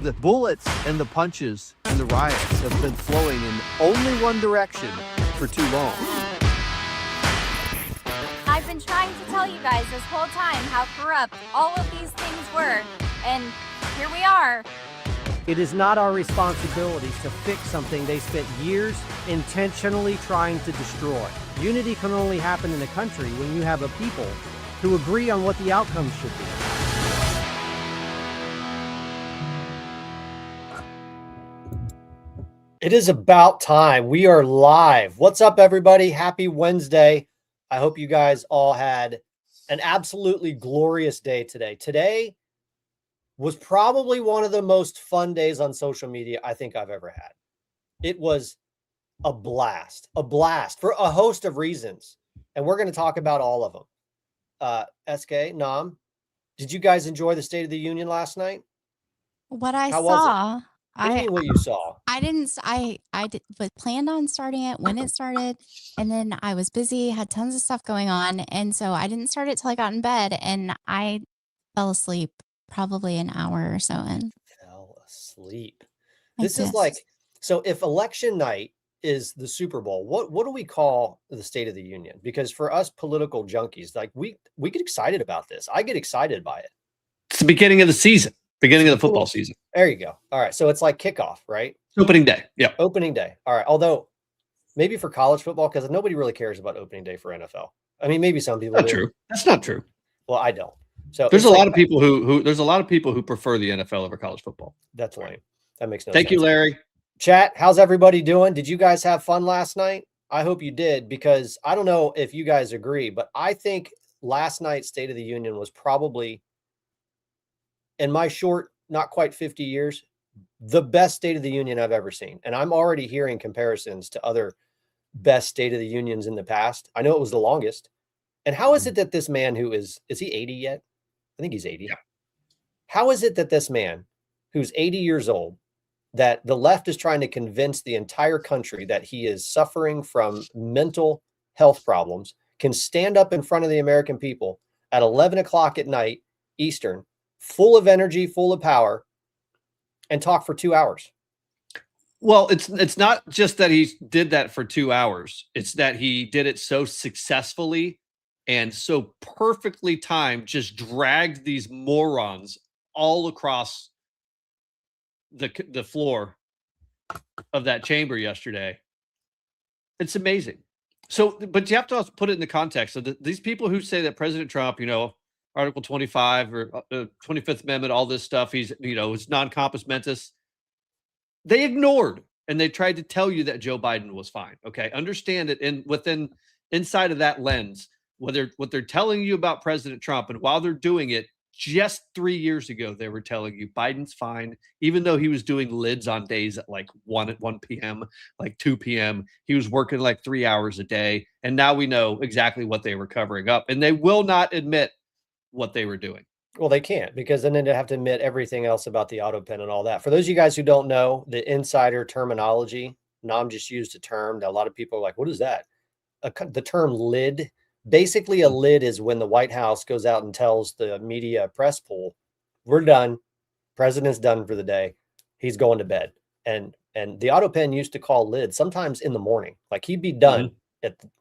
The bullets and the punches and the riots have been flowing in only one direction for too long. I've been trying to tell you guys this whole time how corrupt all of these things were, and here we are. It is not our responsibility to fix something they spent years intentionally trying to destroy. Unity can only happen in a country when you have a people who agree on what the outcome should be. It is about time. We are live. What's up, everybody? Happy Wednesday. I hope you guys all had an absolutely glorious day today. Today was probably one of the most fun days on social media I think I've ever had. It was a blast for a host of reasons. And we're going to talk about all of them. SK, Nam, did you guys enjoy the State of the Union last night? What I How saw, was it? What do you mean what you saw? was planned on starting it when it started, and then I was busy, had tons of stuff going on, and so I didn't start it till I got in bed, and I fell asleep probably an hour or so in. Fell asleep. I This is just- like, so if election night is the Super Bowl, what do we call the State of the Union? Because for us political junkies, like we get excited about this. I get excited by it. It's the beginning of the season, beginning of the football season. There you go. All right. So it's like kickoff, right? Opening day. Yeah. Opening day. All right. Although maybe for college football, because nobody really cares about opening day for NFL. I mean, maybe some people Not do. true. That's not true. Well, I don't. So There's it's a like- lot of people who prefer the NFL over college football. That's lame. That makes no sense. Thank you, Larry. Chat, how's everybody doing? Did you guys have fun last night? I hope you did, because I don't know if you guys agree, but I think last night's State of the Union was probably, in my short, not quite 50 years, the best State of the Union I've ever seen. And I'm already hearing comparisons to other best State of the Unions in the past. I know it was the longest. And how is it that this man who is he 80 yet? I think he's 80. Yeah. How is it that this man who's 80 years old, that the left is trying to convince the entire country that he is suffering from mental health problems, can stand up in front of the American people at 11 o'clock at night, Eastern, full of energy, full of power, and talk for 2 hours? Well, it's not just that he did that for 2 hours. It's that he did it so successfully and so perfectly timed, just dragged these morons all across the floor of that chamber yesterday. It's amazing. So, but you have to also put it in the context of these people who say that President Trump, Article 25 or 25th Amendment, all this stuff, he's, it's non-compos mentis. They ignored, and they tried to tell you that Joe Biden was fine. Okay. Understand it. And inside of that lens, what they're telling you about President Trump, and while they're doing it, just 3 years ago, they were telling you Biden's fine, even though he was doing lids on days at like 1 p.m., like 2 p.m. He was working like 3 hours a day. And now we know exactly what they were covering up, and they will not admit what they were doing. Well, they can't, because then they'd have to admit everything else about the auto pen and all that. For those of you guys who don't know the insider terminology, Nam just used a term that a lot of people are like, what is that? The term lid. Basically, a lid is when the White House goes out and tells the media press pool, we're done. President's done for the day. He's going to bed. And the auto pen used to call lid sometimes in the morning. Like he'd be done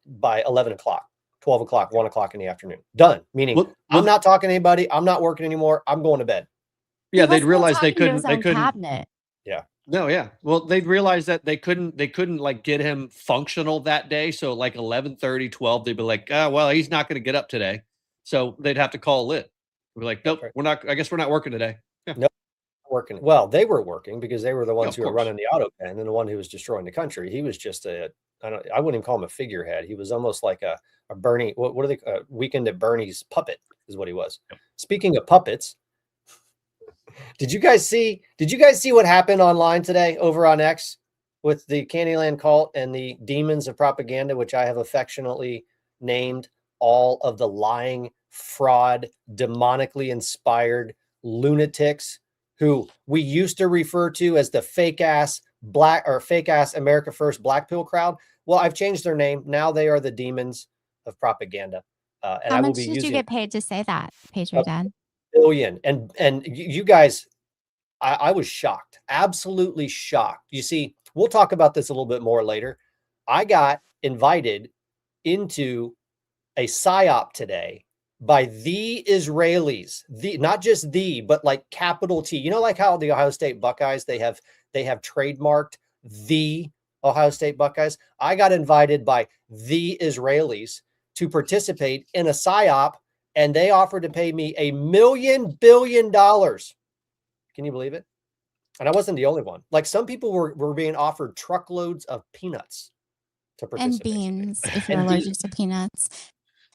by 11 o'clock, 12 o'clock, 1 o'clock in the afternoon. Done. Meaning I'm not talking to anybody. I'm not working anymore. I'm going to bed. Yeah, He they'd wasn't realize they talking to his couldn't. own cabinet. Yeah. No, yeah. Well, they'd realize that they couldn't like get him functional that day. So like 11:30, 12, they'd be like, well, he's not going to get up today. So they'd have to call lit. We're like, nope, we're not. I guess we're not working today. Yeah. Nope. Working. Well, they were working because they were the ones of who were course. running the auto pen, and the one who was destroying the country. He was just I wouldn't even call him a figurehead. He was almost like a Bernie, what are they, Weekend at Bernie's puppet is what he was. Yep. Speaking of puppets, did you guys see what happened online today over on X with the Candyland cult and the demons of propaganda, which I have affectionately named all of the lying, fraud, demonically inspired lunatics who we used to refer to as the fake ass America First black pill crowd? Well, I've changed their name. Now they are the demons of propaganda. And How much did you get paid to say that, PatriotDad? billion. And you guys, I was shocked, absolutely shocked. You see, we'll talk about this a little bit more later. I got invited into a psyop today by the Israelis, not just the, but like capital T. You know, like how the Ohio State Buckeyes, they have trademarked the Ohio State Buckeyes. I got invited by the Israelis to participate in a psyop, and they offered to pay me $1 billion. Can you believe it? And I wasn't the only one. Like, some people were being offered truckloads of peanuts to participate. And beans, if you're allergic to peanuts.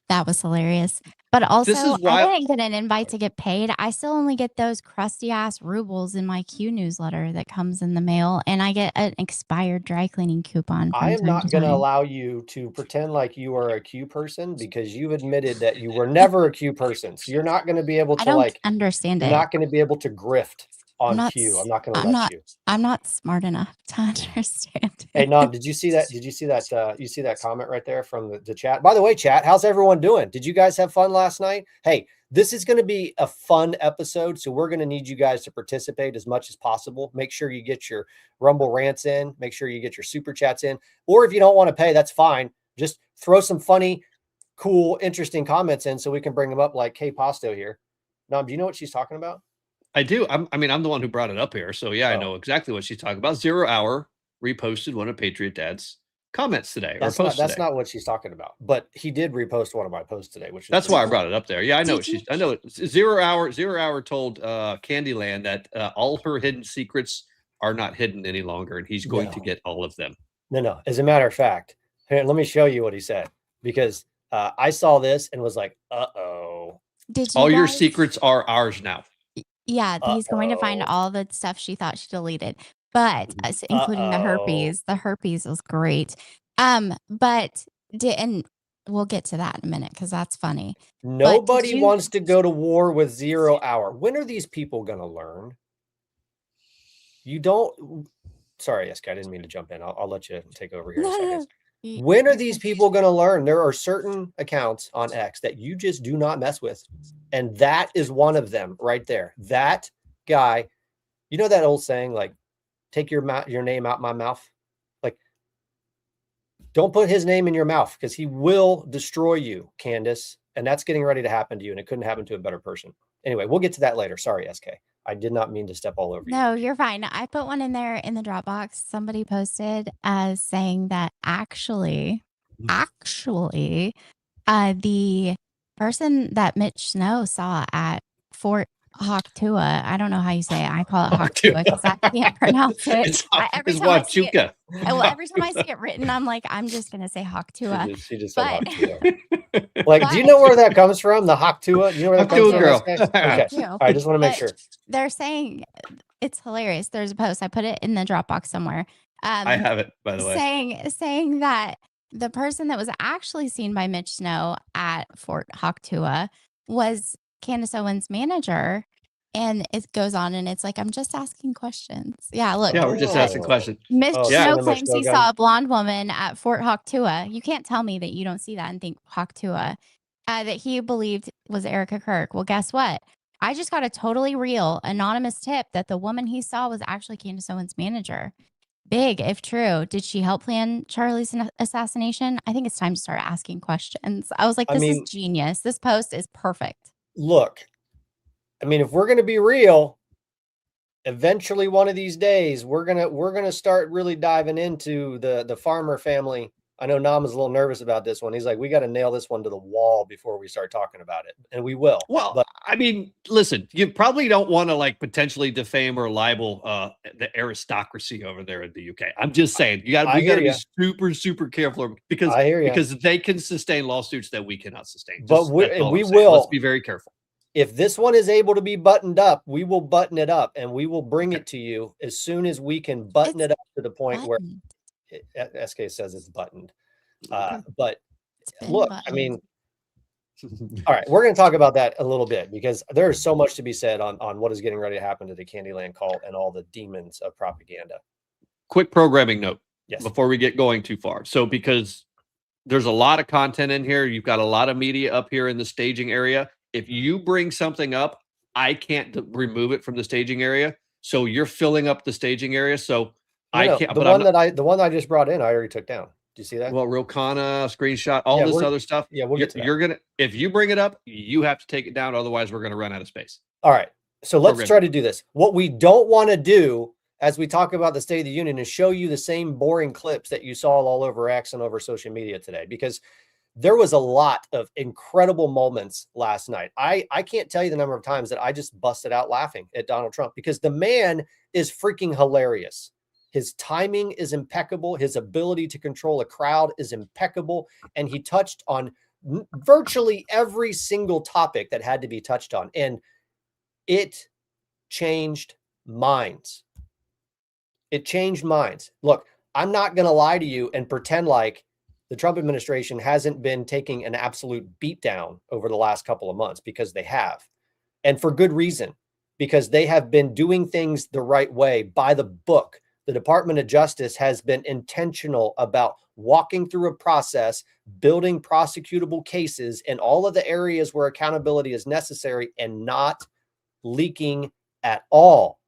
That was hilarious. But also, I didn't get an invite to get paid. I still only get those crusty ass rubles in my Q newsletter that comes in the mail, and I get an expired dry cleaning coupon. I am not going to allow you to pretend like you are a Q person, because you've admitted that you were never a Q person. So you're not going to be able to, I don't understand it. You're not going to be able to grift on Q. I'm not going to let you. I'm not smart enough to understand it. Hey, Nam, did you see that? You see that comment right there from the chat? By the way, chat, how's everyone doing? Did you guys have fun last night? Hey, this is going to be a fun episode, so we're going to need you guys to participate as much as possible. Make sure you get your Rumble rants in. Make sure you get your super chats in. Or if you don't want to pay, that's fine. Just throw some funny, cool, interesting comments in so we can bring them up, like Kay Pasto here. Nam, do you know what she's talking about? I do. I'm the one who brought it up here. So yeah, I know exactly what she's talking about. 0 Hour reposted one of Patriot Dad's comments today. That's not what she's talking about. But he did repost one of my posts today, which is that's why I brought it up there. Yeah, I know. I know. 0 Hour told Candyland that all her hidden secrets are not hidden any longer, and he's going to get all of them. No. As a matter of fact, here, let me show you what he said, because I saw this and was like, uh-oh. All your secrets are ours now. Yeah, he's going to find all the stuff she thought she deleted, but including the herpes. The herpes was great. But and we'll get to that in a minute, because that's funny. Nobody wants to go to war with 0 Hour. When are these people going to learn? You don't. Sorry, SK, I didn't mean to jump in. I'll let you take over here in a second. When are these people going to learn? There are certain accounts on X that you just do not mess with. And that is one of them right there. That guy, you know that old saying, like, take your name out my mouth? Like, don't put his name in your mouth, because he will destroy you, Candace. And that's getting ready to happen to you. And it couldn't happen to a better person. Anyway, we'll get to that later. Sorry, SK. I did not mean to step all over you. No, you're fine. I put one in there in the Dropbox. Somebody posted as saying that actually, the person that Mitch Snow saw at Fort Hawktua, I don't know how you say it. I call it Hawktua because I can't pronounce it. Every time I see it written, I'm like, I'm just going to say Hawktua. She just said Hawktua. Like, do you know where that comes from? The Hawktua? Do you know where that comes from? Girl. Okay. I just want to make sure. They're saying, it's hilarious. There's a post. I put it in the Dropbox somewhere. I have it, by the way. Saying that the person that was actually seen by Mitch Snow at Fort Hawktua was Candace Owens' manager. And it goes on, and it's like, I'm just asking questions. Yeah, look. Yeah, we're just asking questions. Mitch Snow claims he saw a blonde woman at Fort Hawktua. You can't tell me that you don't see that and think Hawktua. That he believed was Erica Kirk. Well, guess what? I just got a totally real, anonymous tip that the woman he saw was actually Candace Owens' manager. Big, if true. Did she help plan Charlie's assassination? I think it's time to start asking questions. I was like, this is genius. This post is perfect. Look, I mean, if we're going to be real, eventually one of these days, we're going to start really diving into the Farmer family. I know Nam is a little nervous about this one. He's like, we got to nail this one to the wall before we start talking about it. And we will. Well, I mean, listen, you probably don't want to like potentially defame or libel the aristocracy over there in the UK. I'm just saying, we got to be super, super careful because they can sustain lawsuits that we cannot sustain. But we will. Let's be very careful. If this one is able to be buttoned up, we will button it up, and we will bring it to you as soon as we can button it up to the point where SK says it's buttoned. But look, I mean, all right, we're going to talk about that a little bit, because there is so much to be said on what is getting ready to happen to the Candyland cult and all the demons of propaganda. Quick programming note before we get going too far. So because there's a lot of content in here, you've got a lot of media up here in the staging area. If you bring something up, I can't remove it from the staging area. So you're filling up the staging area. So I No, can't. the But one that the one I just brought in, I already took down. Do you see that? well, real Khanna, screenshot, all Yeah, this other stuff. yeah, we'll get to that. You're gonna, if you bring it up, you have to take it down. Otherwise, we're gonna run out of space. All right. So let's good. try to do this. What we don't want to do as we talk about the State of the Union is show you the same boring clips that you saw all over X and over social media today, because there was a lot of incredible moments last night. I can't tell you the number of times that I just busted out laughing at Donald Trump, because the man is freaking hilarious. His timing is impeccable. His ability to control a crowd is impeccable. And he touched on virtually every single topic that had to be touched on. And it changed minds. It changed minds. Look, I'm not going to lie to you and pretend like the Trump administration hasn't been taking an absolute beatdown over the last couple of months, because they have. And for good reason, because they have been doing things the right way, by the book. The Department of Justice has been intentional about walking through a process, building prosecutable cases in all of the areas where accountability is necessary, and not leaking at all.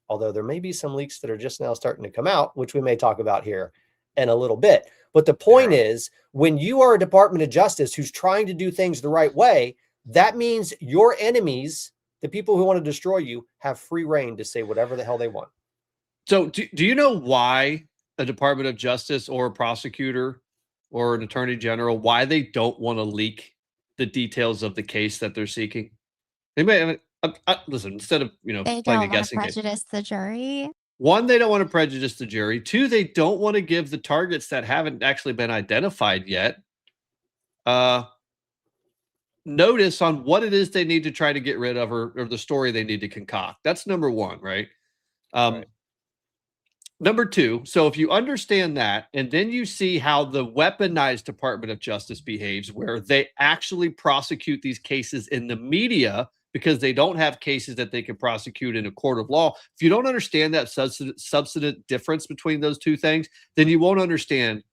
Although there may be some leaks that are just now starting to come out, which we may talk about here in a little bit. But the point is, when you are a Department of Justice who's trying to do things the right way, that means your enemies, the people who want to destroy you, have free reign to say whatever the hell they want. So do you know why a Department of Justice or a prosecutor or an attorney general, why they don't want to leak the details of the case that they're seeking? Anybody, listen, instead of, They playing a don't want to guessing game. prejudice the jury. One, they don't want to prejudice the jury. Two, they don't want to give the targets that haven't actually been identified yet notice on what it is they need to try to get rid of, or the story they need to concoct. That's number one, right? Right. Number two, so if you understand that, and then you see how the weaponized Department of Justice behaves, where they actually prosecute these cases in the media because they don't have cases that they can prosecute in a court of law. If you don't understand that substantive difference between those two things, then you won't understand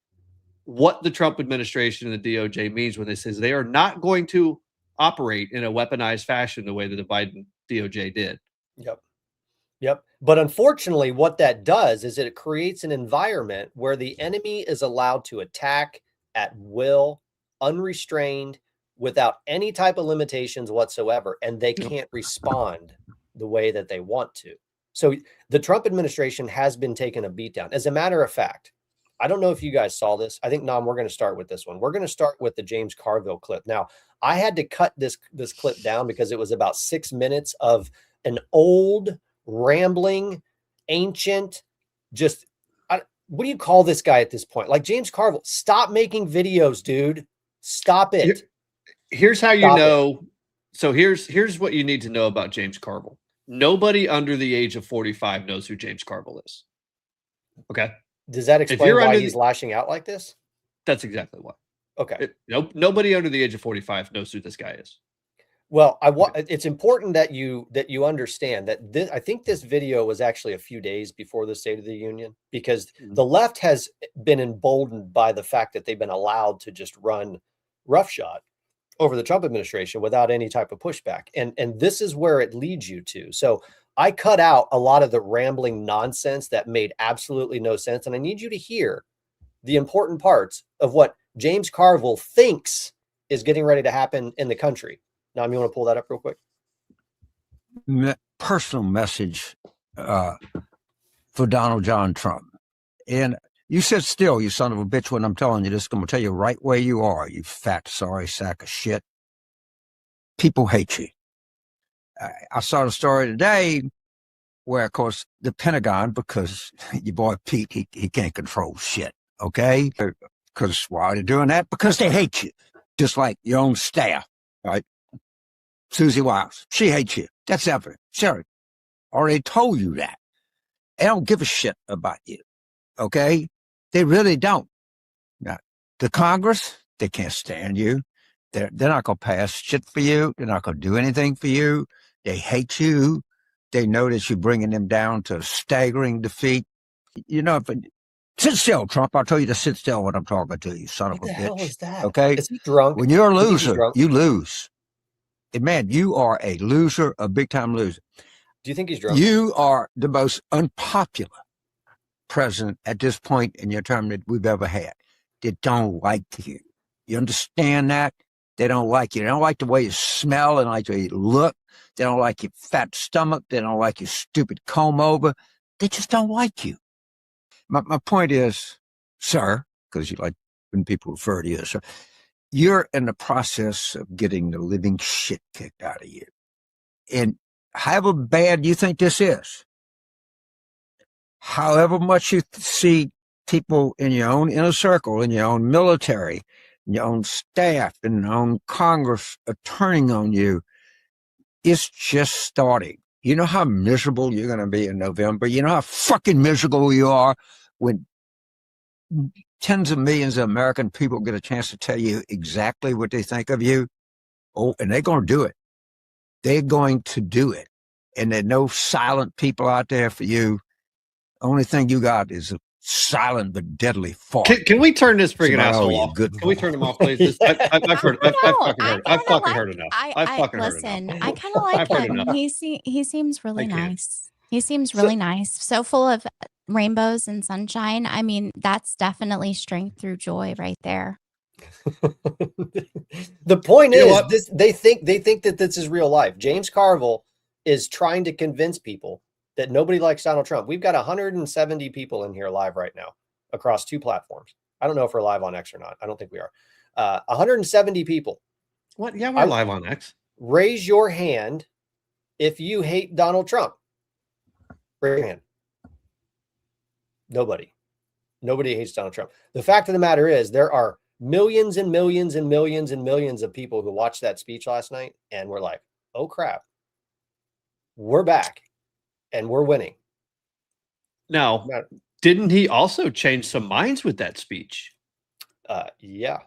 what the Trump administration and the DOJ means when they says they are not going to operate in a weaponized fashion the way that the Biden DOJ did. Yep. But unfortunately, what that does is it creates an environment where the enemy is allowed to attack at will, unrestrained, without any type of limitations whatsoever, and they can't respond the way that they want to. So the Trump administration has been taking a beatdown. As a matter of fact, I don't know if you guys saw this. I think, Nam, we're going to start with this one. We're going to start with the James Carville clip. Now, I had to cut this clip down because it was about 6 minutes of an old, rambling, ancient, just, what do you call this guy at this point? Like James Carville, stop making videos, dude. Stop it. Here's how you know. So here's what you need to know about James Carville. Nobody under the age of 45 knows who James Carville is. Okay. Does that explain why he's lashing out like this? That's exactly why. Okay. Nobody under the age of 45 knows who this guy is. Well, it's important that you understand that I think this video was actually a few days before the State of the Union, because the left has been emboldened by the fact that they've been allowed to just run roughshod over the Trump administration without any type of pushback. And this is where it leads you to. So I cut out a lot of the rambling nonsense that made absolutely no sense. And I need you to hear the important parts of what James Carville thinks is getting ready to happen in the country. Now, you want to pull that up real quick? Personal message for Donald John Trump. And you sit still, you son of a bitch, when I'm telling you this. I'm going to tell you right where you are, you fat, sorry sack of shit. People hate you. I saw the story today where, of course, the Pentagon, because your boy Pete, he can't control shit, okay? Because why are they doing that? Because they hate you, just like your own staff, right? Susie Wiles, she hates you. That's evident. Sherry already told you that. They don't give a shit about you, okay? They really don't. Now, the Congress, they can't stand you. They're not going to pass shit for you. They're not going to do anything for you. They hate you. They know that you're bringing them down to a staggering defeat. You know, sit still, Trump. I'll tell you to sit still when I'm talking to you, son of a bitch. What the hell is that? Okay? Is he drunk? When you're a loser, you lose. And man, you are a loser, a big-time loser. Do you think he's drunk? You are the most unpopular president at this point in your term that we've ever had. They don't like you. You understand that? They don't like you. They don't like the way you smell. They don't like the way you look. They don't like your fat stomach. They don't like your stupid comb over. They just don't like you. My point is, sir, because you like when people refer to you as sir, you're in the process of getting the living shit kicked out of you. And however bad you think this is, however much you see people in your own inner circle, in your own military, in your own staff, in your own Congress are turning on you, it's just starting. You know how miserable you're going to be in November? You know how fucking miserable you are when tens of millions of American people get a chance to tell you exactly what they think of you? Oh, and they're going to do it. They're going to do it. And there are no silent people out there for you. Only thing you got is a silent but deadly fart. Can we turn this friggin' Somebody asshole you off? good Can we turn him off, please? I've fucking heard enough. I've fucking heard enough. Listen, I kind of like I've heard him. enough. He seems really I can't. nice. He seems really nice. So full of rainbows and sunshine. I mean, that's definitely strength through joy right there. The point You know is, what? they think that this is real life. James Carville is trying to convince people that nobody likes Donald Trump. We've got 170 people in here live right now across 2 platforms. I don't know if we're live on X or not. I don't think we are. 170 people. What? Yeah, we're live on X. Raise your hand if you hate Donald Trump. Raise your hand. Nobody hates Donald Trump. The fact of the matter is there are millions and millions and millions and millions of people who watched that speech last night and were like, oh crap, we're back and we're winning. Now, didn't he also change some minds with that speech? Yeah.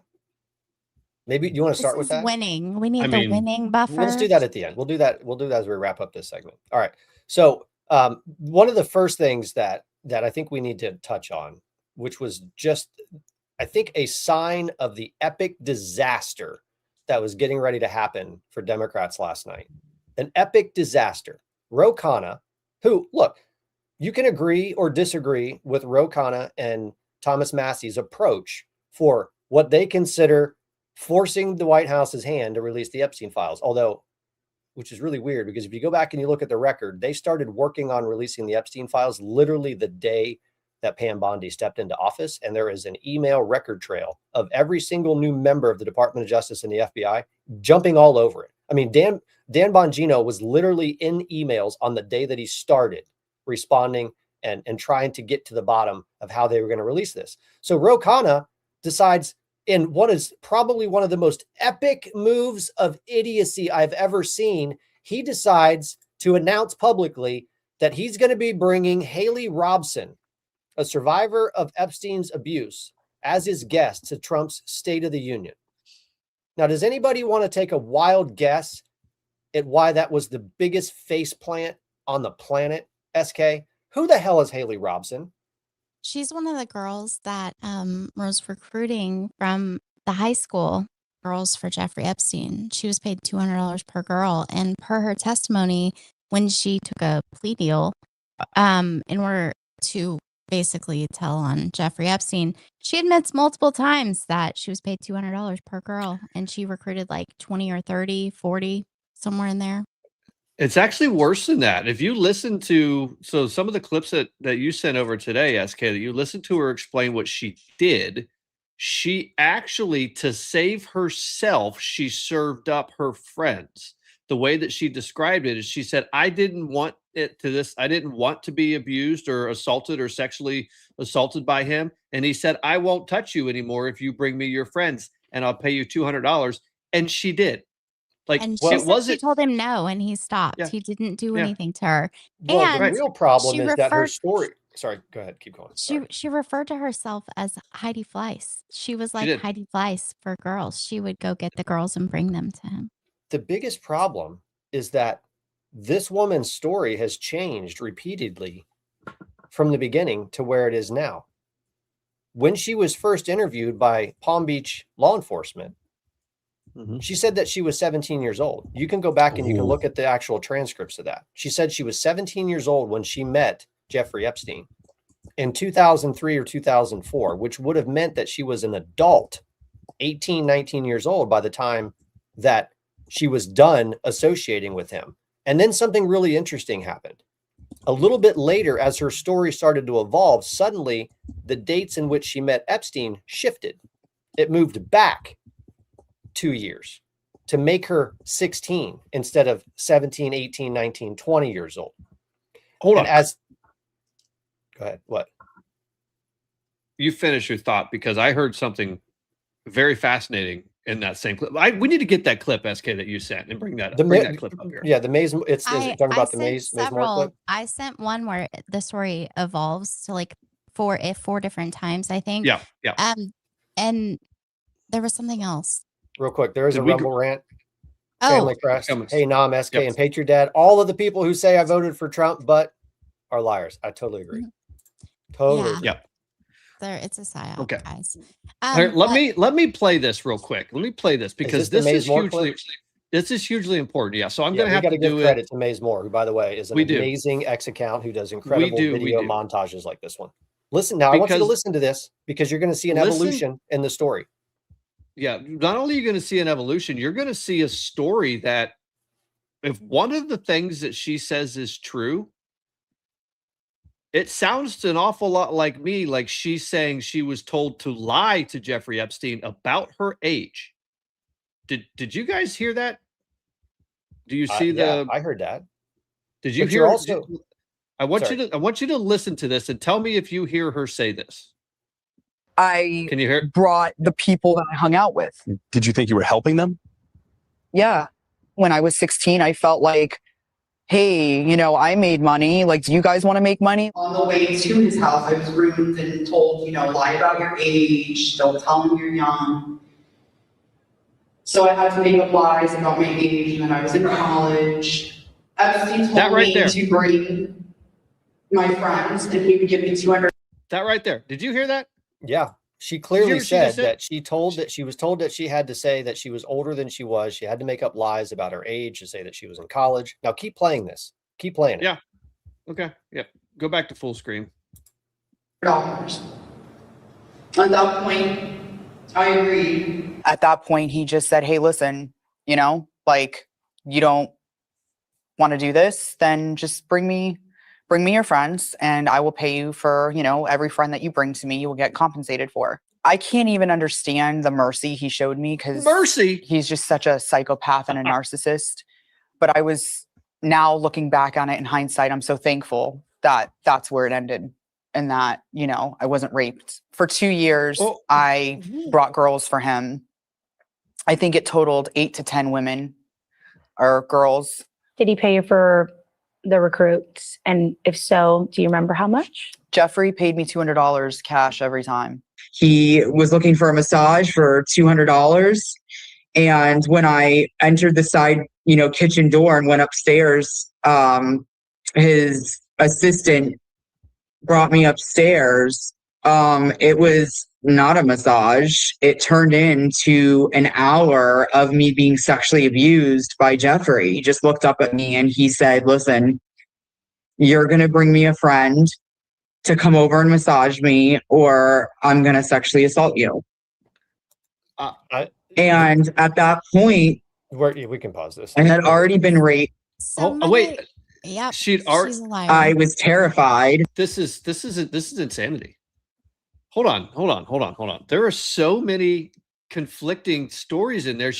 Maybe you want to start with that? Winning. We need the winning buffer. Let's do that at the end. We'll do that as we wrap up this segment. All right. So one of the first things that I think we need to touch on, which was just, I think, a sign of the epic disaster that was getting ready to happen for Democrats last night. An epic disaster. Khanna, who, look, you can agree or disagree with Khanna and Thomas Massey's approach for what they consider forcing the White House's hand to release the Epstein files, although, which is really weird because if you go back and you look at the record, they started working on releasing the Epstein files literally the day that Pam Bondi stepped into office. And there is an email record trail of every single new member of the Department of Justice and the FBI jumping all over it. I mean, Dan Bongino was literally in emails on the day that he started responding and trying to get to the bottom of how they were going to release this. So Khanna decides, in what is probably one of the most epic moves of idiocy I've ever seen, he decides to announce publicly that he's going to be bringing Haley Robson, a survivor of Epstein's abuse, as his guest to Trump's State of the Union. Now, does anybody want to take a wild guess at why that was the biggest faceplant on the planet, SK? Who the hell is Haley Robson? She's one of the girls that was recruiting from the high school girls for Jeffrey Epstein. She was paid $200 per girl. And per her testimony, when she took a plea deal in order to basically tell on Jeffrey Epstein, she admits multiple times that she was paid $200 per girl. And she recruited like 20 or 30, 40, somewhere in there. It's actually worse than that. If you listen to some of the clips that you sent over today, SK, that you listened to her explain what she did, she actually, to save herself, she served up her friends. The way that she described it is she said, I didn't want it to this. I didn't want to be abused or assaulted or sexually assaulted by him. And he said, I won't touch you anymore if you bring me your friends and I'll pay you $200. And she did. Like, and she told him no, and he stopped. Yeah. He didn't do anything to her. Well, and the real problem is that her story. Sorry, go ahead. Keep going. She referred to herself as Heidi Fleiss. She was like Heidi Fleiss for girls. She would go get the girls and bring them to him. The biggest problem is that this woman's story has changed repeatedly from the beginning to where it is now. When she was first interviewed by Palm Beach law enforcement, She said that she was 17 years old. You can go back and you can look at the actual transcripts of that. She said she was 17 years old when she met Jeffrey Epstein in 2003 or 2004, which would have meant that she was an adult, 18, 19 years old by the time that she was done associating with him. And then something really interesting happened. A little bit later, as her story started to evolve, suddenly the dates in which she met Epstein shifted. It moved back 2 years to make her 16 instead of 17, 18, 19, 20 years old. Hold on. Go ahead. What? You finish your thought, because I heard something very fascinating in that same clip. We need to get that clip, SK, that you sent and bring that clip up here. Yeah, the maze. Is it talking about the maze more clip? I sent one where the story evolves to like four different times, I think. Yeah. And there was something else. Real quick, there is a Rumble rant. Oh, Family Crest. Hey, Nam, SK, and PatriotDad. All of the people who say I voted for Trump but are liars. I totally agree. Totally. Yeah. Agree. Yep. It's a psyop, Okay. guys. All right, let me play this real quick. Let me play this, because this is hugely important. Yeah. So I'm going to have to give credit to Maze Moore, who, by the way, is an amazing X account who does incredible video montages like this one. Listen now, I want you to listen to this, because you're going to see an evolution in the story. Yeah. Not only are you going to see an evolution, you're going to see a story that, if one of the things that she says is true, it sounds an awful lot like me, like she's saying she was told to lie to Jeffrey Epstein about her age. Did you guys hear that? Do you see I heard that. Did you hear also? I want you to listen to this and tell me if you hear her say this. Can you hear? Brought the people that I hung out with. Did you think you were helping them? Yeah. When I was 16, I felt like, hey, I made money. Like, do you guys want to make money? On the way to his house, I was groomed and told, lie about your age. Don't tell him you're young. So I had to make up lies about my age, and then I was in college. Epstein told me to bring my friends, and he would give me $200. That right there. Did you hear that? Yeah. She clearly said that she was told that she had to say that she was older than she was. She had to make up lies about her age to say that she was in college. Now keep playing this. Keep playing it. Yeah. Okay. Yep. Go back to full screen. At that point, I agreed. At that point, he just said, hey, listen, you don't want to do this, then just bring me your friends, and I will pay you for, every friend that you bring to me, you will get compensated for. I can't even understand the mercy he showed me, because he's just such a psychopath and a narcissist. But I was, now looking back on it in hindsight, I'm so thankful that that's where it ended, and that, I wasn't raped. For 2 years, I brought girls for him. I think it totaled 8 to 10 women or girls. Did he pay you for the recruits? And if so, do you remember how much? Jeffrey paid me $200 cash every time. He was looking for a massage for $200. And when I entered the side, kitchen door and went upstairs, his assistant brought me upstairs. It was not a massage. It turned into an hour of me being sexually abused by Jeffrey. He just looked up at me and he said, listen, you're going to bring me a friend to come over and massage me, or I'm going to sexually assault you. And at that point, we can pause this. I had already been raped. Wait. Yeah. She's a liar. I was terrified. This is insanity. Hold on. There are so many conflicting stories in there.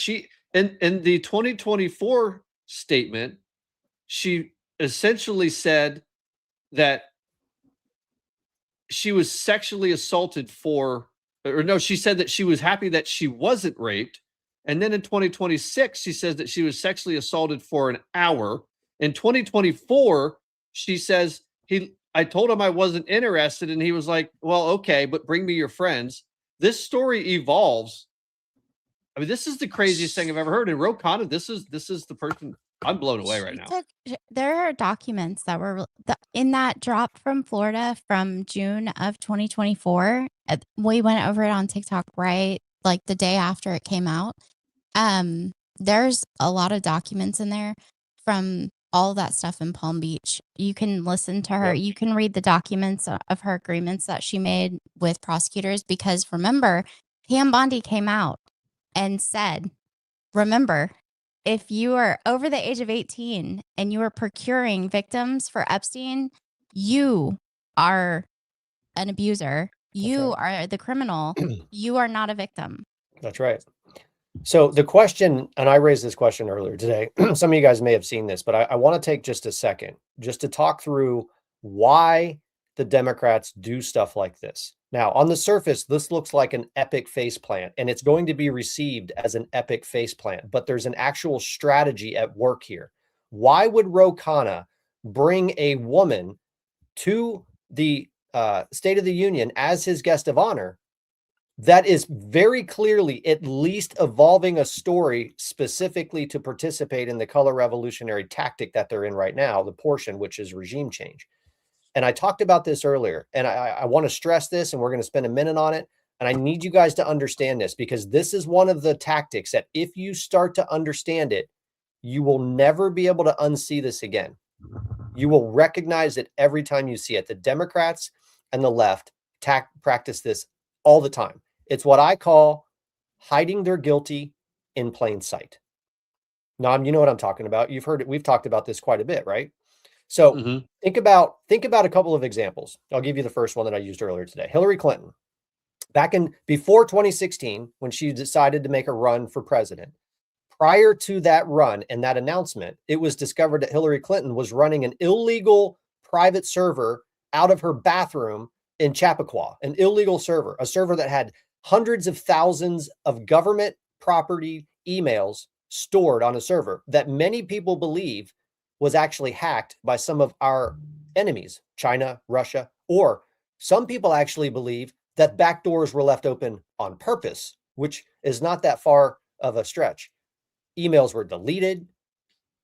In the 2024 statement, she essentially said that she was sexually assaulted she said that she was happy that she wasn't raped. And then in 2026, she says that she was sexually assaulted for an hour. In 2024, she says I told him I wasn't interested, and he was like, well, okay, but bring me your friends. This story evolves. I mean, this is the craziest thing I've ever heard. And Khanna, this is the person. I'm blown away right now. There are documents that were in that drop from Florida from June of 2024. We went over it on TikTok, right? Like the day after it came out. There's a lot of documents in there from all that stuff in Palm Beach. You can listen to her. Yep. You can read the documents of her agreements that she made with prosecutors, because remember, Pam Bondi came out and said, remember, if you are over the age of 18 and you are procuring victims for Epstein, you are an abuser. You are the criminal. You are not a victim. That's right. So the question, and I raised this question earlier today, some of you guys may have seen this, but I want to take just a second just to talk through why the Democrats do stuff like this. Now, on the surface, this looks like an epic faceplant, and it's going to be received as an epic faceplant, but there's an actual strategy at work here. Why would Khanna bring a woman to the State of the Union as his guest of honor that is very clearly at least evolving a story specifically to participate in the color revolutionary tactic that they're in right now, the portion, which is regime change? And I talked about this earlier, and I want to stress this, and we're going to spend a minute on it. And I need you guys to understand this, because this is one of the tactics that if you start to understand it, you will never be able to unsee this again. You will recognize it every time you see it. The Democrats and the left practice this all the time. It's what I call hiding their guilty in plain sight. Nam, you know what I'm talking about. You've heard it. We've talked about this quite a bit, right? So think about a couple of examples. I'll give you the first one that I used earlier today. Hillary Clinton, before 2016, when she decided to make a run for president, prior to that run and that announcement, it was discovered that Hillary Clinton was running an illegal private server out of her bathroom in Chappaqua, an illegal server, a server that had hundreds of thousands of government property emails stored on a server that many people believe was actually hacked by some of our enemies, China, Russia, or some people actually believe that backdoors were left open on purpose, which is not that far of a stretch. Emails were deleted.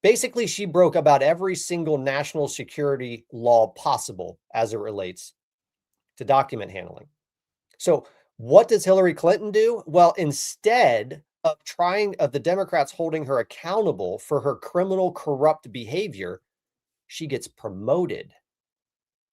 Basically, she broke about every single national security law possible as it relates to document handling. So what does Hillary Clinton do? Well, instead of the Democrats holding her accountable for her criminal, corrupt behavior, she gets promoted.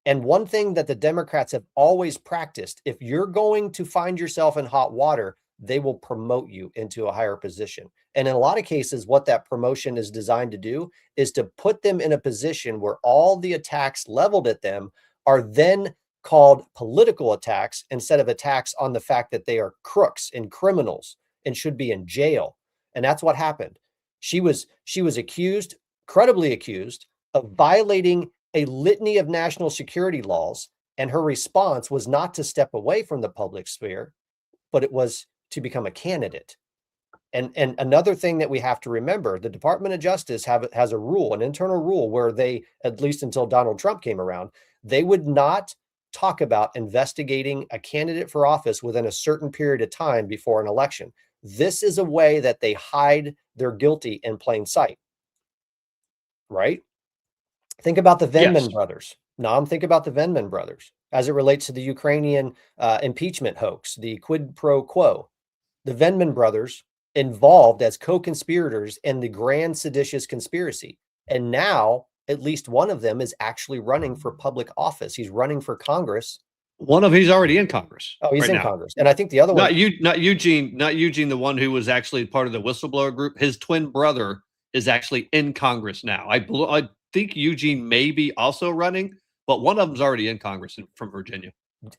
And one thing that the Democrats have always practiced, if you're going to find yourself in hot water, they will promote you into a higher position. And in a lot of cases, what that promotion is designed to do is to put them in a position where all the attacks leveled at them are then called political attacks instead of attacks on the fact that they are crooks and criminals and should be in jail. And that's what happened. She was accused, credibly accused, of violating a litany of national security laws. And her response was not to step away from the public sphere, but it was to become a candidate. And another thing that we have to remember, the Department of Justice has a rule, an internal rule, where they, at least until Donald Trump came around, they would not talk about investigating a candidate for office within a certain period of time before an election. This is a way that they hide their guilty in plain sight, right? Think about the Venman brothers. Nam, think about the Venman brothers as it relates to the Ukrainian impeachment hoax, the quid pro quo. The Venman brothers involved as co-conspirators in the grand seditious conspiracy. And now at least one of them is actually running for public office. He's running for Congress. He's already in Congress. Oh, he's in Congress. And I think the other one, not Eugene, the one who was actually part of the whistleblower group. His twin brother is actually in Congress now. I think Eugene may be also running, but one of them's already in Congress from Virginia.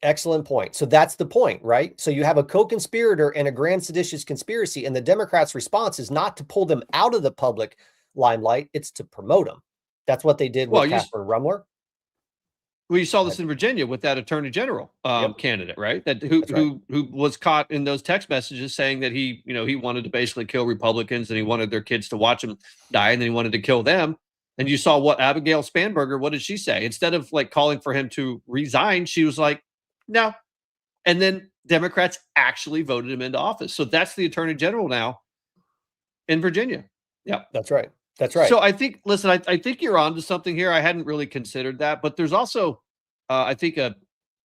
Excellent point. So that's the point, right? So you have a co-conspirator in a grand seditious conspiracy, and the Democrats' response is not to pull them out of the public limelight, it's to promote them. That's what they did with Catherine Rumler. Well, you saw this in Virginia with that attorney general candidate, right? Who was caught in those text messages saying that he wanted to basically kill Republicans and he wanted their kids to watch him die, and then he wanted to kill them. And you saw what Abigail Spanberger, what did she say? Instead of like calling for him to resign, she was like, no. And then Democrats actually voted him into office. So that's the attorney general now in Virginia. Yeah, that's right. That's right. So I think, listen, I think you're onto something here. I hadn't really considered that, but there's also, I think, a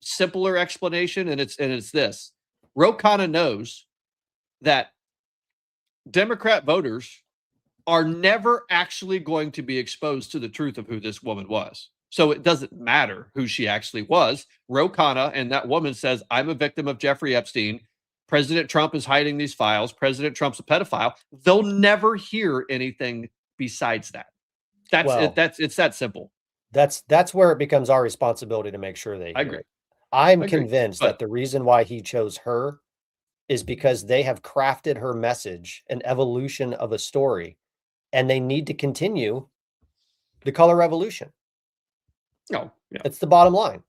simpler explanation, and it's this: Khanna knows that Democrat voters are never actually going to be exposed to the truth of who this woman was. So it doesn't matter who she actually was. Khanna and that woman says, I'm a victim of Jeffrey Epstein. President Trump is hiding these files. President Trump's a pedophile. They'll never hear anything besides that. That's it. It's that simple. That's where it becomes our responsibility to make sure they hear. I agree. I'm convinced that the reason why he chose her is because they have crafted her message, an evolution of a story, and they need to continue the color revolution. No, yeah. It's the bottom line.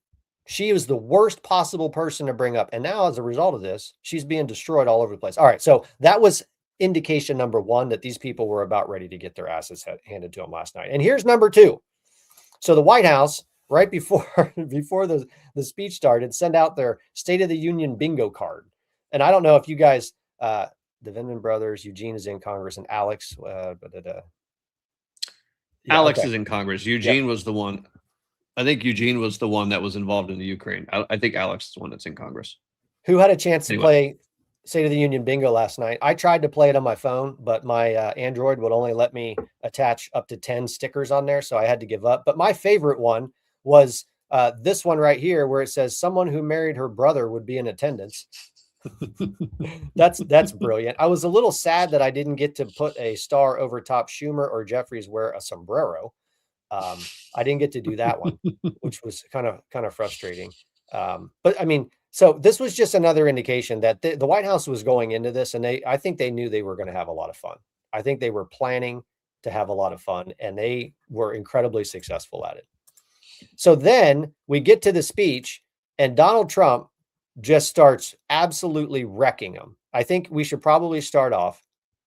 She was the worst possible person to bring up. And now as a result of this, she's being destroyed all over the place. All right. So that was indication number one, that these people were about ready to get their asses handed to them last night. And here's number two. So the White House, right before the speech started, sent out their State of the Union bingo card. And I don't know if you guys, the Vindman brothers, Eugene is in Congress, and Alex. Alex is in Congress. Eugene was the one. I think Eugene was the one that was involved in the Ukraine. I think Alex is the one that's in Congress. Who had a chance to play State of the Union bingo last night? I tried to play it on my phone, but my Android would only let me attach up to 10 stickers on there, so I had to give up. But my favorite one was this one right here, where it says someone who married her brother would be in attendance. That's brilliant. I was a little sad that I didn't get to put a star over top Schumer or Jeffries wear a sombrero. I didn't get to do that one, which was kind of frustrating. But I mean, so this was just another indication that the White House was going into this, and I think they knew they were going to have a lot of fun. I think they were planning to have a lot of fun, and they were incredibly successful at it. So then we get to the speech, and Donald Trump just starts absolutely wrecking them. I think we should probably start off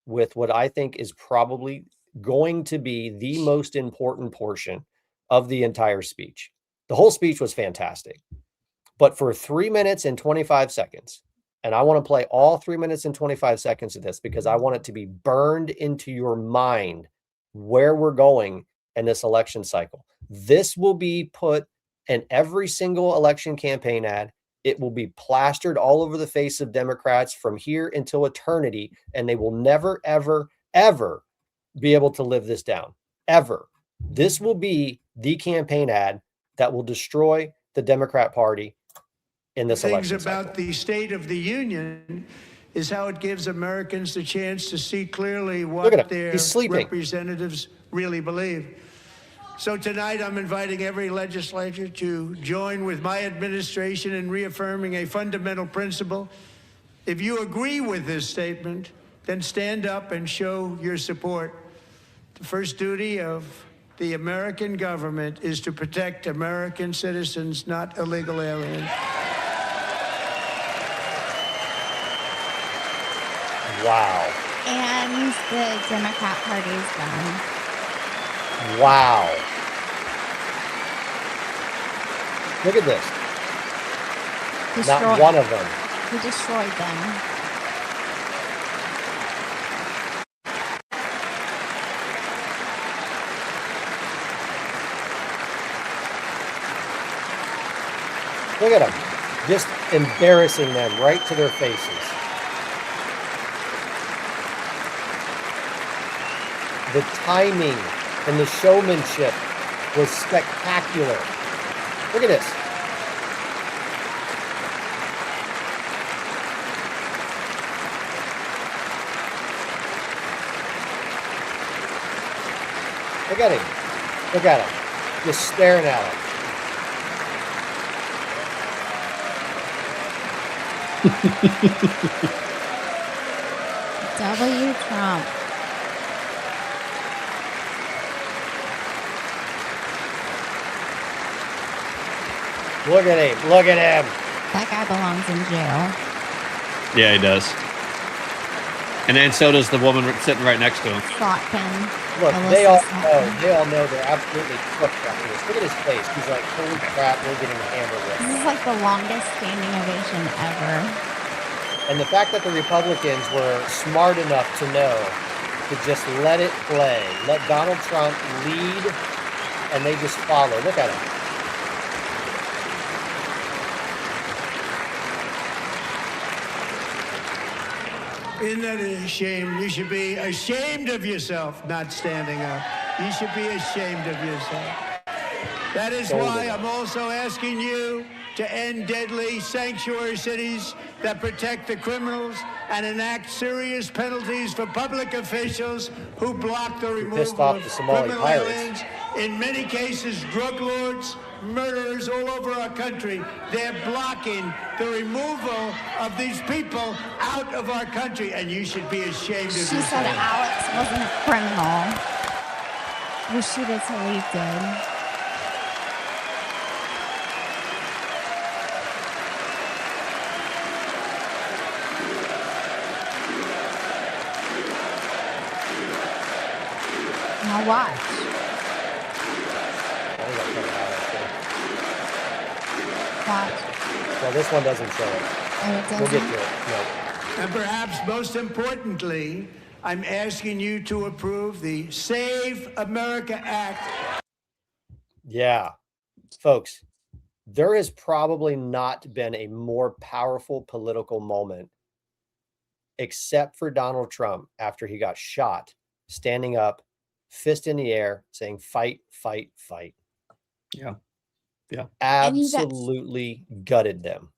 with what I think is probably going to be the most important portion of the entire speech. The whole speech was fantastic, but for 3 minutes and 25 seconds, and I want to play all 3 minutes and 25 seconds of this because I want it to be burned into your mind where we're going in this election cycle. This will be put in every single election campaign ad. It will be plastered all over the face of Democrats from here until eternity, and they will never, ever, ever be able to live this down, ever. This will be the campaign ad that will destroy the Democrat Party in this election cycle. About the State of the Union is how it gives Americans the chance to see clearly what their representatives really believe. So tonight I'm inviting every legislator to join with my administration in reaffirming a fundamental principle. If you agree with this statement, then stand up and show your support. The first duty of the American government is to protect American citizens, not illegal aliens. Wow. And the Democrat Party is done. Wow. Look at this. Not one of them. He destroyed them. Look at them. Just embarrassing them right to their faces. The timing and the showmanship was spectacular. Look at this. Look at him. Look at him. Just staring at him. W. Trump. Look at him. Look at him. That guy belongs in jail. Yeah, he does. And then so does the woman sitting right next to him. Look, they all know they're absolutely cooked after this. Look at his face. He's like, holy crap, we're getting hammered with. This is like the longest standing ovation ever. And the fact that the Republicans were smart enough to know to just let it play, let Donald Trump lead, and they just follow. Look at him. Isn't that a shame? You should be ashamed of yourself not standing up. You should be ashamed of yourself. That is why I'm also asking you to end deadly sanctuary cities that protect the criminals and enact serious penalties for public officials who block the removal of criminal aliens. In many cases, drug lords, murderers all over our country, they're blocking the removal of these people out of our country, and you should be ashamed of yourself. She said Alex wasn't a criminal. Rashida Tlaib did. Now watch. Watch. Well, this one doesn't show it. Oh, it doesn't? We'll get to it. No. And perhaps most importantly, I'm asking you to approve the Save America Act. Yeah, folks, there has probably not been a more powerful political moment except for Donald Trump after he got shot, standing up, fist in the air, saying, fight, fight, fight. Yeah. Yeah. Absolutely gutted them.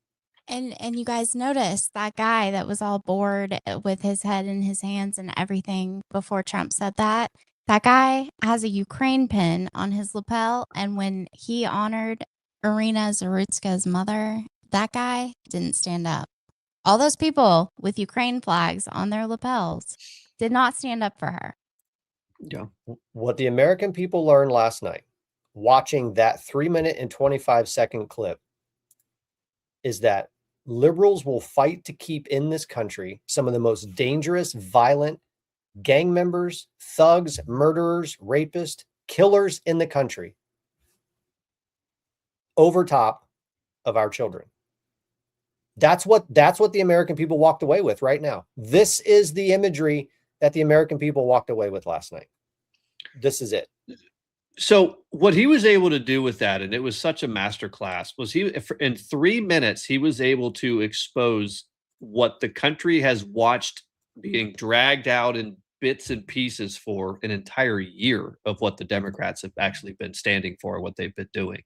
And you guys noticed that guy that was all bored with his head in his hands and everything before Trump said that. That guy has a Ukraine pin on his lapel. And when he honored Irina Zarutska's mother, that guy didn't stand up. All those people with Ukraine flags on their lapels did not stand up for her. Yeah. What the American people learned last night, watching that 3-minute and 25-second clip, is that liberals will fight to keep in this country some of the most dangerous, violent gang members, thugs, murderers, rapists, killers in the country over top of our children. That's what the American people walked away with right now. This is the imagery that the American people walked away with last night. This is it. So what he was able to do with that, and it was such a masterclass, was he in 3 minutes, he was able to expose what the country has watched being dragged out in bits and pieces for an entire year of what the Democrats have actually been standing for, what they've been doing.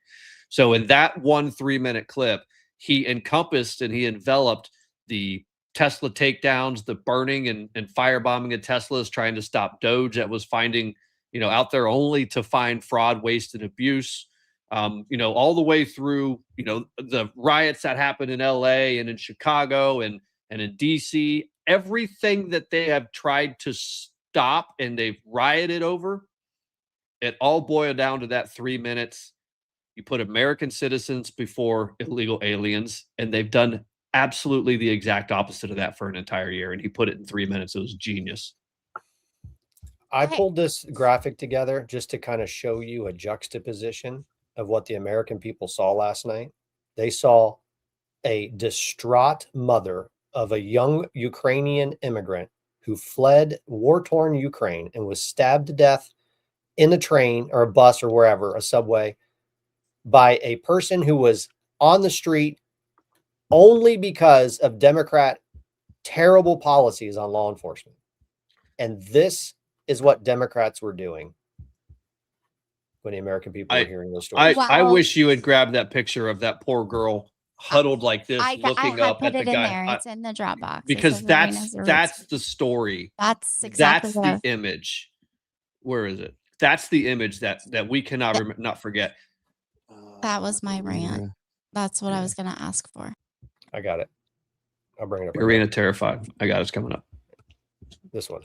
So in that 1 3-minute clip, he encompassed and he enveloped the Tesla takedowns, the burning and firebombing of Teslas, trying to stop Doge that was finding, out there only to find fraud, waste, and abuse, all the way through, the riots that happened in LA and in Chicago and in DC, everything that they have tried to stop and they've rioted over, it all boiled down to that 3 minutes. You put American citizens before illegal aliens, and they've done absolutely the exact opposite of that for an entire year. And he put it in 3 minutes. It was genius. I pulled this graphic together just to kind of show you a juxtaposition of what the American people saw last night. They saw a distraught mother of a young Ukrainian immigrant who fled war-torn Ukraine and was stabbed to death in a train or a bus or wherever, a subway, by a person who was on the street only because of Democrat terrible policies on law enforcement. And this is what Democrats were doing when the American people were hearing those stories. I wish you had grabbed that picture of that poor girl huddled like this, looking up at the guy. It's in the Dropbox. Because that's the story. That's exactly the image. Where is it? That's the image that we cannot not forget. That was my rant. That's what I was going to ask for. I got it. I'll bring it up. Arena Terrified. I got it's coming up. This one.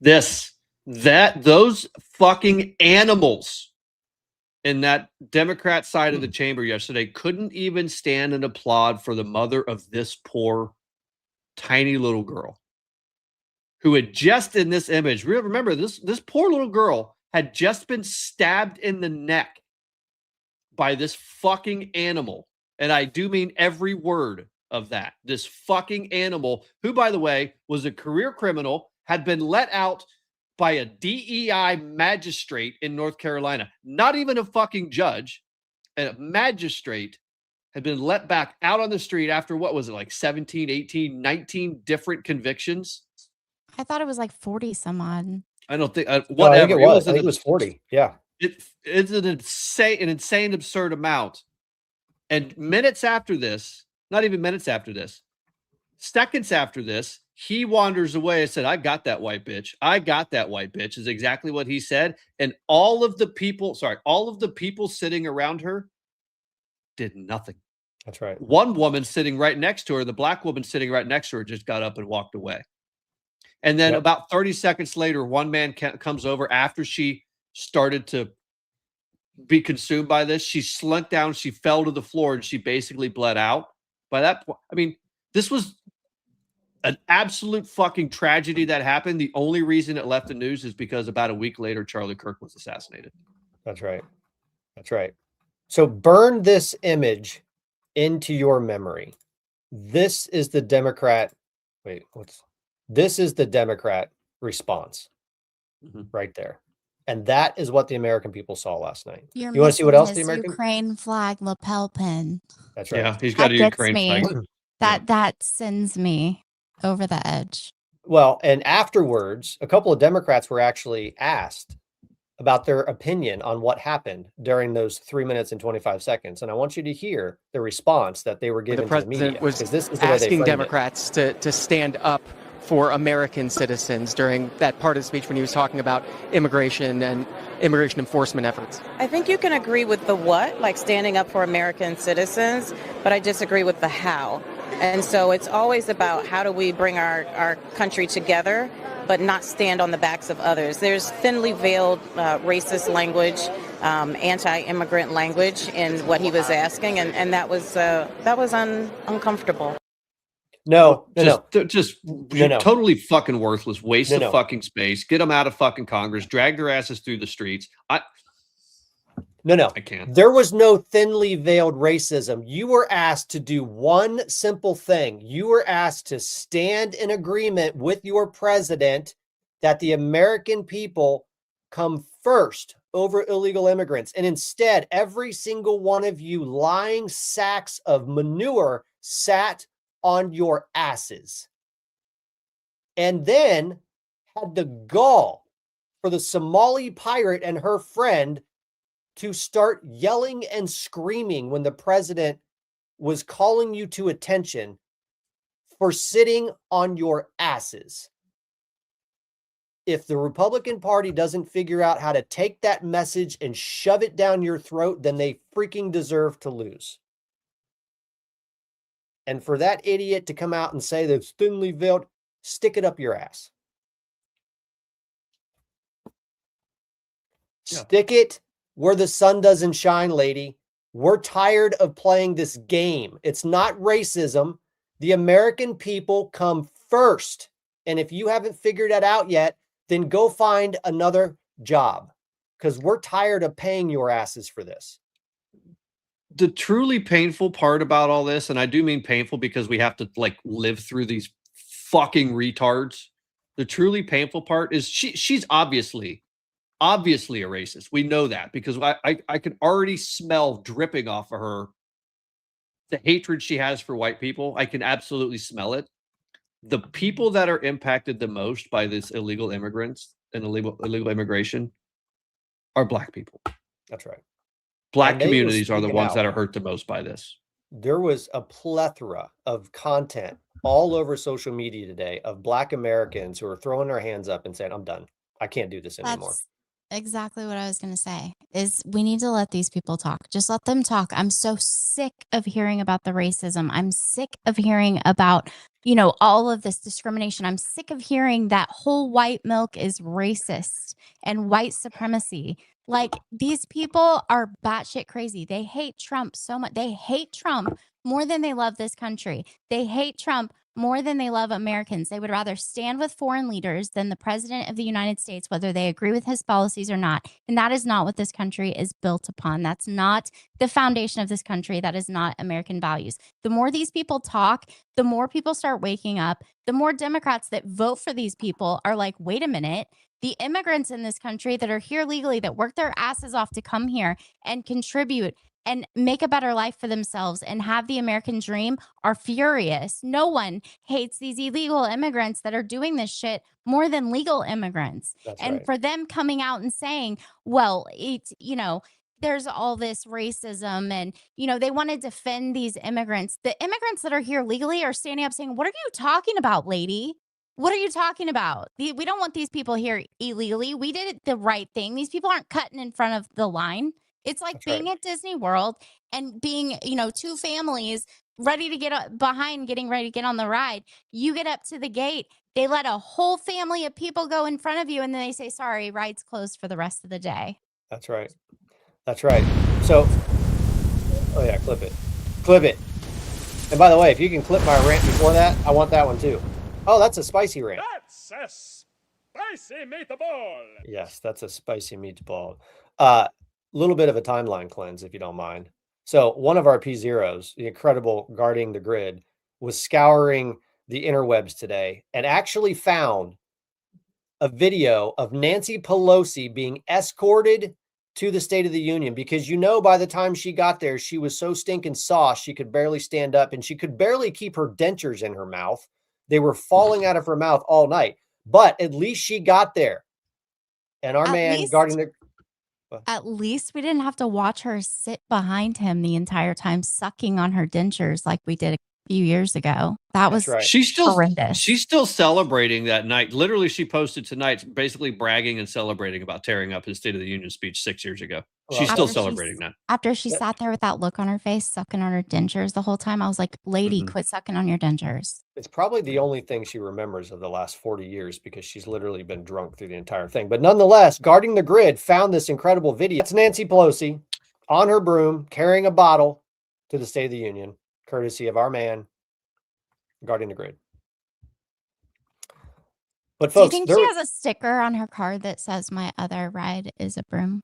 Those fucking animals in that Democrat side of the chamber yesterday couldn't even stand and applaud for the mother of this poor, tiny little girl who had just in this image. Remember, this poor little girl had just been stabbed in the neck by this fucking animal. And I do mean every word of that. This fucking animal, who, by the way, was a career criminal, had been let out by a DEI magistrate in North Carolina. Not even a fucking judge, a magistrate had been let back out on the street after what was it, like 17, 18, 19 different convictions. I thought it was like 40 some odd. I don't think No, whatever. I think it was. I think it was 40. Yeah. It's an insane, absurd amount. And minutes after this, not even minutes after this, seconds after this, he wanders away and said, I got that white bitch. I got that white bitch is exactly what he said. And all of the people sitting around her did nothing. That's right. One woman sitting right next to her, the black woman sitting right next to her, just got up and walked away. And then about 30 seconds later, one man comes over after she started to be consumed by this. She slumped down, she fell to the floor, and she basically bled out. By that point, I mean, this was an absolute fucking tragedy that happened. The only reason it left the news is because about a week later, Charlie Kirk was assassinated. That's right. That's right. So burn this image into your memory. This is the Democrat. This is the Democrat response right there. And that is what the American people saw last night. You want to see what else the American Ukraine flag lapel pin. That's right. Yeah, he's got a Ukraine flag. That sends me over the edge. Well, and afterwards, a couple of Democrats were actually asked about their opinion on what happened during those 3 minutes and 25 seconds. And I want you to hear the response that they were giving to the media. The president was this is asking Democrats to stand up for American citizens during that part of the speech when he was talking about immigration and immigration enforcement efforts. I think you can agree with the what, like standing up for American citizens, but I disagree with the how. And so it's always about how do we bring our country together, but not stand on the backs of others. There's thinly veiled racist language, anti-immigrant language in what he was asking, and that was uncomfortable. No. Totally fucking worthless. Waste of fucking space. Get them out of fucking Congress. Drag their asses through the streets. I can't. There was no thinly veiled racism. You were asked to do one simple thing. You were asked to stand in agreement with your president that the American people come first over illegal immigrants. And instead, every single one of you lying sacks of manure sat on your asses. And then had the gall for the Somali pirate and her friend to start yelling and screaming when the president was calling you to attention for sitting on your asses. If the Republican Party doesn't figure out how to take that message and shove it down your throat, then they freaking deserve to lose. And for that idiot to come out and say that it's thinly veiled, stick it up your ass. Yeah. Stick it where the sun doesn't shine, lady. We're tired of playing this game. It's not racism. The American people come first. And if you haven't figured that out yet, then go find another job, because we're tired of paying your asses for this. The truly painful part about all this, and I do mean painful because we have to like live through these fucking retards. The truly painful part is she's obviously a racist. We know that because I can already smell dripping off of her the hatred she has for white people. I can absolutely smell it. The people that are impacted the most by this illegal immigrants and illegal immigration are Black people. That's right. Black communities are the ones that are hurt the most by this. There was a plethora of content all over social media today of Black Americans who are throwing their hands up and saying, I'm done. I can't do this anymore. That's exactly what I was going to say is we need to let these people talk. Just let them talk. I'm so sick of hearing about the racism. I'm sick of hearing about, all of this discrimination. I'm sick of hearing that whole white milk is racist and white supremacy. Like, these people are batshit crazy. They hate Trump so much. They hate Trump more than they love this country. They hate Trump more than they love Americans. They would rather stand with foreign leaders than the president of the United States, whether they agree with his policies or not. And that is not what this country is built upon. That's not the foundation of this country. That is not American values. The more these people talk, the more people start waking up. The more Democrats that vote for these people are like, wait a minute. The immigrants in this country that are here legally, that work their asses off to come here and contribute and make a better life for themselves and have the American dream are furious. No one hates these illegal immigrants that are doing this shit more than legal immigrants. That's and right. for them coming out and saying, well, it's, there's all this racism and, they want to defend these immigrants. The immigrants that are here legally are standing up saying, what are you talking about, lady? What are you talking about? We don't want these people here illegally. We did the right thing. These people aren't cutting in front of the line. It's like being at Disney World and being, two families ready to get behind, getting ready to get on the ride. You get up to the gate. They let a whole family of people go in front of you. And then they say, sorry, ride's closed for the rest of the day. That's right. That's right. So, oh yeah, clip it. Clip it. And by the way, if you can clip my rant before that, I want that one too. Oh, that's a spicy rant. That's a spicy meatball. Yes, that's a spicy meatball. Little bit of a timeline cleanse, if you don't mind. So one of our P0s, the incredible guarding the grid, was scouring the interwebs today and actually found a video of Nancy Pelosi being escorted to the State of the Union, because by the time she got there, she was so stinking sauce she could barely stand up and she could barely keep her dentures in her mouth. They were falling out of her mouth all night, but at least she got there. And our guarding the... At least we didn't have to watch her sit behind him the entire time, sucking on her dentures like we did a few years ago. That was right. She's still horrendous. She's still celebrating that night. Literally, she posted tonight, basically bragging and celebrating about tearing up his State of the Union speech 6 years ago. Well, she's still celebrating that. After she sat there with that look on her face, sucking on her dentures the whole time, I was like, lady, quit sucking on your dentures. It's probably the only thing she remembers of the last 40 years, because she's literally been drunk through the entire thing. But nonetheless, guarding the grid found this incredible video. It's Nancy Pelosi on her broom carrying a bottle to the State of the Union, courtesy of our man guarding the grid. But folks, do you think she has a sticker on her car that says my other ride is a broom?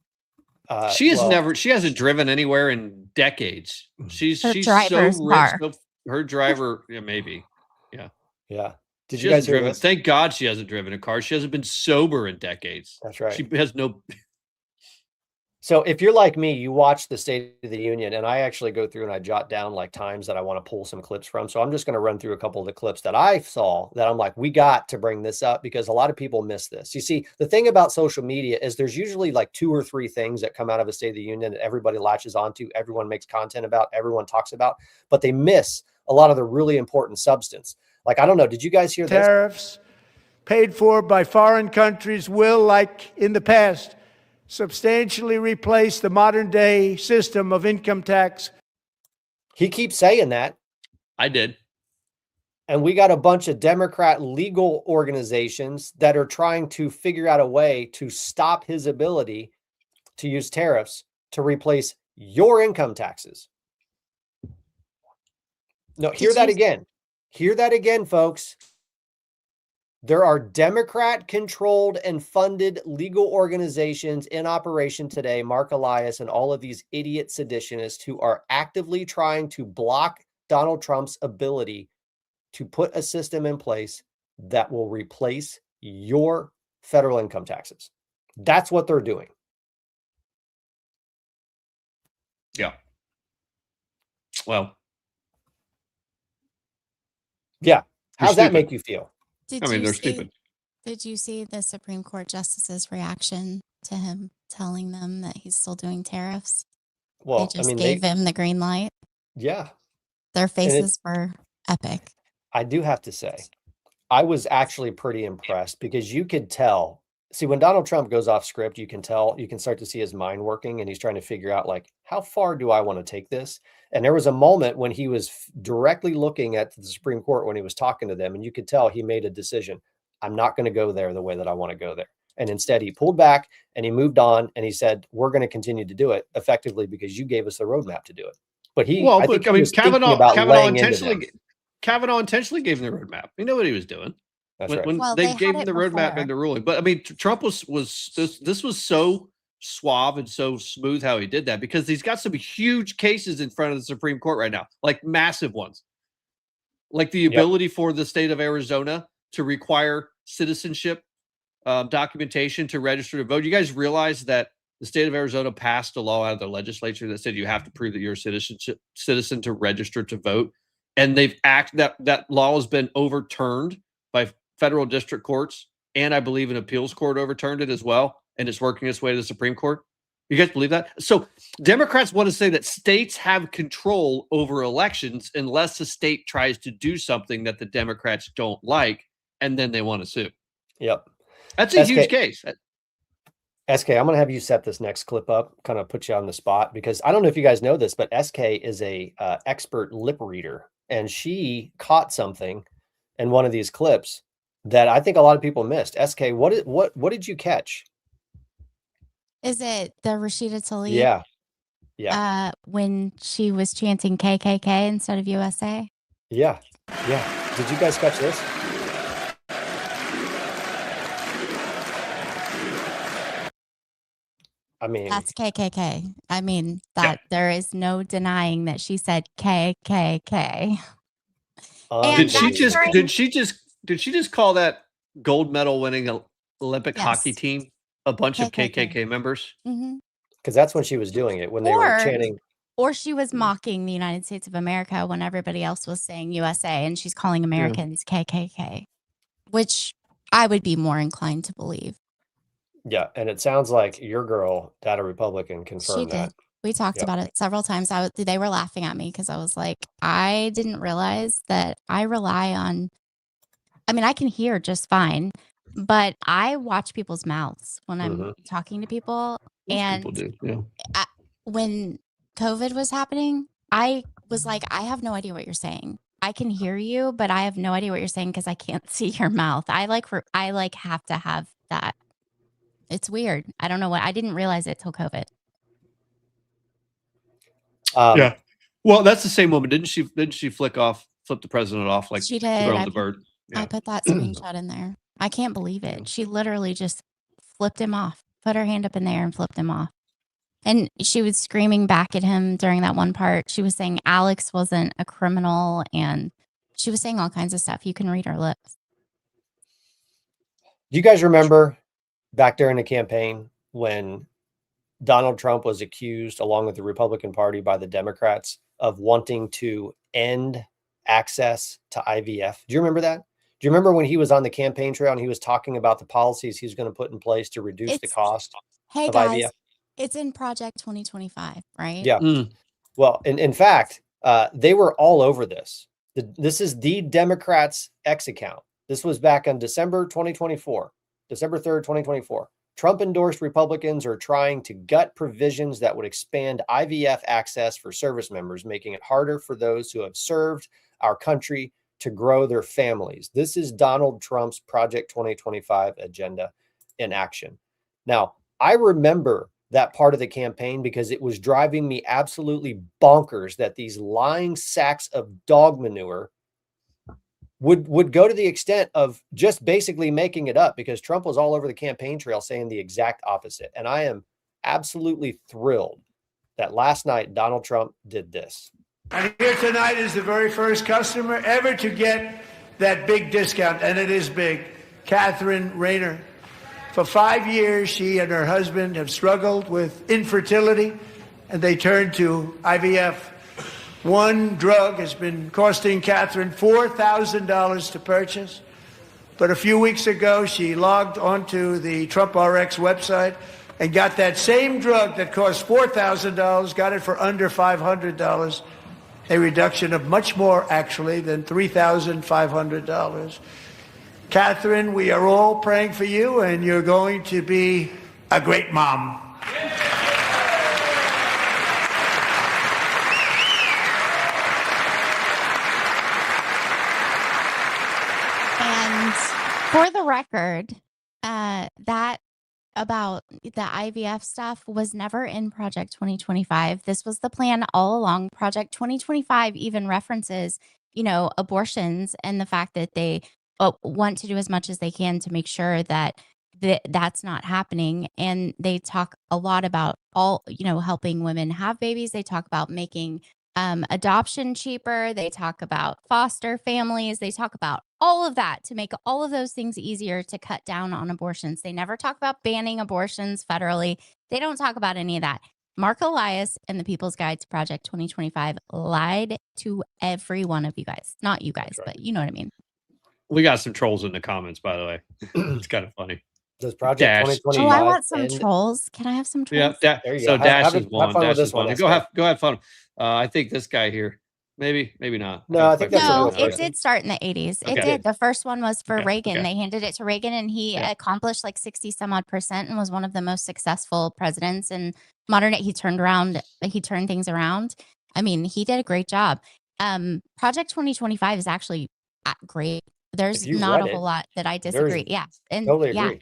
She hasn't driven anywhere in decades. She's so rich. So her driver, yeah, maybe. Yeah. Yeah. Did she you guys hear driven? this? Thank God she hasn't driven a car. She hasn't been sober in decades. That's right. She has no. So if you're like me, you watch the State of the Union, and I actually go through and I jot down like times that I want to pull some clips from. So I'm just going to run through a couple of the clips that I saw that I'm like, we got to bring this up because a lot of people miss this. You see, the thing about social media is there's usually like 2 or 3 things that come out of a State of the Union that everybody latches onto, everyone makes content about, everyone talks about, but they miss a lot of the really important substance. Like, I don't know, did you guys hear this? Tariffs paid for by foreign countries will, like in the past, substantially replace the modern day system of income tax. He keeps saying that. I did. And we got a bunch of Democrat legal organizations that are trying to figure out a way to stop his ability to use tariffs to replace your income taxes. No, hear that again. Hear that again, folks. There are Democrat-controlled and funded legal organizations in operation today, Mark Elias and all of these idiot seditionists who are actively trying to block Donald Trump's ability to put a system in place that will replace your federal income taxes. That's what they're doing. Yeah. Yeah. How's that make you feel? They're stupid. Did you see the Supreme Court justice's reaction to him telling them that he's still doing tariffs? Well, they just gave him the green light. Yeah. Their faces were epic. I do have to say, I was actually pretty impressed because you could tell. See, when Donald Trump goes off script, you can tell, you can start to see his mind working, and he's trying to figure out, like, how far do I want to take this? And there was a moment when he was directly looking at the Supreme Court when he was talking to them, and you could tell he made a decision. I'm not going to go there the way that I want to go there. And instead, he pulled back and he moved on, and he said, we're going to continue to do it effectively because you gave us the roadmap to do it. But Kavanaugh intentionally gave him the roadmap. He knew what he was doing. That's right. When they gave him the roadmap and the ruling. But I mean, Trump this was so suave and so smooth how he did that, because he's got some huge cases in front of the Supreme Court right now, like massive ones, like the ability for the state of Arizona to require citizenship documentation to register to vote. You guys realize that the state of Arizona passed a law out of their legislature that said you have to prove that you're a citizen to register to vote. And that law has been overturned by federal district courts. And I believe an appeals court overturned it as well. And it's working its way to the Supreme Court. You guys believe that? So Democrats want to say that states have control over elections unless the state tries to do something that the Democrats don't like, and then they want to sue. Yep. That's a huge case. SK, I'm going to have you set this next clip up, kind of put you on the spot, because I don't know if you guys know this, but SK is a expert lip reader, and she caught something in one of these clips that I think a lot of people missed. SK, what did you catch? Is it the Rashida Tlaib? Yeah. Yeah. When she was chanting KKK instead of USA? Yeah. Yeah. Did you guys catch this? I mean, that's KKK. I mean, that there is no denying that she said KKK. Did she just call that gold medal winning Olympic hockey team a bunch of KKK members? Because that's when she was doing it, when they were chanting. Or she was mocking the United States of America when everybody else was saying USA, and she's calling Americans KKK, which I would be more inclined to believe. Yeah, and it sounds like your girl, Data Republican, confirmed that. We talked about it several times. They were laughing at me because I was like, I didn't realize that I rely on, I mean, I can hear just fine, but I watch people's mouths when I'm talking to people. And people do. When COVID was happening, I was like, I have no idea what you're saying. I can hear you, but I have no idea what you're saying because I can't see your mouth. I have to have that. It's weird. I don't know I didn't realize it till COVID. Yeah. Well, that's the same woman. Didn't she flip the president off like she did? Throw the bird. Yeah. I put that screenshot in there. I can't believe it. She literally just flipped him off, put her hand up in the air and flipped him off. And she was screaming back at him during that one part. She was saying Alex wasn't a criminal, and she was saying all kinds of stuff. You can read her lips. Do you guys remember back during the campaign when Donald Trump was accused, along with the Republican Party, by the Democrats of wanting to end access to IVF? Do you remember that? Do you remember when he was on the campaign trail and he was talking about the policies he's going to put in place to reduce the cost of IVF? It's in Project 2025, right? Yeah. Well, in fact, they were all over this. This is the Democrats' X account. This was back on December 2024, December 3rd, 2024. Trump-endorsed Republicans are trying to gut provisions that would expand IVF access for service members, making it harder for those who have served our country to grow their families. This is Donald Trump's Project 2025 agenda in action. Now, I remember that part of the campaign because it was driving me absolutely bonkers that these lying sacks of dog manure would go to the extent of just basically making it up, because Trump was all over the campaign trail saying the exact opposite. And I am absolutely thrilled that last night Donald Trump did this. And here tonight is the very first customer ever to get that big discount, and it is big, Catherine Rayner. For 5 years, she and her husband have struggled with infertility, and they turned to IVF. One drug has been costing Catherine $4,000 to purchase. But a few weeks ago, she logged onto the Trump RX website and got that same drug that cost $4,000, got it for under $500, a reduction of much more, actually, than $3,500. Catherine, we are all praying for you, and you're going to be a great mom. And for the record, that about the IVF stuff was never in Project 2025. This was the plan all along. Project 2025 even references, abortions and the fact that they want to do as much as they can to make sure that that's not happening. And they talk a lot about helping women have babies. They talk about making adoption cheaper. They talk about foster families. They talk about all of that to make all of those things easier to cut down on abortions. They never talk about banning abortions federally. They don't talk about any of that. Mark Elias and the People's Guide to Project 2025 lied to every one of you guys. Not you guys, but you know what I mean. We got some trolls in the comments, by the way. It's kind of funny. Does Project Dash. 2025? Oh, I want some trolls. Can I have some trolls? Yeah, there you so go. Dash Have is one. fun Dash with this is one. one. Go have fun. I think this guy here. Maybe not. No, I think that's a No, real it person. did start in the 80s. It Okay. did. The first one was for Reagan. okay. They handed it to Reagan, and he accomplished like 60 some odd percent and was one of the most successful presidents in modern. He turned things around. I mean, he did a great job. Project 2025 is actually great. There's not a whole lot that I disagree. Yeah. And Totally agree.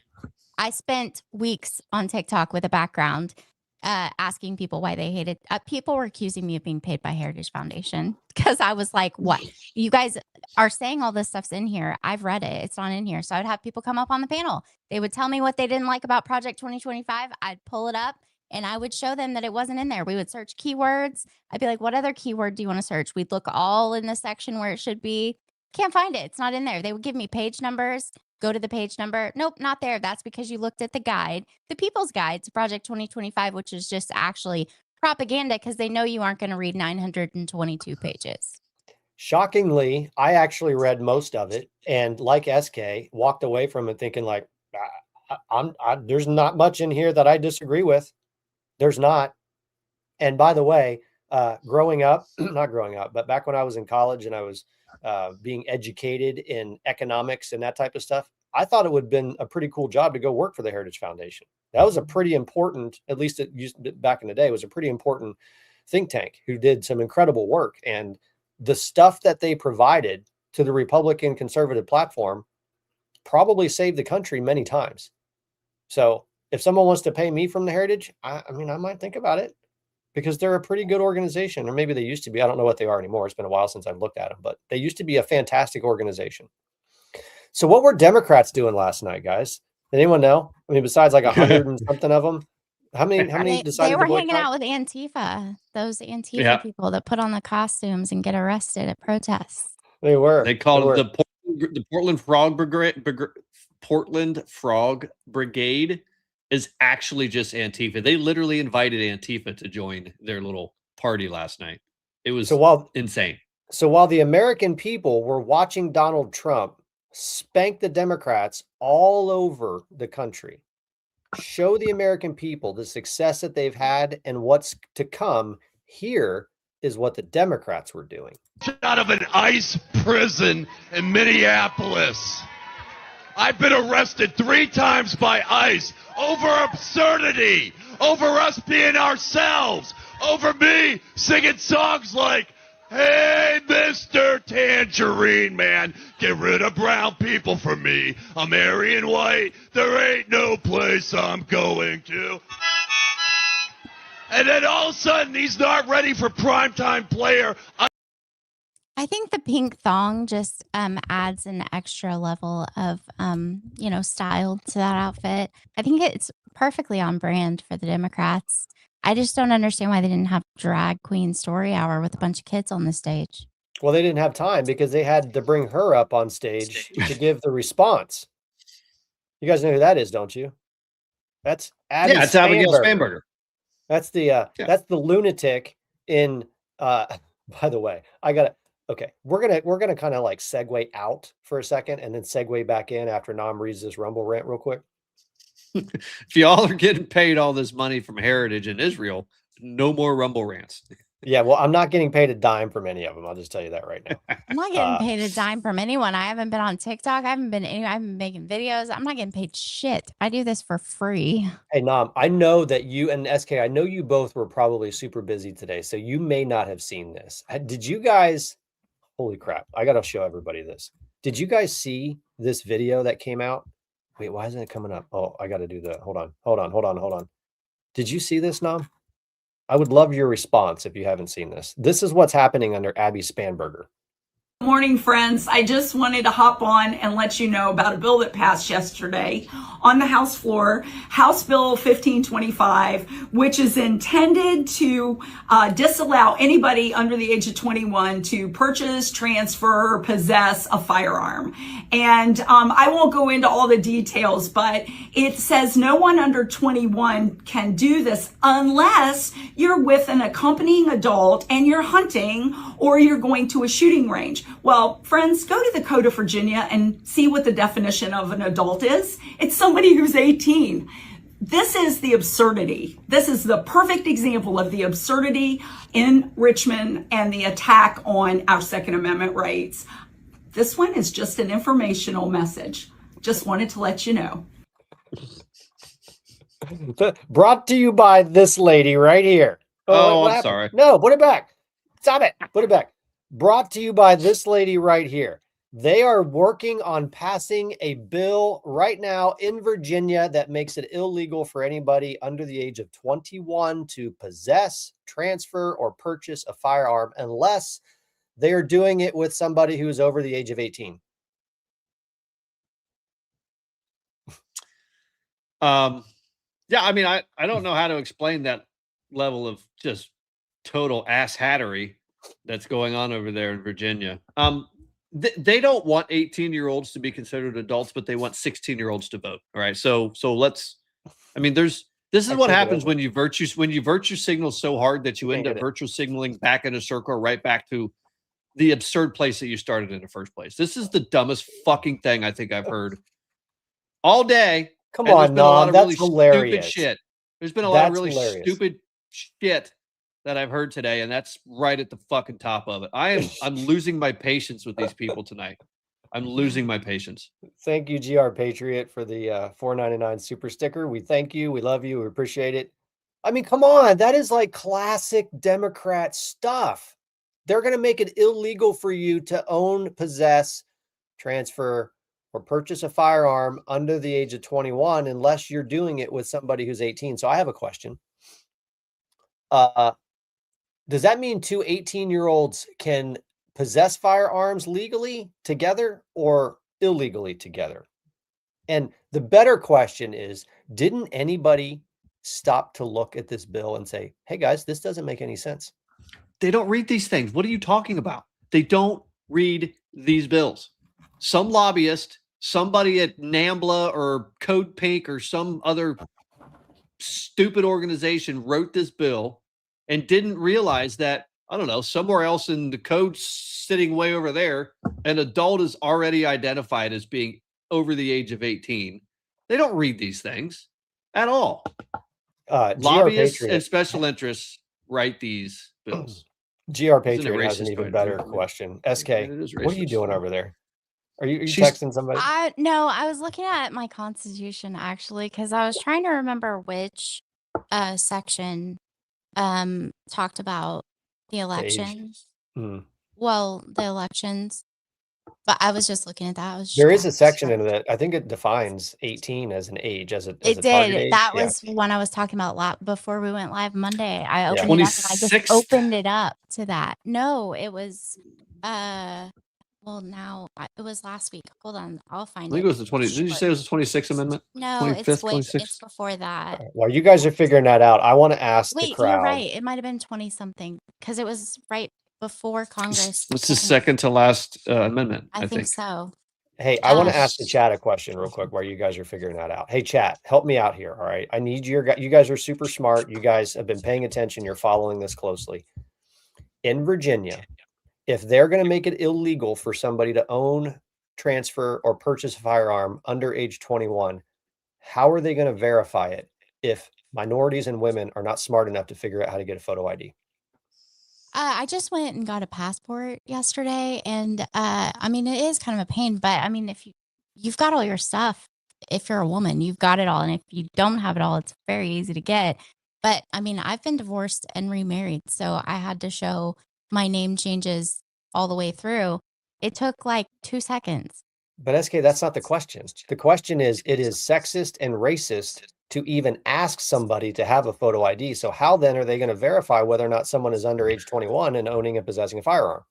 I spent weeks on TikTok with a background asking people why they hated. People were accusing me of being paid by Heritage Foundation because I was like, what? You guys are saying all this stuff's in here. I've read it. It's not in here. So I'd have people come up on the panel. They would tell me what they didn't like about Project 2025. I'd pull it up and I would show them that it wasn't in there. We would search keywords. I'd be like, what other keyword do you want to search? We'd look all in the section where it should be. Can't find it. It's not in there. They would give me page numbers. Go to the page number. Nope, not there. That's because you looked at the guide, the People's Guide to Project 2025, which is just actually propaganda because they know you aren't going to read 922 pages. Shockingly, I actually read most of it, and like SK, walked away from it thinking like, there's not much in here that I disagree with. There's not. And by the way, growing up, not growing up, but back when I was in college and I was being educated in economics and that type of stuff, I thought it would have been a pretty cool job to go work for the Heritage Foundation. That was a pretty important, at least it used back in the day, was a pretty important think tank who did some incredible work. And the stuff that they provided to the Republican conservative platform probably saved the country many times. So if someone wants to pay me from the Heritage, I mean, I might think about it, because they're a pretty good organization, or maybe they used to be. I don't know what they are anymore. It's been a while since I've looked at them, but they used to be a fantastic organization. So what were Democrats doing last night, guys? Did anyone know? I mean, besides like 100 and something of them, how many decided They were to boycott? hanging out with Antifa, those Antifa people that put on the costumes and get arrested at protests. They were. They called it the Portland Frog Brigade. Portland Frog Brigade is actually just Antifa. They literally invited Antifa to join their little party last night. It was insane. So while the American people were watching Donald Trump spank the Democrats all over the country, show the American people the success that they've had and what's to come, here is what the Democrats were doing. Out of an ICE prison in Minneapolis. I've been arrested 3 times by ICE over absurdity, over us being ourselves, over me singing songs like, hey, Mr. Tangerine Man, get rid of brown people for me. I'm Aryan white. There ain't no place I'm going to. And then all of a sudden, he's not ready for primetime player. I think the pink thong just adds an extra level of, style to that outfit. I think it's perfectly on brand for the Democrats. I just don't understand why they didn't have drag queen story hour with a bunch of kids on the stage. Well, they didn't have time because they had to bring her up on stage to give the response. You guys know who that is, don't you? That's Abby it's Abigail Spanberger. That's the lunatic in by the way, we're gonna kind of like segue out for a second and then segue back in after Nam reads this Rumble rant real quick. If y'all are getting paid all this money from Heritage in Israel, no more Rumble rants. Yeah, well, I'm not getting paid a dime from any of them. I'll just tell you that right now. I'm not getting paid a dime from anyone. I haven't been on TikTok. I haven't been making videos. I'm not getting paid shit. I do this for free. Hey, Nam, I know that you and SK, I know you both were probably super busy today, so you may not have seen this. Did you guys, holy crap, I got to show everybody this. Did you guys see this video that came out? Wait, why isn't it coming up? Oh, I got to do that. Hold on. Did you see this, Nam? I would love your response if you haven't seen this. This is what's happening under Abby Spanberger. Morning, friends. I just wanted to hop on and let you know about a bill that passed yesterday on the House floor, House Bill 1525, which is intended to disallow anybody under the age of 21 to purchase, transfer, or possess a firearm. And I won't go into all the details, but it says no one under 21 can do this unless you're with an accompanying adult and you're hunting or you're going to a shooting range. Well, friends, go to the Code of Virginia and see what the definition of an adult is. It's somebody who's 18. This is the absurdity. This is the perfect example of the absurdity in Richmond and the attack on our Second Amendment rights. This one is just an informational message. Just wanted to let you know. Brought to you by this lady right here. Oh, I'm sorry. No, put it back. Stop it. Put it back. Brought to you by this lady right here. They are working on passing a bill right now in Virginia that makes it illegal for anybody under the age of 21 to possess, transfer, or purchase a firearm unless they are doing it with somebody who is over the age of 18. Yeah, I mean, I don't know how to explain that level of just total ass hattery that's going on over there in Virginia. They don't want 18-year-olds to be considered adults, but they want 16-year-olds to vote. All right. So let's, I mean, this is what happens when you virtue signal so hard that you end up virtue signaling back in a circle, right back to the absurd place that you started in the first place. This is the dumbest fucking thing I think I've heard all day. Come on, no, that's really hilarious. Stupid shit. There's been a lot of really stupid shit that I've heard today, and that's right at the fucking top of it. I'm losing my patience with these people tonight. I'm losing my patience. Thank you, GR Patriot, for the $4.99 super sticker. We thank you. We love you. We appreciate it. I mean, come on. That is like classic Democrat stuff. They're going to make it illegal for you to own, possess, transfer, or purchase a firearm under the age of 21 unless you're doing it with somebody who's 18. So I have a question. Does that mean two 18-year-olds can possess firearms legally together or illegally together? And the better question is, didn't anybody stop to look at this bill and say, hey guys, this doesn't make any sense? They don't read these things. What are you talking about? They don't read these bills. Some lobbyist, somebody at NAMBLA or Code Pink or some other stupid organization wrote this bill and didn't realize that, I don't know, somewhere else in the code sitting way over there, an adult is already identified as being over the age of 18. They don't read these things at all. Lobbyists and special interests write these bills. GR Patriot has an even better question. SK, what are you doing over there? Are you texting somebody? No, I was looking at my Constitution actually, because I was trying to remember which section talked about the elections. Well, the elections, but I was just looking at that. There is a section in that. I think it defines 18 as an age, as a it did. That was one I was talking about before we went live Monday. I opened it up and I just opened it up to that. No, it was well, now it was last week. Hold on, I'll find it. I think it was the 20. Did you say it was the 26th Amendment? No, it's before that. While you guys are figuring that out, I want to ask the crowd. You're right. It might have been 20 something because it was right before Congress. It's the second to last amendment. I think so. Hey, I want to ask the chat a question real quick while you guys are figuring that out. Hey, chat, help me out here. All right, I need you guys are super smart. You guys have been paying attention. You're following this closely. In Virginia, if they're going to make it illegal for somebody to own, transfer, or purchase a firearm under age 21, how are they going to verify it if minorities and women are not smart enough to figure out how to get a photo ID? I just went and got a passport yesterday, and I mean, it is kind of a pain, but I mean, if you've got all your stuff, if you're a woman, you've got it all, and if you don't have it all, it's very easy to get. But I mean, I've been divorced and remarried, so I had to show my name changes all the way through. It took like 2 seconds. But SK, that's not the question. The question is, it is sexist and racist to even ask somebody to have a photo ID. So how then are they going to verify whether or not someone is under age 21 and owning and possessing a firearm?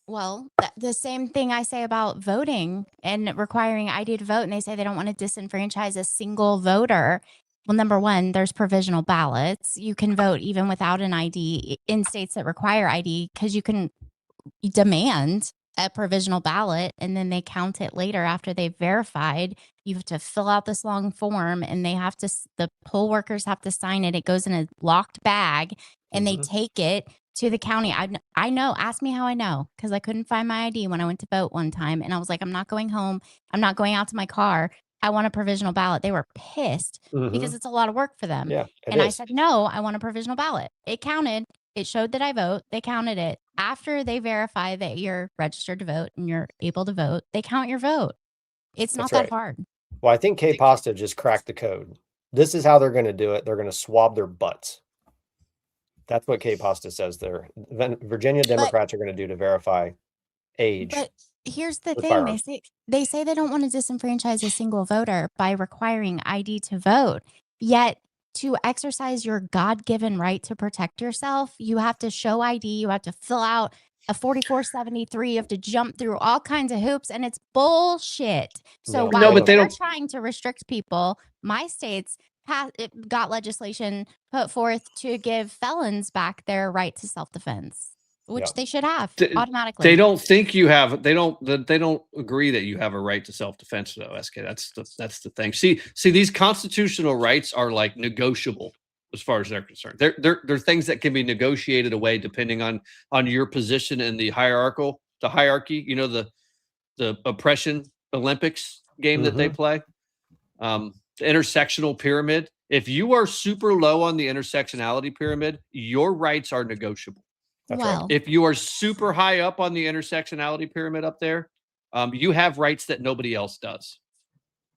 Well, the same thing I say about voting and requiring ID to vote, and they say they don't want to disenfranchise a single voter. Well, number one, there's provisional ballots. You can vote even without an ID in states that require ID because you can demand a provisional ballot and then they count it later after they've verified. You have to fill out this long form and the poll workers have to sign it. It goes in a locked bag and they take it to the county. I know, ask me how I know, because I couldn't find my ID when I went to vote one time. And I was like, I'm not going home. I'm not going out to my car. I want a provisional ballot. They were pissed because it's a lot of work for them. Yeah, and I said, no, I want a provisional ballot. It counted. It showed that I vote. They counted it. After they verify that you're registered to vote and you're able to vote, they count your vote. It's not that hard. Well, I think K Pasta just cracked the code. This is how they're going to do it. They're going to swab their butts. That's what K Pasta says there. Virginia Democrats are going to do to verify age. But here's the thing. They say they don't want to disenfranchise a single voter by requiring ID to vote. Yet to exercise your God-given right to protect yourself, you have to show ID, you have to fill out a 4473, you have to jump through all kinds of hoops, and it's bullshit. So while they're trying to restrict people, my states got legislation put forth to give felons back their right to self-defense, which they should have automatically. They don't think you have. They don't agree that you have a right to self-defense, though. SK, that's the thing. See, these constitutional rights are like negotiable as far as they're concerned. They're things that can be negotiated away depending on your position in the hierarchy. You know, the oppression Olympics game that they play. The intersectional pyramid. If you are super low on the intersectionality pyramid, your rights are negotiable. That's right. If you are super high up on the intersectionality pyramid up there, you have rights that nobody else does.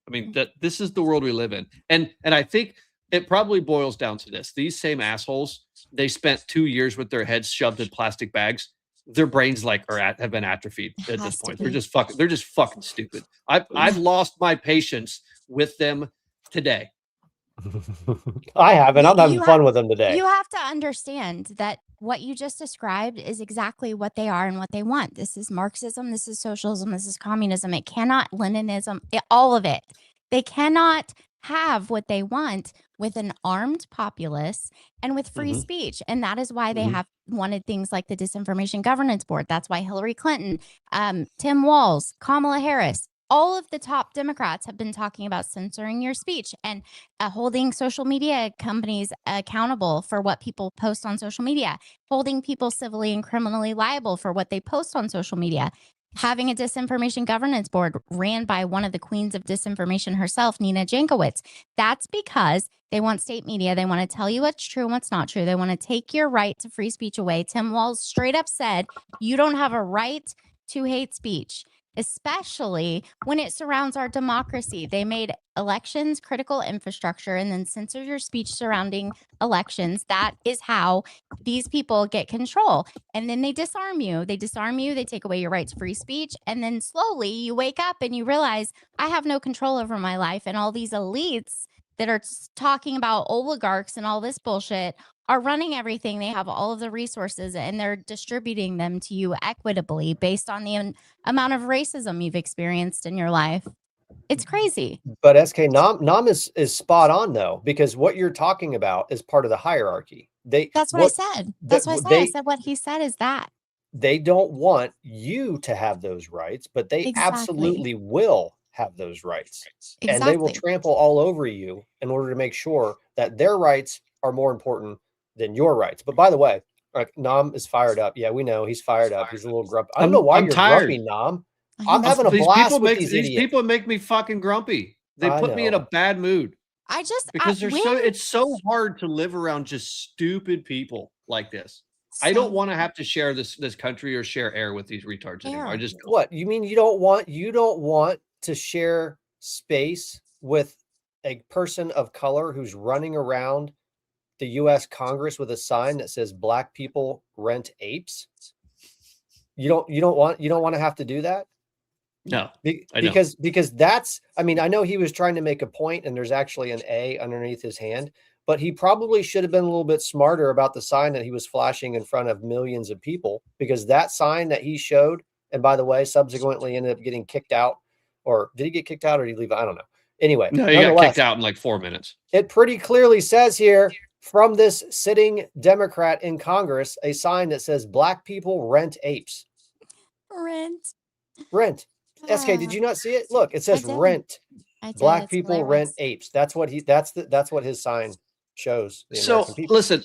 I mean, this is the world we live in. And I think it probably boils down to this. These same assholes, they spent 2 years with their heads shoved in plastic bags. Their brains have been atrophied at this point. They're just fucking stupid. I've lost my patience with them today. I haven't. I'm having fun with them today. You have to understand that what you just described is exactly what they are and what they want. This is Marxism. This is socialism. This is communism. It cannot Leninism. All of it. They cannot have what they want with an armed populace and with free speech. And that is why they have wanted things like the Disinformation Governance Board. That's why Hillary Clinton, Tim Walz, Kamala Harris, all of the top Democrats have been talking about censoring your speech and holding social media companies accountable for what people post on social media, holding people civilly and criminally liable for what they post on social media, having a Disinformation Governance Board ran by one of the queens of disinformation herself, Nina Jankowicz. That's because they want state media. They want to tell you what's true and what's not true. They want to take your right to free speech away. Tim Walz straight up said, you don't have a right to hate speech, especially when it surrounds our democracy. They made elections critical infrastructure and then censor your speech surrounding elections. That is how these people get control. And then they disarm you. They take away your right to free speech. And then slowly you wake up and you realize I have no control over my life. And all these elites that are talking about oligarchs and all this bullshit are running everything. They have all of the resources and they're distributing them to you equitably based on the amount of racism you've experienced in your life. It's crazy. But SK Nam is spot on though, because what you're talking about is part of the hierarchy. That's what I said. That's what I said. I said what he said is that. They don't want you to have those rights, but they absolutely will have those rights. And they will trample all over you in order to make sure that their rights are more important than your rights. But by the way, Nam is fired up. Yeah, we know he's fired up. He's a little grumpy. I don't know why you're grumpy, Nam. I'm having a blast with these idiots. These people make me fucking grumpy. They put me in a bad mood. Because it's so hard to live around just stupid people like this. I don't want to have to share this country or share air with these retards anymore. What you mean? You don't want to share space with a person of color who's running around the U.S. Congress with a sign that says "Black people rent apes"? You don't want to have to do that? No, because that's. I mean, I know he was trying to make a point, and there's actually an A underneath his hand, but he probably should have been a little bit smarter about the sign that he was flashing in front of millions of people, because that sign that he showed And by the way, subsequently ended up getting kicked out. Or did he get kicked out or did he leave? I don't know. Anyway, no, he got kicked out in like 4 minutes. It pretty clearly says here from this sitting Democrat in Congress, a sign that says black people rent apes. Rent. SK, did you not see it? Look, it says rent. Black people rent apes. That's what that's what his sign shows. So listen,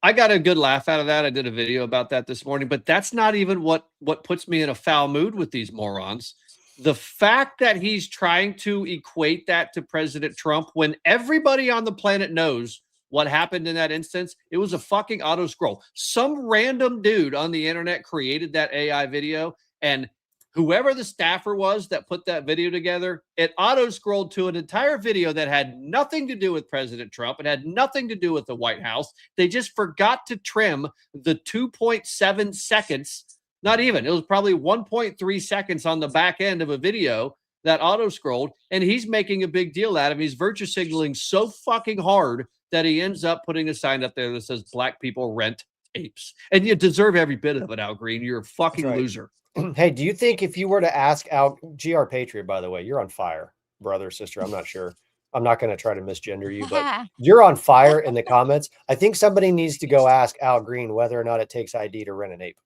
I got a good laugh out of that. I did a video about that this morning, but that's not even what puts me in a foul mood with these morons. The fact that he's trying to equate that to President Trump when everybody on the planet knows what happened in that instance, it was a fucking auto scroll. Some random dude on the internet created that AI video, and whoever the staffer was that put that video together, it auto scrolled to an entire video that had nothing to do with President Trump. It had nothing to do with the White House. They just forgot to trim the 2.7 seconds. Not even. It was probably 1.3 seconds on the back end of a video that auto scrolled, and he's making a big deal out of it. He's virtue signaling so fucking hard that he ends up putting a sign up there that says black people rent apes. And you deserve every bit of it, Al Green. You're a fucking loser. Hey, do you think if you were to ask Al, GR Patriot, by the way, you're on fire, brother, sister. I'm not sure. I'm not going to try to misgender you, but you're on fire in the comments. I think somebody needs to go ask Al Green whether or not it takes ID to rent an ape.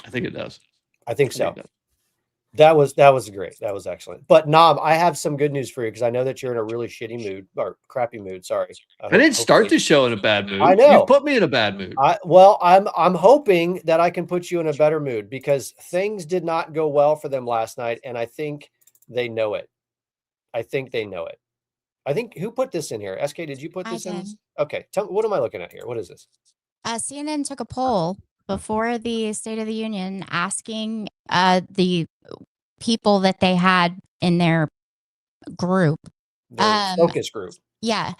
I think it does. I think so. That was great. That was excellent. But Nam, I have some good news for you because I know that you're in a really shitty mood or crappy mood. Sorry. I didn't start the show in a bad mood. I know. You put me in a bad mood. Well, I'm hoping that I can put you in a better mood because things did not go well for them last night, and I think they know it. I think they know it. I think who put this in here? SK, did you put this in? Okay. Tell me, what am I looking at here? What is this? CNN took a poll before the State of the Union asking the people that they had in their group, focus group. Yeah.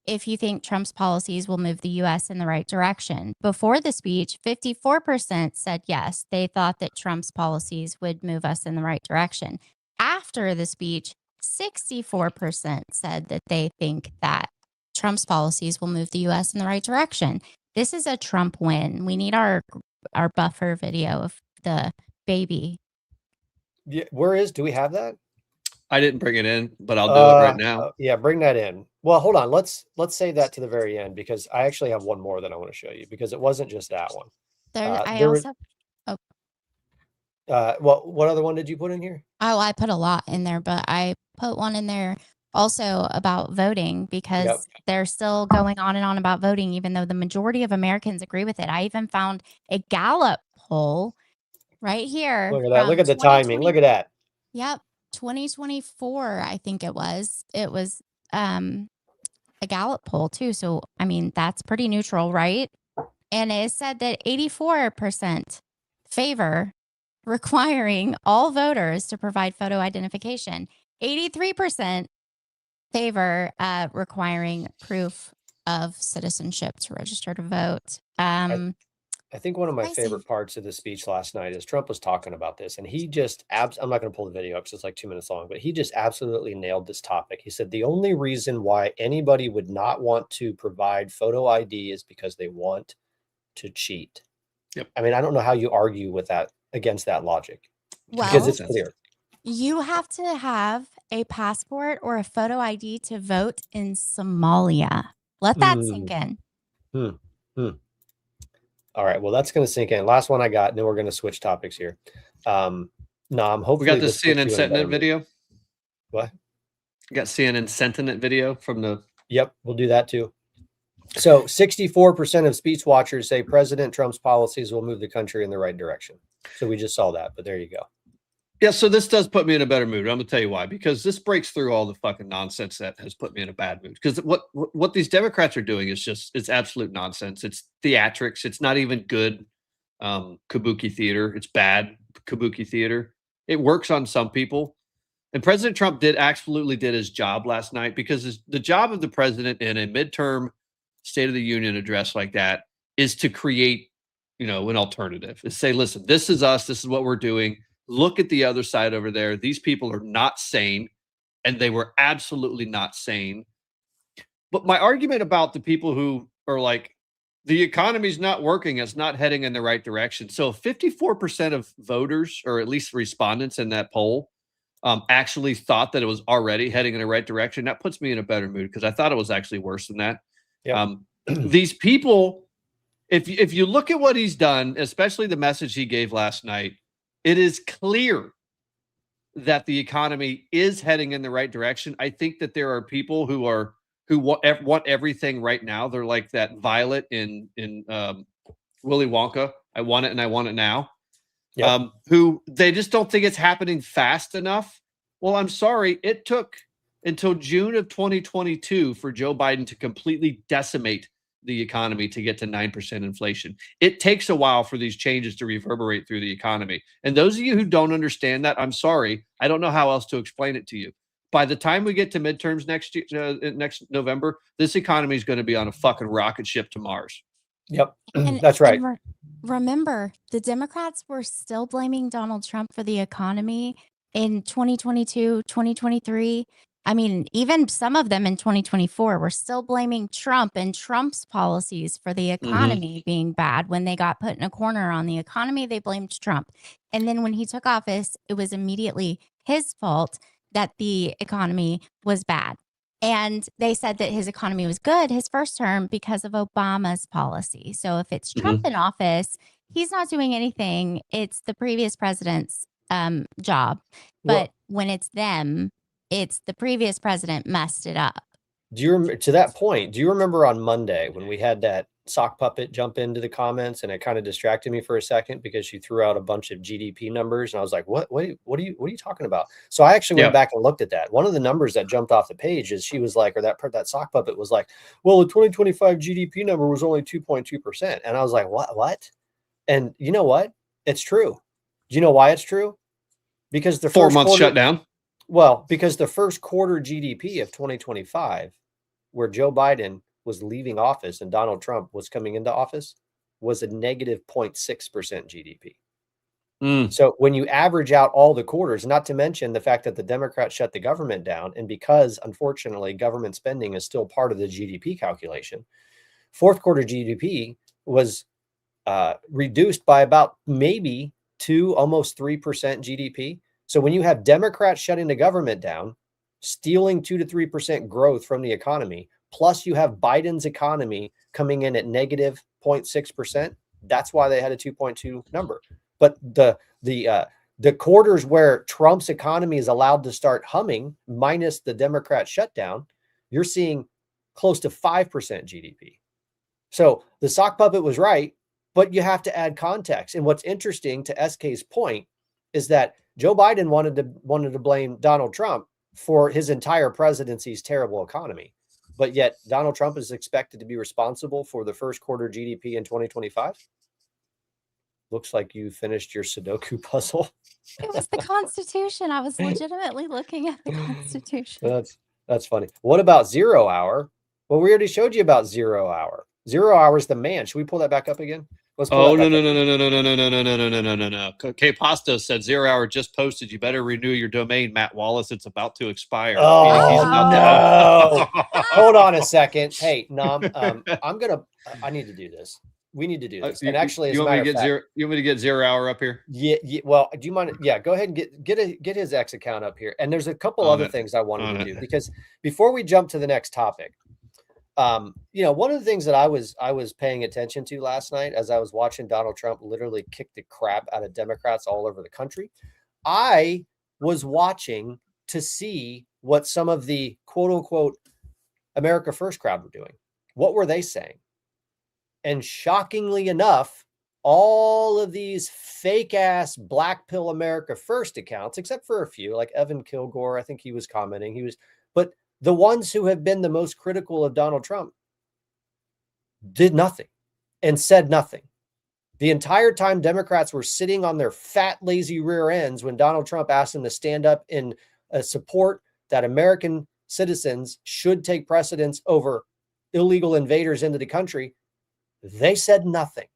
If you think Trump's policies will move the U.S. in the right direction. Before the speech, 54% said yes, they thought that Trump's policies would move us in the right direction. After the speech, 64% said that they think that Trump's policies will move the U.S. in the right direction. This is a Trump win. We need our buffer video of the baby. Yeah, do we have that? I didn't bring it in, but I'll do it right now. Yeah, bring that in. Well, hold on. Let's save that to the very end because I actually have one more that I want to show you because it wasn't just that one. What other one did you put in here? Oh, I put a lot in there, but I put one in there also about voting because they're still going on and on about voting, even though the majority of Americans agree with it. I even found a Gallup poll right here. Look at that. Look at the timing. Look at that. Yep. 2024, I think it was. It was a Gallup poll too. So, I mean, that's pretty neutral, right? And it said that 84% favor requiring all voters to provide photo identification. 83% favor requiring proof of citizenship to register to vote. I think one of my favorite parts of the speech last night is Trump was talking about this, and he just I'm not going to pull the video up because it's like 2 minutes long, but he just absolutely nailed this topic. He said the only reason why anybody would not want to provide photo ID is because they want to cheat. Yep. I mean, I don't know how you argue with that against that logic because Well, it's clear. you have to have a passport or a photo ID to vote in Somalia. Let that sink in. All right. Well, that's going to sink in. Last one I got, and then we're going to switch topics here. No, I'm hoping we got the CNN sentiment video. What? We got CNN sentiment video from the. Yep, we'll do that too. So 64% of speech watchers say President Trump's policies will move the country in the right direction. So we just saw that, but there you go. Yeah, so this does put me in a better mood. I'm going to tell you why. Because this breaks through all the fucking nonsense that has put me in a bad mood. Because what these Democrats are doing is it's absolute nonsense. It's theatrics. It's not even good kabuki theater. It's bad kabuki theater. It works on some people. And President Trump absolutely did his job last night because the job of the president in a midterm State of the Union address like that is to create, an alternative. Is say, listen, this is us. This is what we're doing. Look at the other side over there. These people are not sane, and they were absolutely not sane. But my argument about the people who are like the economy's not working. It's not heading in the right direction. So 54% of voters, or at least respondents in that poll, actually thought that it was already heading in the right direction. That puts me in a better mood because I thought it was actually worse than that. Yep. These people, if you look at what he's done, especially the message he gave last night, it is clear that the economy is heading in the right direction. I think that there are people who want everything right now. They're like that Violet in Willy Wonka. I want it and I want it now. Yep. Who they just don't think it's happening fast enough. Well, I'm sorry. It took until June of 2022 for Joe Biden to completely decimate the economy to get to 9% inflation. It takes a while for these changes to reverberate through the economy. And those of you who don't understand that, I'm sorry. I don't know how else to explain it to you. By the time we get to midterms next November, this economy is going to be on a fucking rocket ship to Mars. Yep, that's right. Remember, the Democrats were still blaming Donald Trump for the economy in 2022, 2023. I mean, even some of them in 2024 were still blaming Trump and Trump's policies for the economy being bad. When they got put in a corner on the economy, they blamed Trump. And then when he took office, it was immediately his fault that the economy was bad. And they said that his economy was good his first term because of Obama's policy. So if it's Trump in office, he's not doing anything. It's the previous president's job. But when it's them, it's the previous president messed it up. To that point, do you remember on Monday when we had that sock puppet jump into the comments and it kind of distracted me for a second because she threw out a bunch of GDP numbers and I was like, what are you talking about? So I actually went back and looked at that. One of the numbers that jumped off the page is she was like, or that sock puppet was like, well, the 2025 GDP number was only 2.2%. And I was like, what? And you know what? It's true. Do you know why it's true? Because the 4 months shutdown. Well, because the first quarter GDP of 2025, where Joe Biden was leaving office and Donald Trump was coming into office, was a negative 0.6% GDP. So when you average out all the quarters, not to mention the fact that the Democrats shut the government down, and because unfortunately government spending is still part of the GDP calculation, fourth quarter GDP was reduced by about maybe 2, almost 3% GDP. So when you have Democrats shutting the government down, stealing 2 to 3% growth from the economy, plus you have Biden's economy coming in at negative 0.6%, that's why they had a 2.2 number. But the quarters where Trump's economy is allowed to start humming, minus the Democrat shutdown, you're seeing close to 5% GDP. So the sock puppet was right, but you have to add context. And what's interesting, to SK's point, is that Joe Biden wanted to blame Donald Trump for his entire presidency's terrible economy. But yet Donald Trump is expected to be responsible for the first quarter GDP in 2025. Looks like you finished your Sudoku puzzle. It was the Constitution. I was legitimately looking at the Constitution. That's funny. What about 0 hour? Well, we already showed you about 0 hour. 0 hour is the man. Should we pull that back up again? No. Okay, Pasta said 0 hour just posted. You better renew your domain, Matt Wallace. It's about to expire. No. Hold on a second. Hey, Nom, I need to do this. We need to do this. And actually, you want me to get 0 hour up here? Yeah. Well, do you mind? Yeah, go ahead and get his X account up here. And there's a couple other things I wanted to do, because before we jump to the next topic, one of the things that I was paying attention to last night as I was watching Donald Trump literally kick the crap out of Democrats all over the country, I was watching to see what some of the quote unquote America First crowd were doing. What were they saying? And shockingly enough, all of these fake ass Black Pill America First accounts, except for a few, like Evan Kilgore, I think he was commenting, but the ones who have been the most critical of Donald Trump did nothing and said nothing. The entire time Democrats were sitting on their fat, lazy rear ends when Donald Trump asked them to stand up in support that American citizens should take precedence over illegal invaders into the country, they said nothing.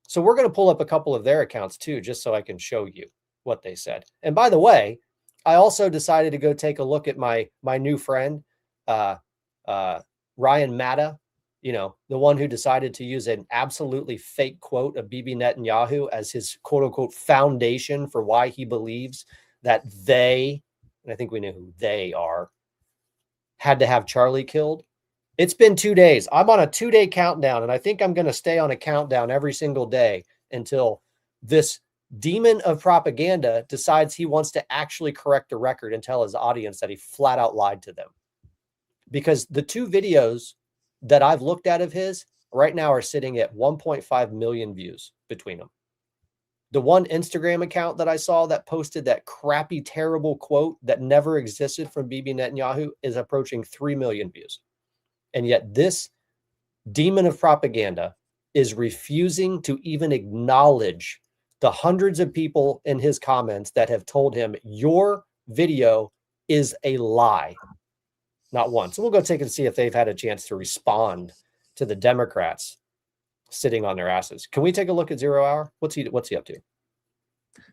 So we're going to pull up a couple of their accounts too, just so I can show you what they said. And by the way, I also decided to go take a look at my new friend, Ryan Matta. you know, the one who decided to use an absolutely fake quote of Bibi Netanyahu as his quote unquote foundation for why he believes that they, and I think we know who they are, had to have Charlie killed. It's been 2 days. I'm on a 2-day countdown, and I think I'm going to stay on a countdown every single day until this demon of propaganda decides he wants to actually correct the record and tell his audience that he flat out lied to them. Because the 2 videos that I've looked at of his right now are sitting at 1.5 million views between them. The one Instagram account that I saw that posted that crappy, terrible quote that never existed from Bibi Netanyahu is approaching 3 million views. And yet this demon of propaganda is refusing to even acknowledge the hundreds of people in his comments that have told him your video is a lie. Not once. So we'll go take and see if they've had a chance to respond to the Democrats sitting on their asses. Can we take a look at 0 Hour? What's he up to?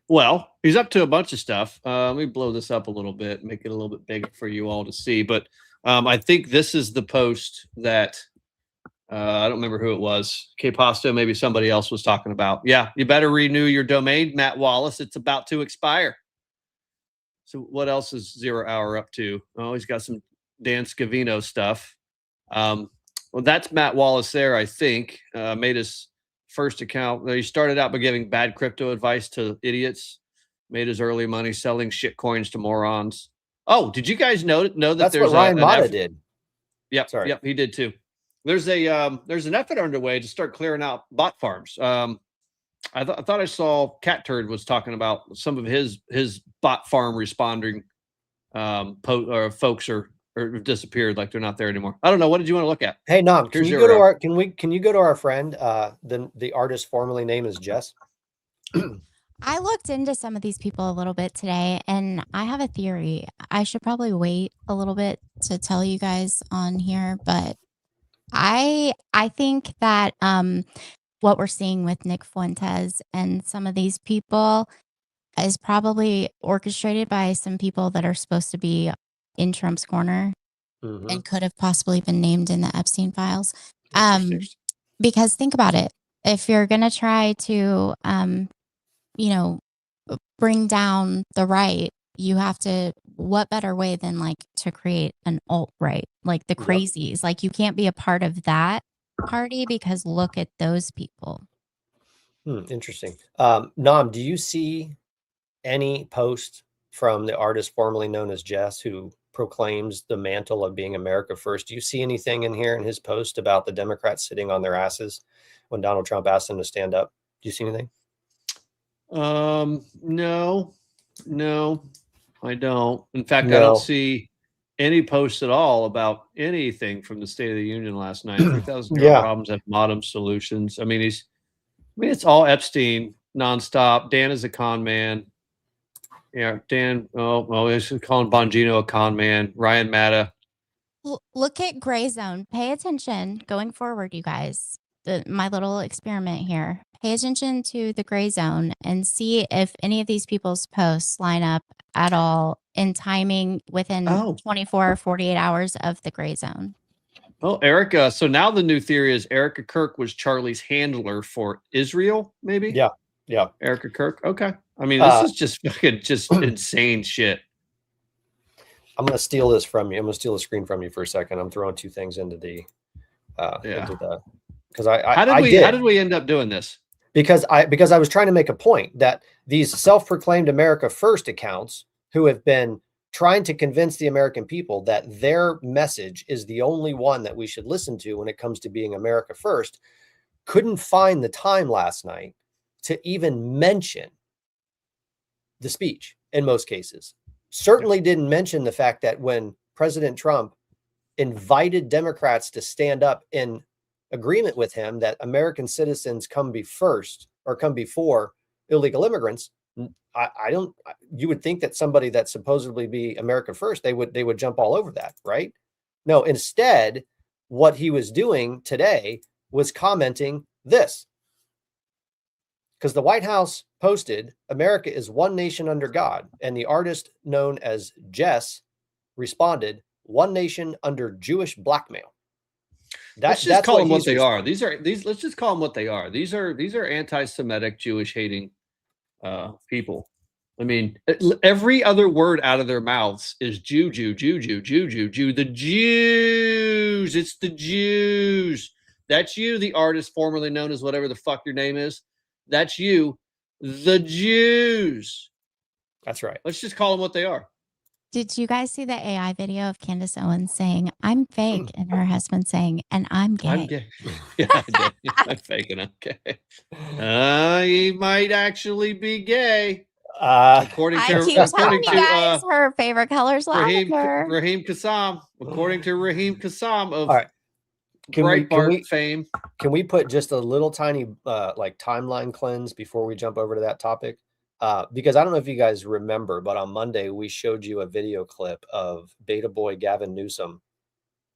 Well, he's up to a bunch of stuff. Let me blow this up a little bit, make it a little bit bigger for you all to see. But I think this is the post that I don't remember who it was. K Pasta, maybe somebody else was talking about. Yeah, you better renew your domain, Matt Wallace. It's about to expire. So what else is 0 Hour up to? Oh, he's got some Dan Scavino stuff. Well, that's Matt Wallace there, I think. Made his first account. He started out by giving bad crypto advice to idiots. Made his early money selling shit coins to morons. Oh, did you guys know that that's there's what Ryan Mata did? Yep, sorry. Yep, he did too. There's an effort underway to start clearing out bot farms. I thought I saw Cat Turd was talking about some of his bot farm responding folks are disappeared, like they're not there anymore. I don't know. What did you want to look at? Hey, Nom, can you go to our can you go to our friend? The artist formerly named as Jess. I looked into some of these people a little bit today, and I have a theory. I should probably wait a little bit to tell you guys on here, but I think that what we're seeing with Nick Fuentes and some of these people is probably orchestrated by some people that are supposed to be in Trump's corner and could have possibly been named in the Epstein files. Because think about it. If you're going to try to, bring down the right, you have to, what better way than like to create an alt-right, like the crazies. Like you can't be a part of that party because look at those people. Interesting. Nom, do you see any post from the artist formerly known as Jess who proclaims the mantle of being America first? Do you see anything in here in his post about the Democrats sitting on their asses when Donald Trump asked them to stand up? Do you see anything? No, I don't. In fact, I don't see any posts at all about anything from the State of the Union last night. 3,000 problems have modern solutions. I mean, it's all Epstein nonstop. Dan is a con man. Yeah, Dan. He's calling Bongino a con man. Ryan Matta. Look at Gray Zone. Pay attention going forward, you guys. My little experiment here. Pay attention to the Gray Zone and see if any of these people's posts line up at all in timing within 24 or 48 hours of the Gray Zone. Oh, Erica. So now the new theory is Erica Kirk was Charlie's handler for Israel, maybe? Yeah. Erica Kirk. Okay. I mean, this is just fucking insane shit. I'm going to steal this from you. I'm going to steal the screen from you for a second. I'm throwing 2 things into the because how did we end up doing this? Because I was trying to make a point that these self-proclaimed America First accounts who have been trying to convince the American people that their message is the only one that we should listen to when it comes to being America First couldn't find the time last night to even mention the speech in most cases. Certainly didn't mention the fact that when President Trump invited Democrats to stand up in agreement with him that American citizens come before illegal immigrants, you would think that somebody that supposedly be America First, they would jump all over that, right? No, instead, what he was doing today was commenting this. Because the White House posted, America is one nation under God. And the artist known as Jess responded, one nation under Jewish blackmail. Let's just call them what they are. Let's just call them what they are. These are anti-Semitic, Jewish hating people. I mean, every other word out of their mouths is Jew. The Jews. It's the Jews. That's you, the artist formerly known as whatever the fuck your name is. That's you, the Jews. That's right. Let's just call them what they are. Did you guys see the AI video of Candace Owens saying, I'm fake, and her husband saying, and I'm gay? I'm gay. Yeah, I did. I'm fake and I'm gay. He might actually be gay. According to her favorite color is lavender. Raheem Kassam. According to Raheem Kassam of Breitbart fame. Can we put just a little tiny like timeline cleanse before we jump over to that topic? Because I don't know if you guys remember, but on Monday we showed you a video clip of beta boy Gavin Newsom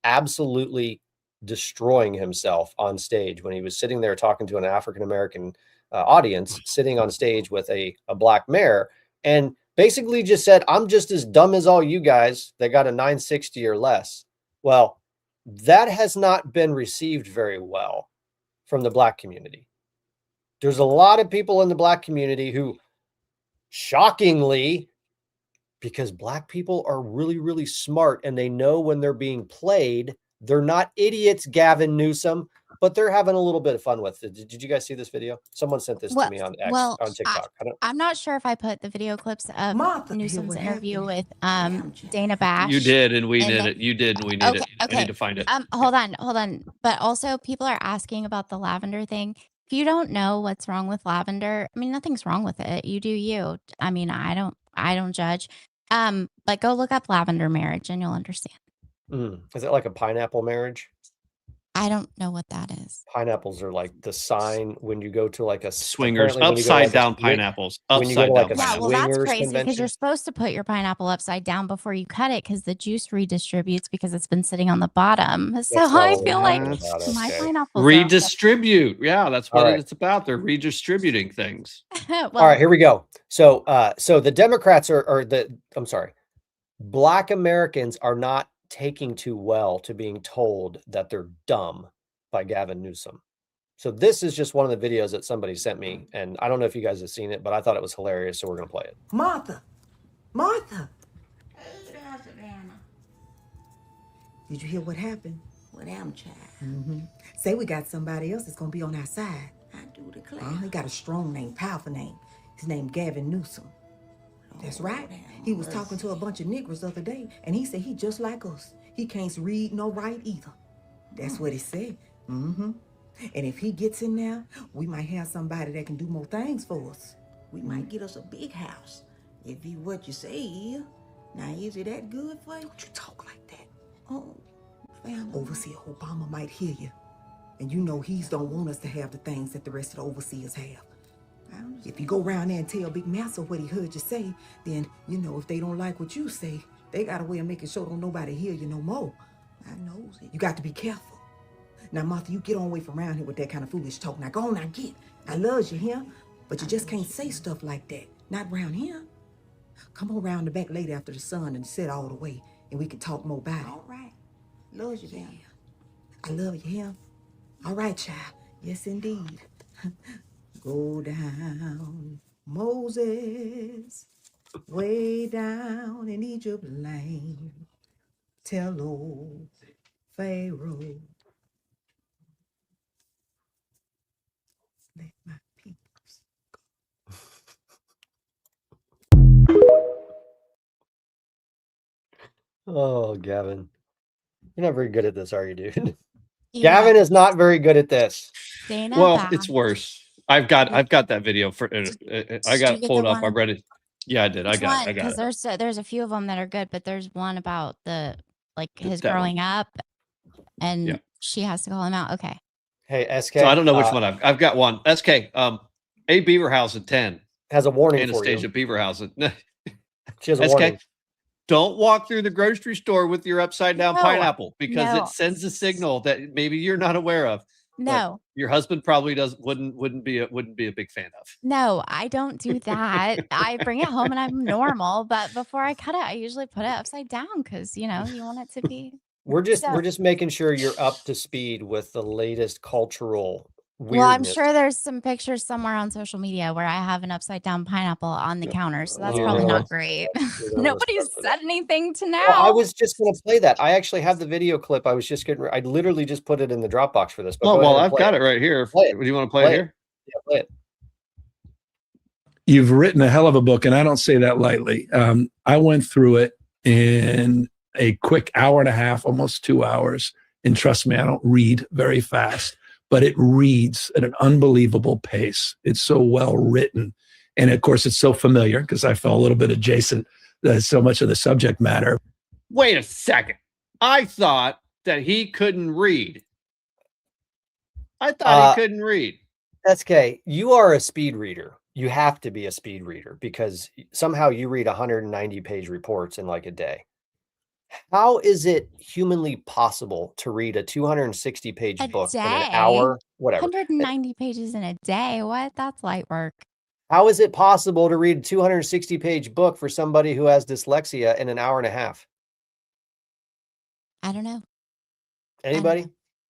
absolutely destroying himself on stage when he was sitting there talking to an African-American audience, sitting on stage with a black mayor, and basically just said, I'm just as dumb as all you guys that got a 960 or less. Well, that has not been received very well from the black community. There's a lot of people in the black community who, shockingly, because black people are really, really smart and they know when they're being played, they're not idiots, Gavin Newsom, but they're having a little bit of fun with it. Did you guys see this video? Someone sent this to me on X, on TikTok. I'm not sure if I put the video clips of Newsom's interview with Dana Bash. You did, and we need it. You did, and we need it. Okay. I need to find it. Hold on. But also, people are asking about the lavender thing. If you don't know what's wrong with lavender, I mean, nothing's wrong with it. You do you. I mean, I don't judge. But go look up lavender marriage, and you'll understand. Is it like a pineapple marriage? I don't know what that is. Pineapples are like the sign when you go to like a swingers, upside down pineapples. Well, that's crazy because you're supposed to put your pineapple upside down before you cut it because the juice redistributes because it's been sitting on the bottom. So I feel like my pineapple redistribute. Yeah, that's what it's about. They're redistributing things. All right, here we go. So the Democrats Black Americans are not taking too well to being told that they're dumb by Gavin Newsom. So this is just one of the videos that somebody sent me, and I don't know if you guys have seen it, but I thought it was hilarious, so we're gonna play it. Martha. Hey, Savannah. Did you hear what happened? What happened, child? Say we got somebody else that's gonna be on our side. I do declare. He got a strong name, powerful name. His name Gavin Newsom. That's right. He was talking to a bunch of niggers the other day, and he said he just like us. He can't read nor write either. That's what he said. And if he gets in there, we might have somebody that can do more things for us. We might get us a big house. If you what you say, now is it that good for you? Don't you talk like that. Oh, family. Overseer Obama might hear you. And you know he's don't want us to have the things that the rest of the overseers have. If you go around there and tell Big Massa what he heard you say, then, you know, if they don't like what you say, they got a way of making sure don't nobody hear you no more. I knows it. You got to be careful. Now, Martha, you get on away from around here with that kind of foolish talk. Now, go on, now get. I love you here, but you just can't say stuff like that. Not around here. Come on around the back later after the sun and sit all the way, and we can talk more about it. All right. Love you, man. I love you here. All right, child. Yes, indeed. Go down, Moses, way down in Egypt land. Tell old Pharaoh, let my peoples go. Oh, Gavin. You're not very good at this, are you, dude? Gavin is not very good at this. Well, it's worse. I've got that video for I got it pulled up. I'm ready. Yeah, I did. I got it. Because there's a few of them that are good, but there's one about his growing up, and she has to call him out. Okay. Hey, SK. So I don't know which one I've got one. SK. A Beaverhausen 10 has a warning Anastasia for you. Beaverhausen. She has a warning. Don't walk through the grocery store with your upside down pineapple because it sends a signal that maybe you're not aware of. No, your husband probably wouldn't be a big fan of. No, I don't do that. I bring it home and I'm normal, but before I cut it, I usually put it upside down because you want it to be We're So- just making sure you're up to speed with the latest cultural weirdness. Well, I'm sure there's some pictures somewhere on social media where I have an upside down pineapple on the counter, so that's probably not great. Nobody's said anything to now. Well, I was just going to play that. I actually have the video clip. I was just getting. I literally just put it in the Dropbox for this. But Oh, go well, ahead and I've play got it right here. Play it. Do you want to play it here? Yeah, play it. You've written a hell of a book, and I don't say that lightly. I went through it in a quick hour and a half, almost 2 hours. And trust me, I don't read very fast, but it reads at an unbelievable pace. It's so well written. And of course, it's so familiar because I felt a little bit adjacent to so much of the subject matter. Wait a second. I thought that he couldn't read. I thought he couldn't read. SK, you are a speed reader. You have to be a speed reader because somehow you read 190-page reports in like a day. How is it humanly possible to read a 260-page book in an hour? Whatever. 190 pages in a day. What? That's light work. How is it possible to read a 260-page book for somebody who has dyslexia in an hour and a half? I don't know. Anybody?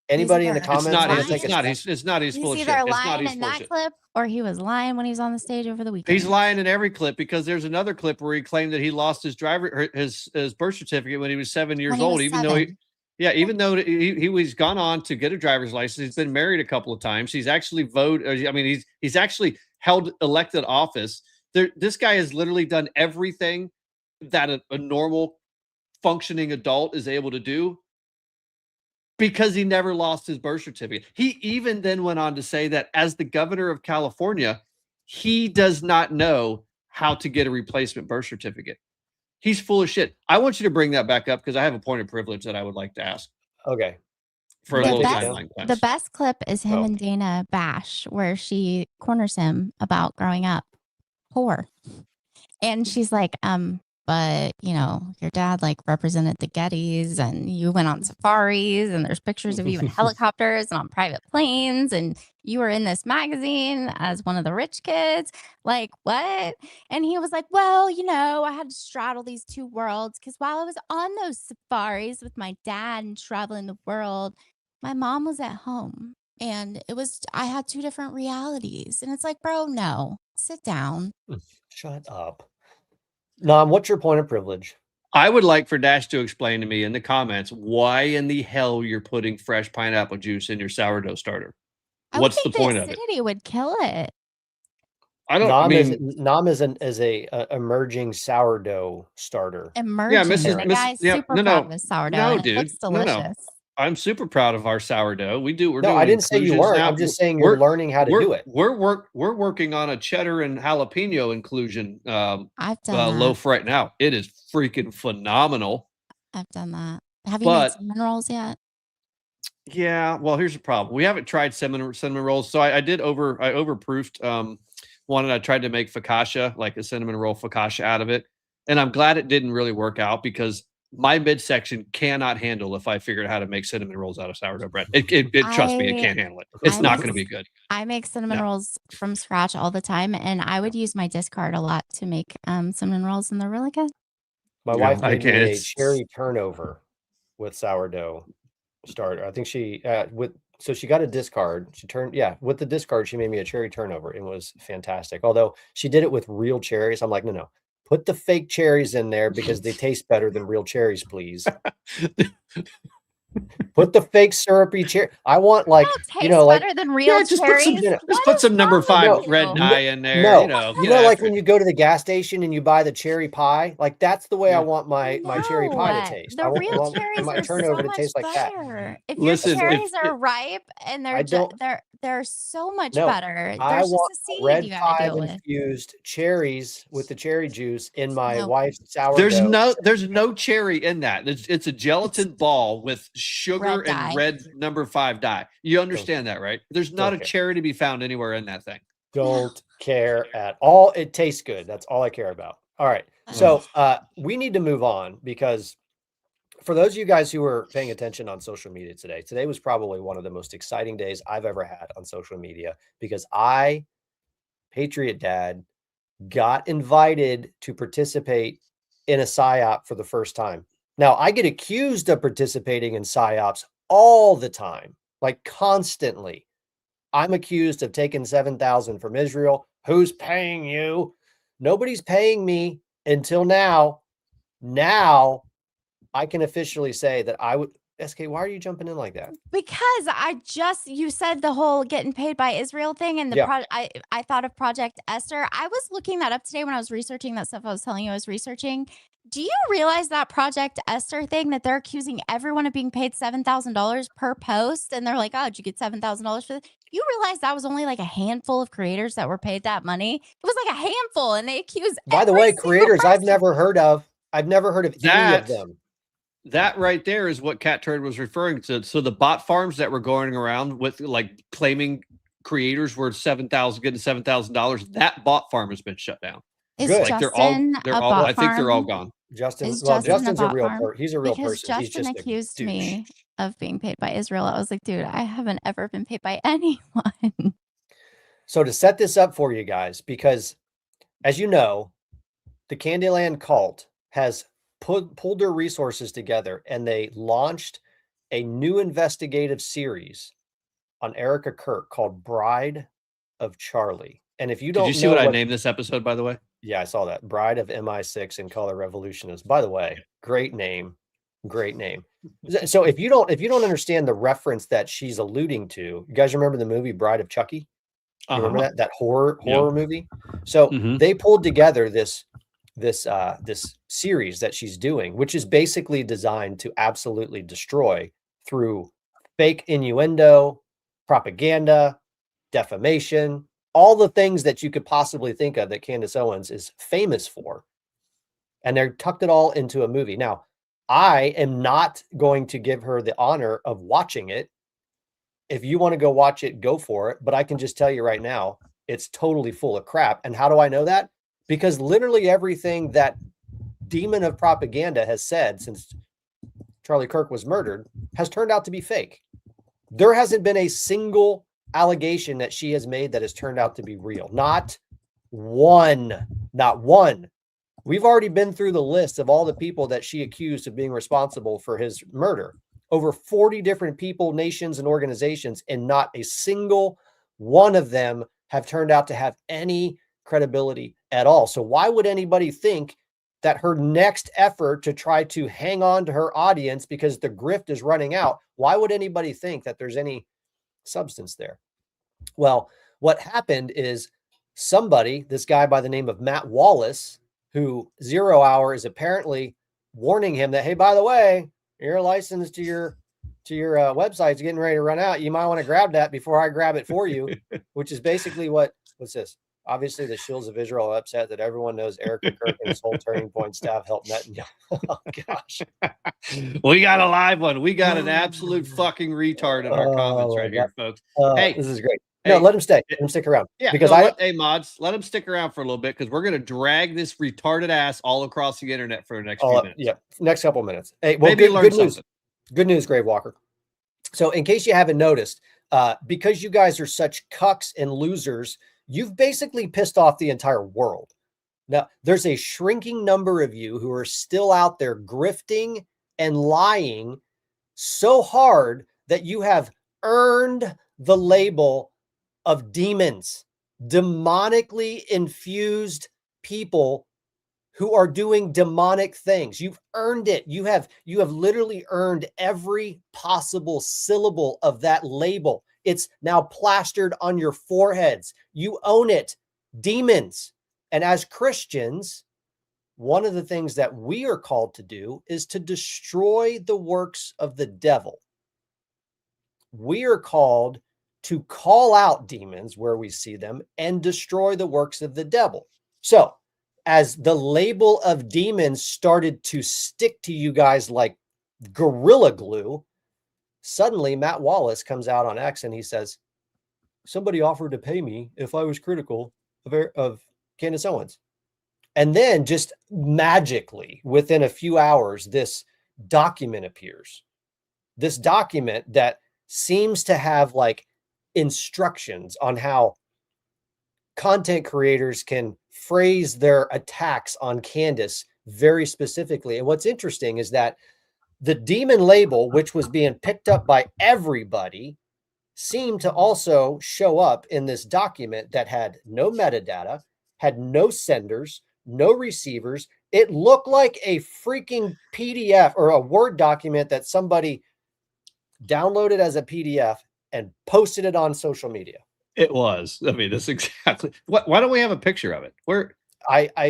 Anybody in the comments? It's not. He's full of He's shit. either It's not. lying He's in full of that shit. clip or he was lying when he was on the stage over the weekend. He's lying in every clip because there's another clip where he claimed that he lost his his birth certificate when he was 7 years old, even though he was gone on to get a driver's license. He's been married a couple of times. He's actually voted. I mean, he's actually held elected office. This guy has literally done everything that a normal functioning adult is able to do because he never lost his birth certificate. He even then went on to say that as the governor of California, he does not know how to get a replacement birth certificate. He's full of shit. I want you to bring that back up because I have a point of privilege that I would like to ask. Okay. For a little timeline. The best clip is him and Dana Bash, where she corners him about growing up poor. And she's like, but you know, your dad like represented the Gettys and you went on safaris and there's pictures of you in helicopters and on private planes and you were in this magazine as one of the rich kids. Like, what? And he was like, well, you know, I had to straddle these two worlds because while I was on those safaris with my dad and traveling the world, my mom was at home and I had two different realities. And it's like, bro, no, sit down. Shut up. Nam, what's your point of privilege? I would like for Dash to explain to me in the comments why in the hell you're putting fresh pineapple juice in your sourdough starter. What's the point of it? Acidity would kill it. I don't. Nam is a emerging sourdough starter. Emerging. The guy's super proud of his sourdough. No, and dude. It looks delicious. I'm super proud of our sourdough. We're doing. I didn't say you weren't. I'm just saying you're learning how to do it. We're working on a cheddar and jalapeno inclusion I've done loaf right now. It is freaking phenomenal. I've done that. Have you made cinnamon rolls yet? Yeah. Well, here's the problem. We haven't tried cinnamon rolls. So I overproofed one, and I tried to make focaccia, like a cinnamon roll focaccia out of it. And I'm glad it didn't really work out because my midsection cannot handle if I figured out how to make cinnamon rolls out of sourdough bread. Trust me, it can't handle it. It's not going to be good. I make cinnamon rolls from scratch all the time, and I would use my discard a lot to make cinnamon rolls, and they're really good. My wife made me a cherry turnover with sourdough starter. I think she so she got a discard. With the discard, she made me a cherry turnover. It was fantastic. Although she did it with real cherries. I'm like, no. Put the fake cherries in there because they taste better than real cherries, please. Put the fake syrupy cherry. I want better than real cherries. Just put some number 5 red dye in there. No, like when you go to the gas station and you buy the cherry pie, like that's the way I want my cherry pie to taste. The real cherries my are turnover so to taste like that. If your cherries are ripe and they're so much better. I There's want just a seed red you gotta pie deal with. infused cherries with the cherry juice in my wife's sourdough. There's no cherry in that. It's a gelatin ball with sugar and red number 5 dye. You understand that, right? There's not a cherry to be found anywhere in that thing. Don't care at all. It tastes good. That's all I care about. All right. So we need to move on because for those of you guys who were paying attention on social media today was probably one of the most exciting days I've ever had on social media because I, Patriot Dad, got invited to participate in a psyop for the first time. Now, I get accused of participating in psyops all the time, like constantly. I'm accused of taking 7,000 from Israel. Who's paying you? Nobody's paying me until now. Now I can officially say that I would. SK, why are you jumping in like that? Because you said the whole getting paid by Israel thing, and I thought of Project Esther. I was looking that up today when I was researching that stuff I was telling you I was researching. Do you realize that Project Esther thing, that they're accusing everyone of being paid $7,000 per post? And they're like, oh, did you get $7,000 for this? You realize that was only like a handful of creators that were paid that money? It was like a handful, and they accuse By the way, creators I've never heard of. I've never heard of any of them. That right there is what Cat Turd was referring to. So the bot farms that were going around with like claiming creators were getting $7,000. That bot farm has been shut down. Is like Justin they're all I think they're all gone. Justin's Justin's a real person. He's a real because person. He's Justin just accused a douche. me of being paid by Israel. I was like, dude, I haven't ever been paid by anyone. So to set this up for you guys, because as you know, the Candyland cult has pulled their resources together, and they launched a new investigative series on Erica Kirk called Bride of Charlie. And if you don't Did you see what I named this episode, by the way? Yeah, I saw that. Bride of Mi6 and Color Revolutionists. By the way, great name. Great name. So if you don't understand the reference that she's alluding to, you guys remember the movie Bride of Chucky? You remember that horror movie? So they pulled together this series that she's doing, which is basically designed to absolutely destroy through fake innuendo, propaganda, defamation, all the things that you could possibly think of that Candace Owens is famous for. And they're tucked it all into a movie. Now, I am not going to give her the honor of watching it. If you want to go watch it, go for it. But I can just tell you right now, it's totally full of crap. And how do I know that? Because literally everything that demon of propaganda has said since Charlie Kirk was murdered has turned out to be fake. There hasn't been a single allegation that she has made that has turned out to be real. Not one. Not one. We've already been through the list of all the people that she accused of being responsible for his murder. Over 40 different people, nations, and organizations, and not a single one of them have turned out to have any credibility at all. So why would anybody think that her next effort to try to hang on to her audience because the grift is running out, why would anybody think that there's any substance there? Well, what happened is somebody, this guy by the name of Matt Wallace, who 0 Hour is apparently warning him that, hey, by the way, your license to your website's getting ready to run out. You might want to grab that before I grab it for you, which is basically what's this? Obviously, the Shills of Israel are upset that everyone knows Erica Kirk and his whole Turning Point staff helped Netanyahu. Oh, gosh. We got a live one. We got an absolute fucking retard in our comments right here, folks. Hey, this is great. No, let him stay. Let him stick around. Yeah, because hey, mods, let him stick around for a little bit because we're going to drag this retarded ass all across the internet for the next few minutes. Yeah, next couple of minutes. Hey, well, maybe good news. Good news, Grave Walker. So in case you haven't noticed, because you guys are such cucks and losers, you've basically pissed off the entire world. Now, there's a shrinking number of you who are still out there grifting and lying so hard that you have earned the label of demons, demonically infused people who are doing demonic things. You've earned it. You have literally earned every possible syllable of that label. It's now plastered on your foreheads. You own it. Demons. And as Christians, one of the things that we are called to do is to destroy the works of the devil. We are called to call out demons where we see them and destroy the works of the devil. So as the label of demons started to stick to you guys like gorilla glue, suddenly Matt Wallace comes out on X and he says, somebody offered to pay me if I was critical of Candace Owens. And then just magically within a few hours, this document appears. This document that seems to have like instructions on how content creators can phrase their attacks on Candace very specifically. And what's interesting is that the demon label, which was being picked up by everybody, seemed to also show up in this document that had no metadata, had no senders, no receivers. It looked like a freaking PDF or a Word document that somebody downloaded as a PDF and posted it on social media. It was. I mean, that's exactly. Why don't we have a picture of it? Where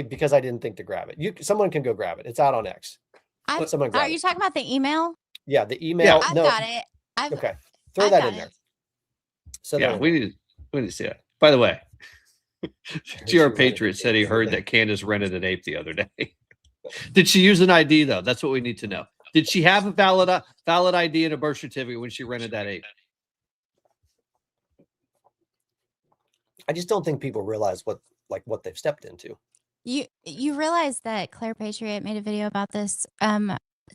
because I didn't think to grab it. Someone can go grab it. It's out on X. Let someone grab Are you talking about the email? Yeah, the email. I've got it. Okay, throw that in there. So yeah, we need to see that. By the way, GR Patriot said he heard that Candace rented an ape the other day. Did she use an ID though? That's what we need to know. Did she have a valid ID and a birth certificate when she rented that ape? I just don't think people realize what they've stepped into. You realize that Claire Patriot made a video about this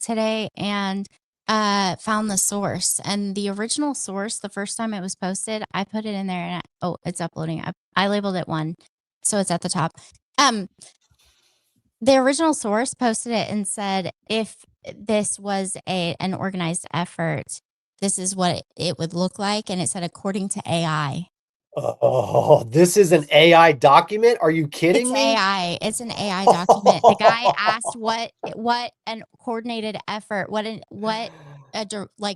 today and found the source, and the original source, the first time it was posted, I put it in there and it's uploading. I labeled it 1, so it's at the top. The original source posted it and said, if this was an organized effort, this is what it would look like, and it said according to AI. Oh, this is an AI document? Are you kidding me? AI. It's an AI document. The guy asked what an coordinated effort,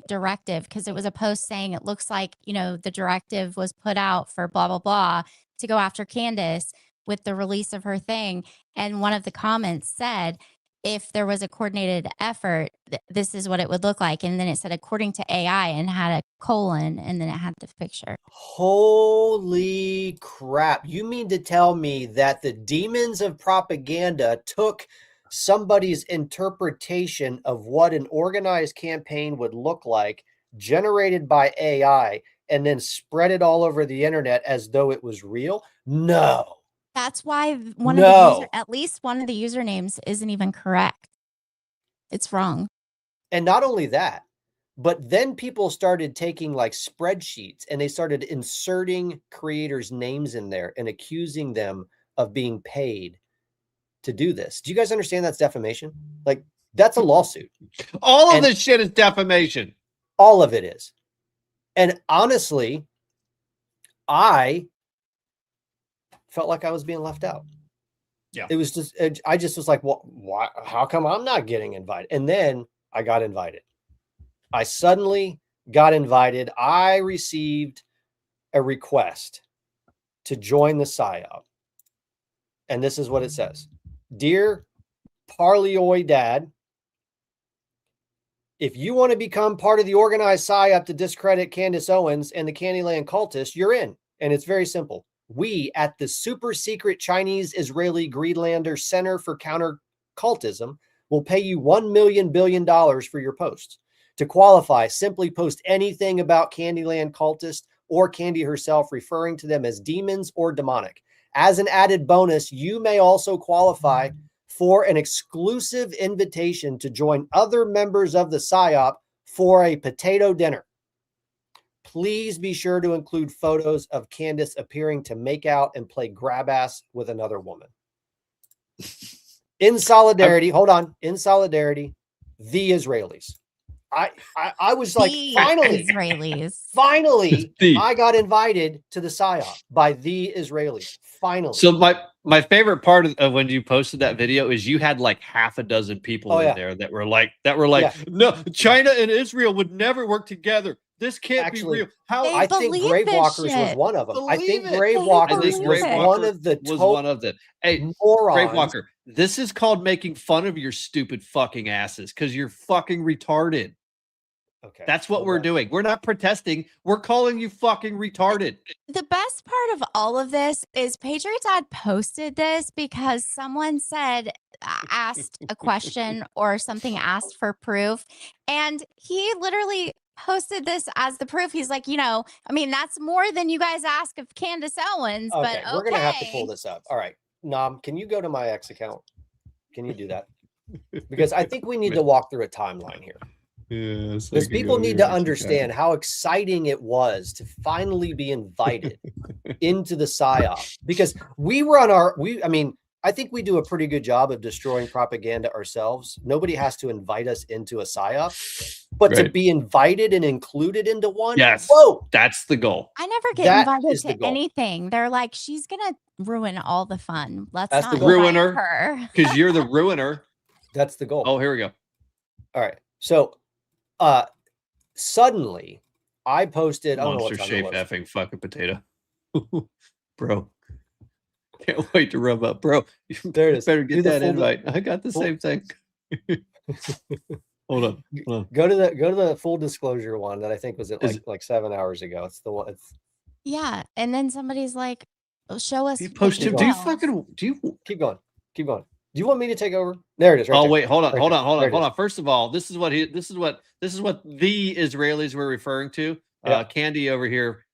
directive, because it was a post saying it looks like, the directive was put out for blah, blah, blah to go after Candace with the release of her thing. And one of the comments said, if there was a coordinated effort, this is what it would look like. And then it said, according to AI, and had a colon, and then it had the picture. Holy crap. You mean to tell me that the demons of propaganda took somebody's interpretation of what an organized campaign would look like, generated by AI, and then spread it all over the internet as though it was real? No. That's why at least one of the usernames isn't even correct. It's wrong. And not only that, but then people started taking like spreadsheets and they started inserting creators' names in there and accusing them of being paid to do this. Do you guys understand that's defamation? Like, that's a lawsuit. All of this shit is defamation. All of it is. And honestly, I felt like I was being left out. Yeah. It was just, I just was like, well, why, how come I'm not getting invited? And then I got invited. I suddenly got invited. I received a request to join the PSYOP. And this is what it says. Dear Parlioy Dad, if you want to become part of the organized PSYOP to discredit Candace Owens and the Candyland cultists, you're in. And it's very simple. We at the super secret Chinese Israeli Greenlander Center for Counter Cultism will pay you $1 billion for your posts. To qualify, simply post anything about Candyland cultists or Candy herself, referring to them as demons or demonic. As an added bonus, you may also qualify for an exclusive invitation to join other members of the PSYOP for a potato dinner. Please be sure to include photos of Candace appearing to make out and play grab ass with another woman. In solidarity, hold on. In solidarity, the Israelis. I was like, finally, Israelis. Finally, I got invited to the PSYOP by the Israelis. Finally. So my favorite part of when you posted that video is you had like half a dozen people in there that were like, no, China and Israel would never work together. This can't be real. How I think Gravewalkers was one of them. I think Gravewalkers was one of the Hey, morons. Gravewalker, this is called making fun of your stupid fucking asses because you're fucking retarded. Okay. That's what we're doing. We're not protesting. We're calling you fucking retarded. The best part of all of this is PatriotDad posted this because someone asked a question or something, asked for proof. And he literally posted this as the proof. He's like, that's more than you guys ask of Candace Owens. Okay, but we're going to have to pull this up. All right. Nam, can you go to my X account? Can you do that? Because I think we need to walk through a timeline here. Because people need to understand how exciting it was to finally be invited into the PSYOP. Because we were on I think we do a pretty good job of destroying propaganda ourselves. Nobody has to invite us into a psyop, but to be invited and included into one. Yes. Whoa, that's the goal. I never get That invited is the to goal. anything. They're like, she's gonna ruin all the fun. Let's That's not the goal. invite Ruiner, her. because you're the ruiner. That's the goal. Oh, here we go. All right. So suddenly I posted, I don't know Monster what's on the shaped list. effing fucking potato. Bro. Can't wait to rub up, bro. You There it is. better Do get the that full- invite. I got the full- same thing. Hold on. Go to the full disclosure one that I think was like 7 hours ago. It's the one. It's Yeah, and then somebody's like, "Oh, show us." You the post him. Do you details." fucking do you keep going. Keep going. Do you want me to take over? There it is. Right Oh there. wait, hold on, Right hold there. on, hold There on, it hold is. on. First of all, this is what the Israelis were referring to. Yeah. Candy over here,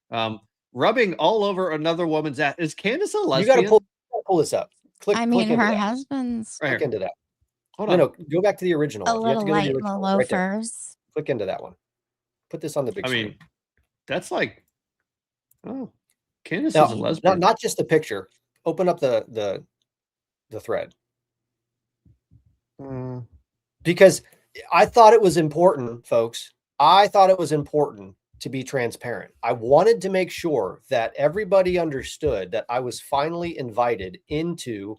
rubbing all over another woman's ass. Is Candace a You lesbian? got to pull this up. Click. I click mean, into her that. husband's Right Click here. into that. Hold No, on. no. Go back to the original a one. You have little to go to light the in the original one. Right there. loafers. Click into that one. Put this on the big I screen. mean, that's like, oh, Candace Now, is a lesbian. not just the picture. Open up the thread. Because I thought it was important, folks. I thought it was important to be transparent. I wanted to make sure that everybody understood that I was finally invited into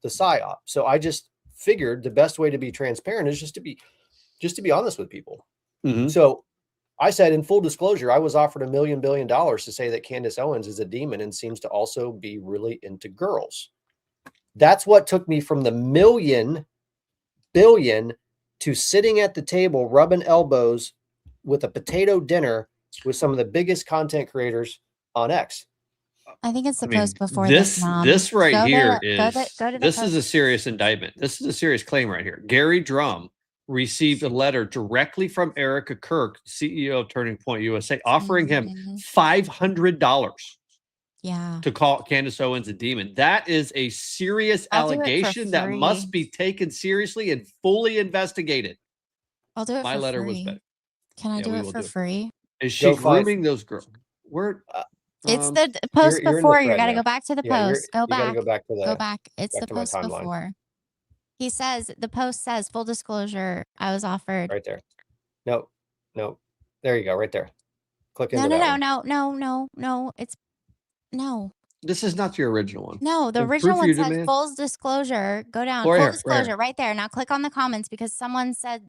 the psyop. So I just figured the best way to be transparent is just to be honest with people. Mhm. So I said, in full disclosure, I was offered $1 billion to say that Candace Owens is a demon and seems to also be really into girls. That's what took me from the billion to sitting at the table, rubbing elbows with a potato dinner with some of the biggest content creators on X. I think it's the I mean, post before this Mom. this right Go here to- is go to the this is post. a serious indictment. This is a serious claim right here. Gary Drum received a letter directly from Erica Kirk, CEO of Turning Point USA, offering him $500 Yeah. to call Candace Owens a demon. That is a serious I'll do it for allegation that free. must be taken seriously and fully investigated. I'll do it My for letter free. was better. Can I Yeah, do we it will for do it. free? Is she Go five. grooming those girls? We're It's the post you're in the before. You thread got to now. go back to the Yeah, post. Go you gotta back. go back to the Go back. It's back the to my post timeline. before. He says the post says full disclosure. I was offered. Right there. No. There you go. Right there. Click No, into no, that no, one. no. It's no. this is not your original one. No, the And original proof one you says demand- full disclosure. Go down. Right Full here, right disclosure here. right there. Now click on the comments because someone said,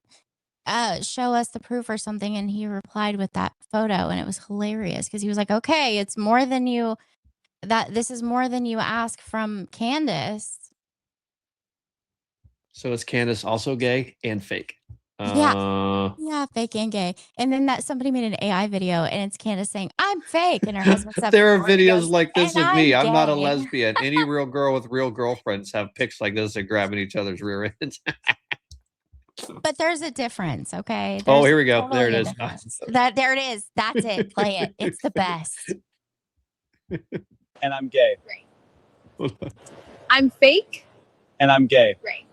show us the proof or something. And he replied with that photo. And it was hilarious because he was like, okay, it's more than you, this is more than you ask from Candace. So is Candace also gay and fake? Yeah, fake and gay. And then that somebody made an AI video and it's Candace saying, I'm fake. And her husband said, There are videos like this "And of me. I'm not a gay." lesbian. Any real girl with real girlfriends have pics like this and grabbing each other's rear ends. But there's a difference, okay? Oh, There's here we go. There it totally a is. difference. There it is. That's it. Play it. It's the best. And I'm gay. I'm fake. And I'm gay. Right.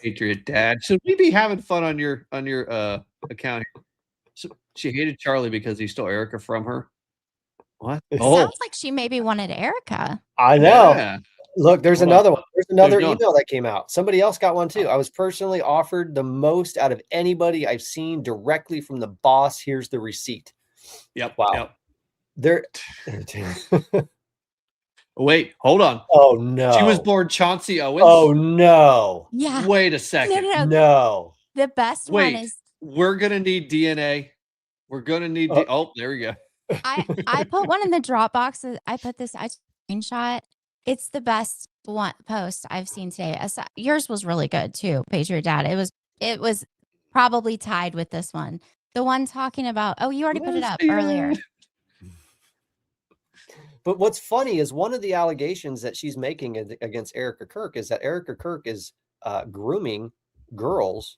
Patriot Dad. Should we be having fun on your account here? So she hated Charlie because he stole Erica from her. What? Sounds like she maybe wanted Erica. I know. Yeah. Look, there's Hold another on. one. There's another There's email that came out. Somebody else got one too. I was personally offered the most out of anybody I've seen directly from the boss. Here's the receipt. Yep. Wow. Yep. There. Wait, hold on. Oh no. She was born Chauncey Owens. Oh no. Yeah. Wait a second. No. The best Wait. one is We're gonna need DNA. We're gonna need. Oh, there we go. I put one in the Dropbox. I screenshot. It's the best one post I've seen today. Yours was really good too, Patriot Dad. It was probably tied with this one. The one talking about, oh, you already put it up earlier. But what's funny is one of the allegations that she's making against Erica Kirk is that Erica Kirk is grooming girls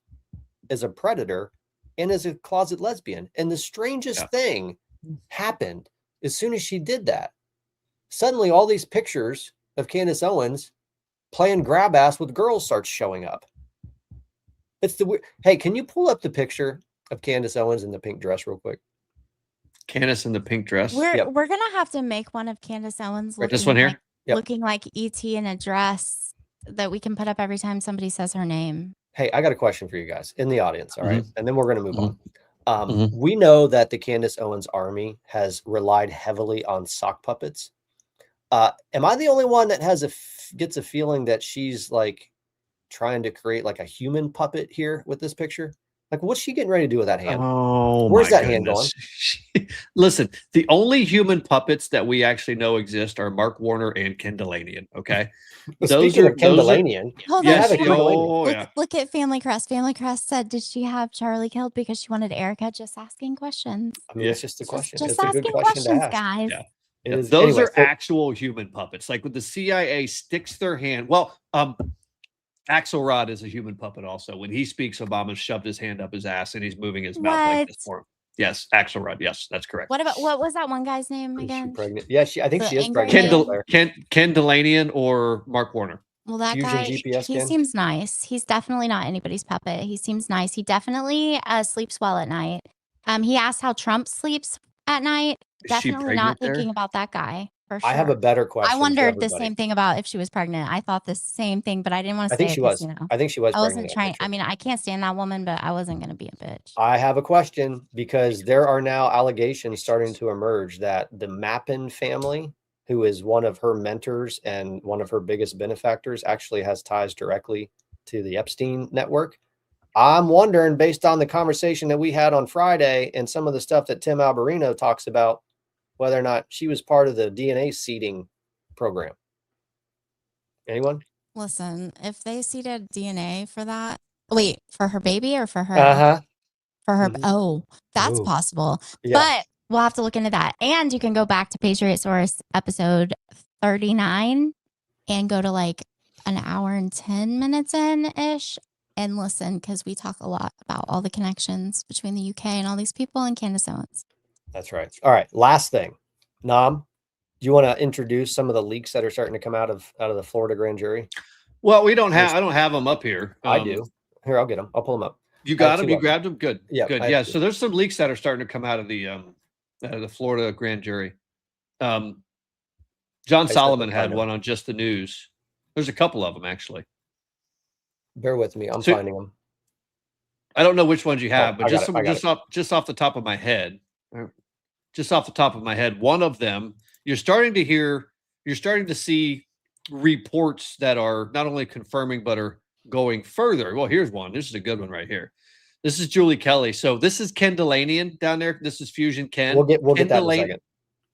as a predator and as a closet lesbian. And the strangest thing happened as soon as she did that. Suddenly, all these pictures of Candace Owens playing grab ass with girls starts showing up. It's the hey, can you pull up the picture of Candace Owens in the pink dress real quick? Candace in the pink dress. We're gonna have to make one of Candace Owens. Right, this looking one here? like looking like ET in a dress that we can put up every time somebody says her name. Hey, I got a question for you guys in the audience. All right. And then we're going to move on. We know that the Candace Owens army has relied heavily on sock puppets. Am I the only one that gets a feeling that she's like trying to create like a human puppet here with this picture? Like, what's she getting ready to do with that hand? Oh, where's that hand going? Listen, the only human puppets that we actually know exist are Mark Warner and Candyland. Okay, Speaking of Candyland, hold on. Look at Family Crest. Family Crest said, "Did she have Charlie killed because she wanted Erica?" Just asking questions. I mean, it's just a question. Just it's a asking good question questions, to ask. guys. Yeah. Those are actual human puppets. Like when the CIA sticks their hand. Well, Axelrod is a human puppet also. When he speaks, Obama shoved his hand up his ass and he's moving his mouth like this for him. Yes, Axelrod. Yes, that's correct. What was that one guy's name again? Pregnant? Yeah, I think she is pregnant. Candyland or Mark Warner. Well, that Fusion guy, GPS he seems nice. He's definitely not anybody's puppet. He seems nice. He definitely sleeps well at night. He asked how Trump sleeps at night. Is she Definitely not pregnant there? thinking about that guy. For sure. I have a better question. I for wondered the everybody. same thing about if she was pregnant. I thought the same thing, but I didn't want to I say think it she 'cause, was. you know, I think she was I wasn't pregnant in that trying. I mean, I can't stand that woman, but I wasn't going to be a bitch. I have a question because there are now allegations starting to emerge that the Mappin family, who is one of her mentors and one of her biggest benefactors, actually has ties directly to the Epstein network. I'm wondering, based on the conversation that we had on Friday and some of the stuff that Tim Alberino talks about, whether or not she was part of the DNA seeding program. Anyone? Listen, if they seeded DNA for that, wait, for her baby or for her? For her. Oh, that's possible. Yeah. But we'll have to look into that. And you can go back to Patriot Source episode 39 and go to like an hour and 10 minutes in-ish and listen, because we talk a lot about all the connections between the UK and all these people and Candace Owens. That's right. All right. Last thing. Nam, do you want to introduce some of the leaks that are starting to come out of the Florida grand jury? Well, I don't have them up here. I do. Here, I'll get them. I'll pull them up. You got them? You grabbed them? Good. Yeah. Good. Yeah. So there's some leaks that are starting to come out of the Florida grand jury. John Solomon had one on Just the News. There's a couple of them actually. Bear with me. I'm finding them. I don't know which ones you have, but just off the top of my head, one of them, you're starting to see reports that are not only confirming but are going further. Well, here's one. This is a good one right here. This is Julie Kelly. So this is Candyland down there. This is Fusion Ken. We'll get that in a second.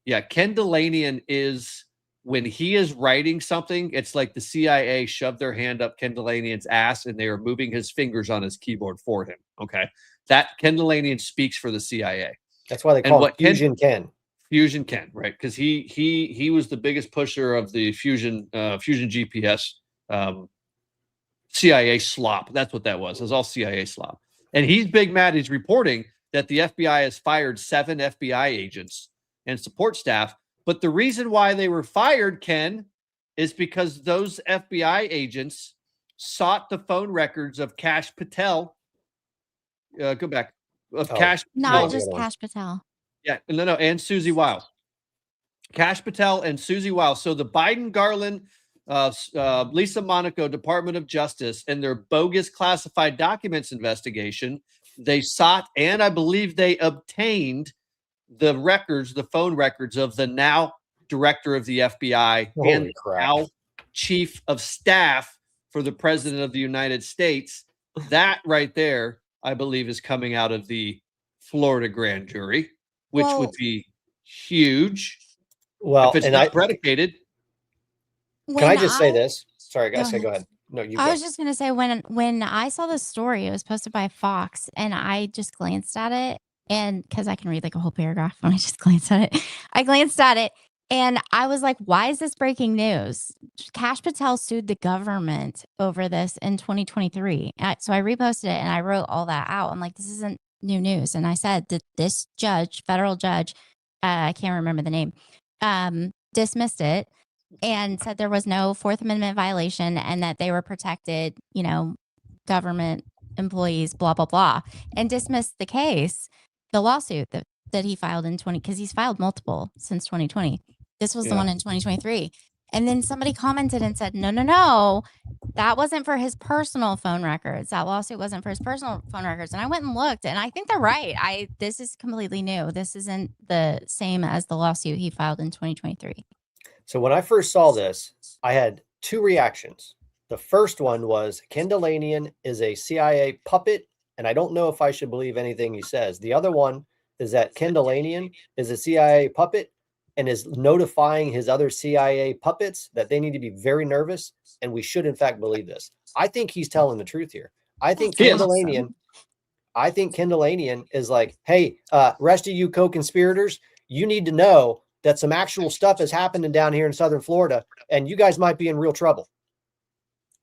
Yeah, Candyland is when he is writing something, it's like the CIA shoved their hand up Candyland's ass and they are moving his fingers on his keyboard for him. Okay. That Candyland speaks for the CIA. That's why they call it Fusion Ken. Fusion Ken, right? Because he was the biggest pusher of the Fusion GPS CIA slop. That's what that was. It was all CIA slop. And he's big mad. He's reporting that the FBI has fired 7 FBI agents and support staff. But the reason why they were fired, Ken, is because those FBI agents sought the phone records of Kash Patel. Go back. Kash Not just Kash Patel. Yeah, no, and Susie Wiles. Kash Patel and Susie Wiles. So the Biden, Garland, Lisa Monaco, Department of Justice, and their bogus classified documents investigation, they sought and I believe they obtained the records, the phone records of the now director of the FBI and now chief of staff for the president of the United States. That right there, I believe, is coming out of the Florida grand jury, which would be huge. Well, if it's not predicated. Can I just say this? Sorry, guys. Go ahead. No, you. I was just gonna say when I saw the story, it was posted by Fox, and I just glanced at it, and because I can read like a whole paragraph when I just glance at it, I glanced at it, and I was like, "Why is this breaking news?" Kash Patel sued the government over this in 2023, so I reposted it and I wrote all that out. I'm like, "This isn't new news," and I said that this judge, federal judge, I can't remember the name, dismissed it. And said there was no Fourth Amendment violation and that they were protected, government employees, blah, blah, blah, and dismissed the case, the lawsuit that he filed in because he's filed multiple since 2020. This was the one in 2023. And then somebody commented and said, no, that wasn't for his personal phone records. That lawsuit wasn't for his personal phone records. And I went and looked, and I think they're right. This is completely new. This isn't the same as the lawsuit he filed in 2023. So when I first saw this, I had two reactions. The first one was Candyland is a CIA puppet, and I don't know if I should believe anything he says. The other one is that Candyland is a CIA puppet and is notifying his other CIA puppets that they need to be very nervous, and we should in fact believe this. I think he's telling the truth here. I think Candyland is like, hey, rest of you co-conspirators, you need to know that some actual stuff is happening down here in Southern Florida, and you guys might be in real trouble.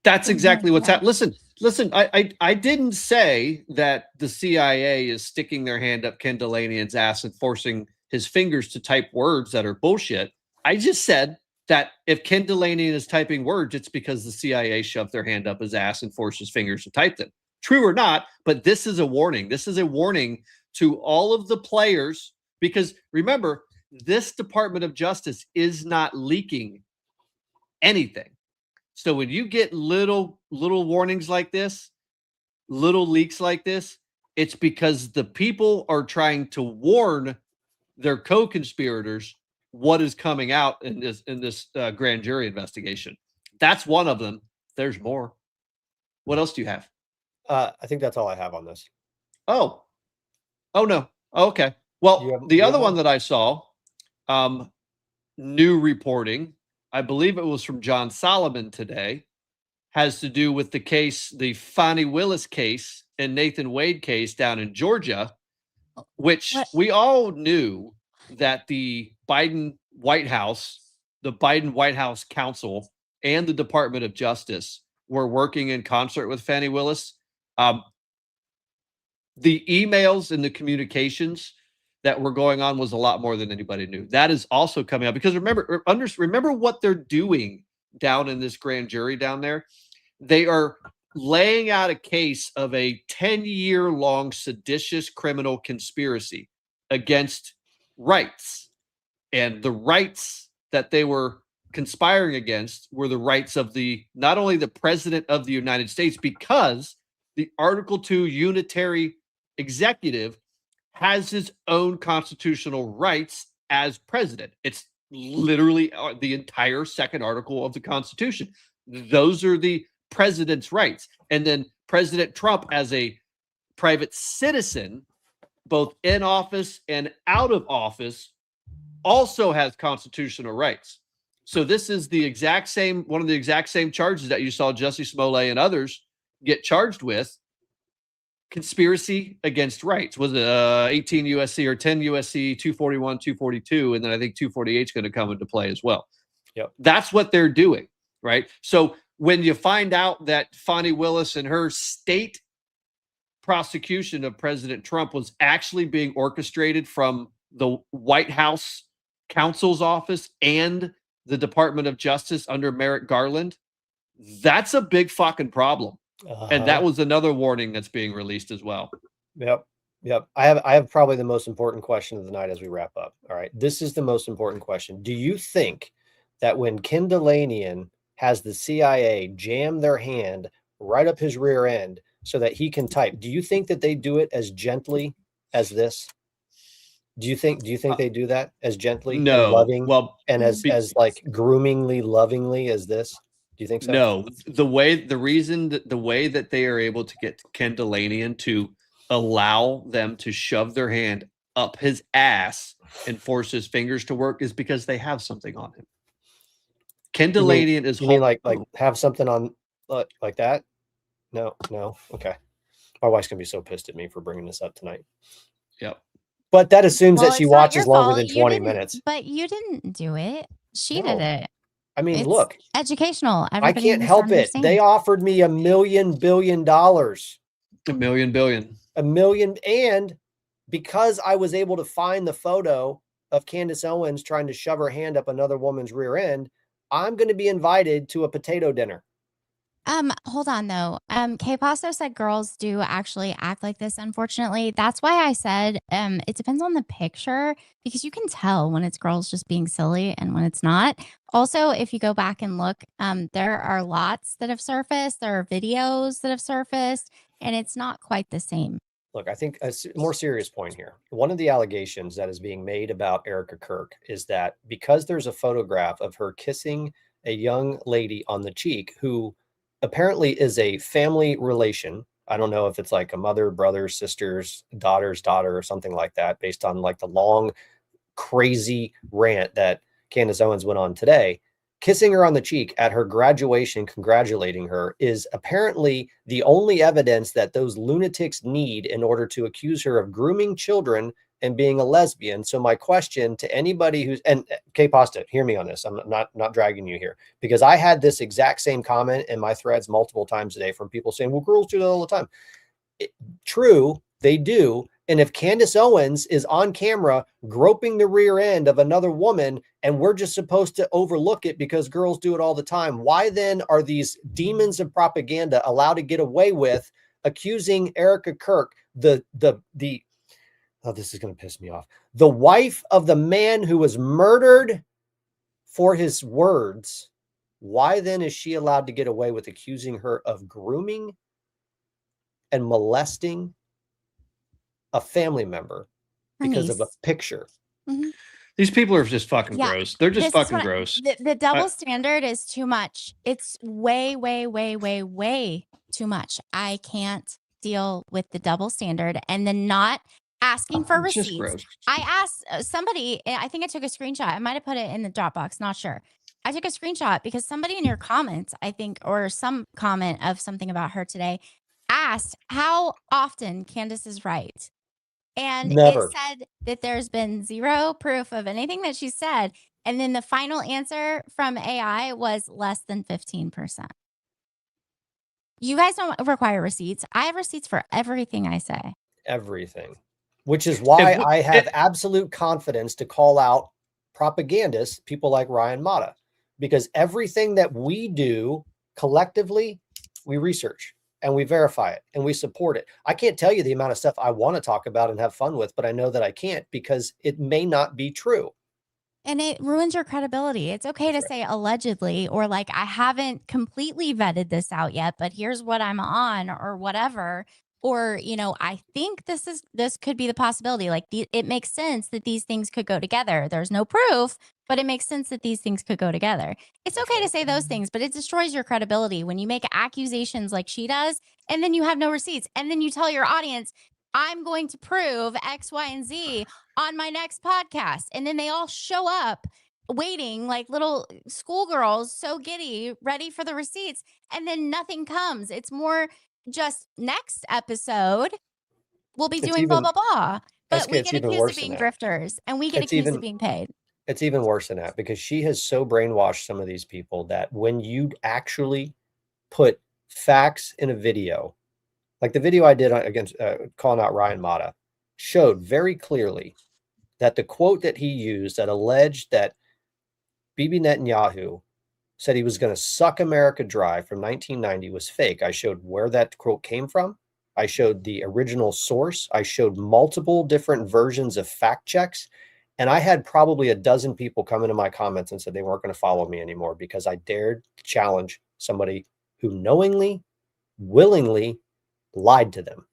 That's exactly what's happening. Listen, I didn't say that the CIA is sticking their hand up Candyland's ass and forcing his fingers to type words that are bullshit. I just said that if Candyland is typing words, it's because the CIA shoved their hand up his ass and forced his fingers to type them. True or not, but this is a warning. This is a warning to all of the players, because remember, this Department of Justice is not leaking anything. So when you get little warnings like this, little leaks like this, it's because the people are trying to warn their co-conspirators what is coming out in this grand jury investigation. That's one of them. There's more. What else do you have? I think that's all I have on this. Oh no. Okay. Well, the other one that I saw, new reporting, I believe it was from John Solomon today, has to do with the case, the Fani Willis case and Nathan Wade case down in Georgia, which we all knew that the Biden White House counsel and the Department of Justice were working in concert with Fani Willis. The emails and the communications that were going on was a lot more than anybody knew. That is also coming out because remember what they're doing down in this grand jury down there. They are laying out a case of a 10-year-long seditious criminal conspiracy against rights. And the rights that they were conspiring against were the rights of not only the President of the United States, because the Article 2 unitary executive has his own constitutional rights as president. It's literally the entire second article of the Constitution. Those are the president's rights. And then President Trump, as a private citizen, both in office and out of office, also has constitutional rights. So this is one of the exact same charges that you saw Jussie Smollett and others get charged with. Conspiracy against rights. Was it 18 USC or 10 USC 241, 242, and then I think 248 is going to come into play as well. Yep. That's what they're doing, right? So when you find out that Fani Willis and her state prosecution of President Trump was actually being orchestrated from the White House counsel's office and the Department of Justice under Merrick Garland, that's a big fucking problem. And that was another warning that's being released as well. Yep. I have probably the most important question of the night as we wrap up. All right. This is the most important question. Do you think that when Candyland has the CIA jam their hand right up his rear end so that he can type, do you think that they do it as gently as this? Do you think they do that as gently, no, and loving, well, and as like groomingly, lovingly as this? Do you think so? No, the way that they are able to get Candyland to allow them to shove their hand up his ass and force his fingers to work is because they have something on him. Candyland is like have something on like that? No. Okay. My wife's gonna be so pissed at me for bringing this up tonight. Yep. But that assumes that she watches longer than 20 minutes. But you didn't do it. She did it. I mean, It's look, educational. I can't help it. They offered me $1 million billion. $1 million. And because I was able to find the photo of Candace Owens trying to shove her hand up another woman's rear end, I'm going to be invited to a potato dinner. Hold on though. K-Pasto said girls do actually act like this, unfortunately. That's why I said it depends on the picture, because you can tell when it's girls just being silly and when it's not. Also, if you go back and look, there are lots that have surfaced, there are videos that have surfaced, and it's not quite the same. Look, I think a more serious point here. One of the allegations that is being made about Erica Kirk is that because there's a photograph of her kissing a young lady on the cheek who apparently is a family relation. I don't know if it's like a mother, brother, sister's, daughter's daughter or something like that, based on like the long, crazy rant that Candace Owens went on today. Kissing her on the cheek at her graduation, congratulating her, is apparently the only evidence that those lunatics need in order to accuse her of grooming children and being a lesbian. So my question to anybody who's, and K-Pasta, hear me on this. I'm not dragging you here, because I had this exact same comment in my threads multiple times a day from people saying, well, girls do that all the time. True, they do. And if Candace Owens is on camera groping the rear end of another woman and we're just supposed to overlook it because girls do it all the time, why then are these demons of propaganda allowed to get away with accusing Erica Kirk, oh, this is going to piss me off, the wife of the man who was murdered for his words? Why then is she allowed to get away with accusing her of grooming and molesting a family member because of a picture? Mm-hmm. These people are just fucking gross. They're just fucking gross. The double standard is too much. It's way, way, way, way, way too much. I can't deal with the double standard and then not asking for receipts. I asked somebody, I think I took a screenshot. I might have put it in the Dropbox, not sure. I took a screenshot because somebody in your comments, I think, or some comment of something about her today, asked how often Candace is right. And Never. It said that there's been zero proof of anything that she said. And then the final answer from AI was less than 15%. You guys don't require receipts. I have receipts for everything I say. Everything. Which is why I have absolute confidence to call out propagandists, people like Ryan Mata, because everything that we do collectively, we research and we verify it and we support it. I can't tell you the amount of stuff I want to talk about and have fun with, but I know that I can't because it may not be true. And it ruins your credibility. It's okay to say allegedly, or like, I haven't completely vetted this out yet, but here's what I'm on, or whatever. Or, you know, I think this could be the possibility. Like it makes sense that these things could go together. There's no proof, but it makes sense that these things could go together. It's okay to say those things, but it destroys your credibility when you make accusations like she does, and then you have no receipts. And then you tell your audience, I'm going to prove X, Y, and Z on my next podcast. And then they all show up waiting like little schoolgirls, so giddy, ready for the receipts. And then nothing comes. It's more just next episode, we'll be doing blah, blah, blah. But we get accused of being grifters and we get accused of being paid. It's even worse than that, because she has so brainwashed some of these people that when you actually put facts in a video, like the video I did against calling out Ryan Mata, showed very clearly that the quote that he used that alleged that Bibi Netanyahu said he was going to suck America dry from 1990 was fake. I showed where that quote came from. I showed the original source. I showed multiple different versions of fact checks. And I had probably a dozen people come into my comments and said they weren't going to follow me anymore because I dared challenge somebody who knowingly, willingly lied to them.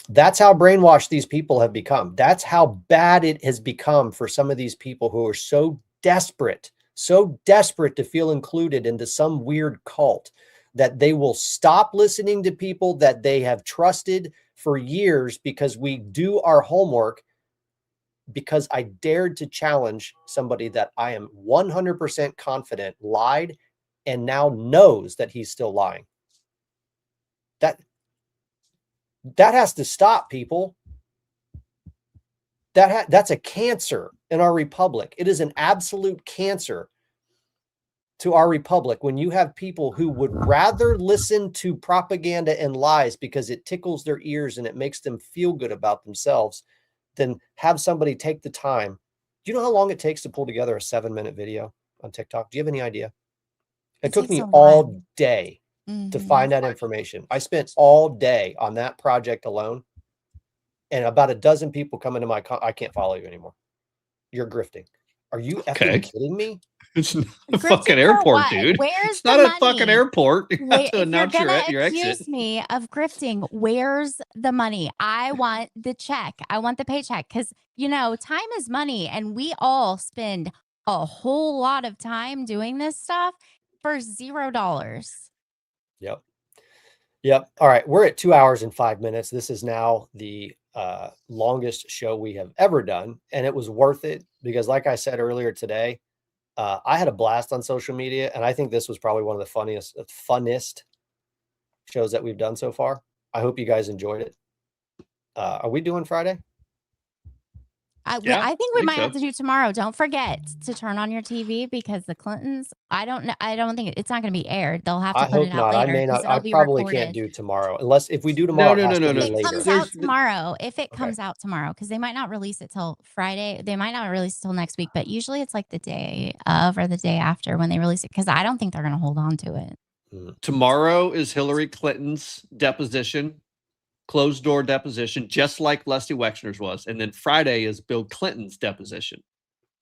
That's how brainwashed these people have become. That's how bad it has become for some of these people who are so desperate to feel included into some weird cult that they will stop listening to people that they have trusted for years because we do our homework, because I dared to challenge somebody that I am 100% confident lied and now knows that he's still lying. That has to stop, people. That's a cancer in our republic. It is an absolute cancer to our republic when you have people who would rather listen to propaganda and lies because it tickles their ears and it makes them feel good about themselves than have somebody take the time. Do you know how long it takes to pull together a 7-minute video on TikTok? Do you have any idea? It took me all day to find that information. I spent all day on that project alone, and about a dozen people come into my I can't follow you anymore. You're grifting. Are you effing kidding me? It's not a fucking airport, dude. Where's it's not a fucking airport. You have to announce your accuse exit. me of grifting, where's the money? I want the check. I want the paycheck because, time is money, and we all spend a whole lot of time doing this stuff for $0. Yep. All right. We're at 2 hours and 5 minutes. This is now the longest show we have ever done. And it was worth it because, like I said earlier today, I had a blast on social media. And I think this was probably one of the funnest shows that we've done so far. I hope you guys enjoyed it. Are we doing Friday? I think we might have to do tomorrow. Don't forget to turn on your TV because the Clintons, I don't think it's not going to be aired. They'll have to put it out later. I may not. I probably can't do tomorrow unless if we do tomorrow. No. It comes out tomorrow. If it comes out tomorrow, because they might not release it till Friday. They might not release it till next week, but usually it's like the day of or the day after when they release it because I don't think they're going to hold on to it. Tomorrow is Hillary Clinton's deposition. Closed door deposition, just like Leslie Wexner's was. And then Friday is Bill Clinton's deposition.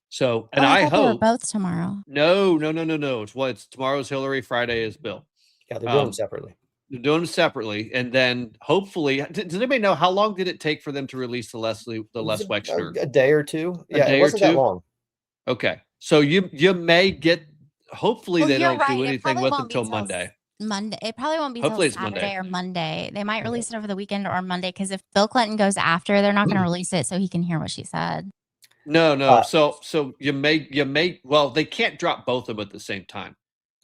So, and I hope they were both tomorrow. No. It's tomorrow's Hillary, Friday is Bill. Yeah, they're doing them separately. They're doing them separately. And then hopefully, does anybody know how long did it take for them to release the Les Wexner? A day or two. Yeah, it wasn't that long. Okay. So you may get, hopefully they don't do anything with until Monday. It probably won't be Hopefully till Saturday or Monday. They might release it over the weekend or Monday because if Bill Clinton goes after, they're not going to release it so he can hear what she said. No. So you may. Well, they can't drop both of them at the same time.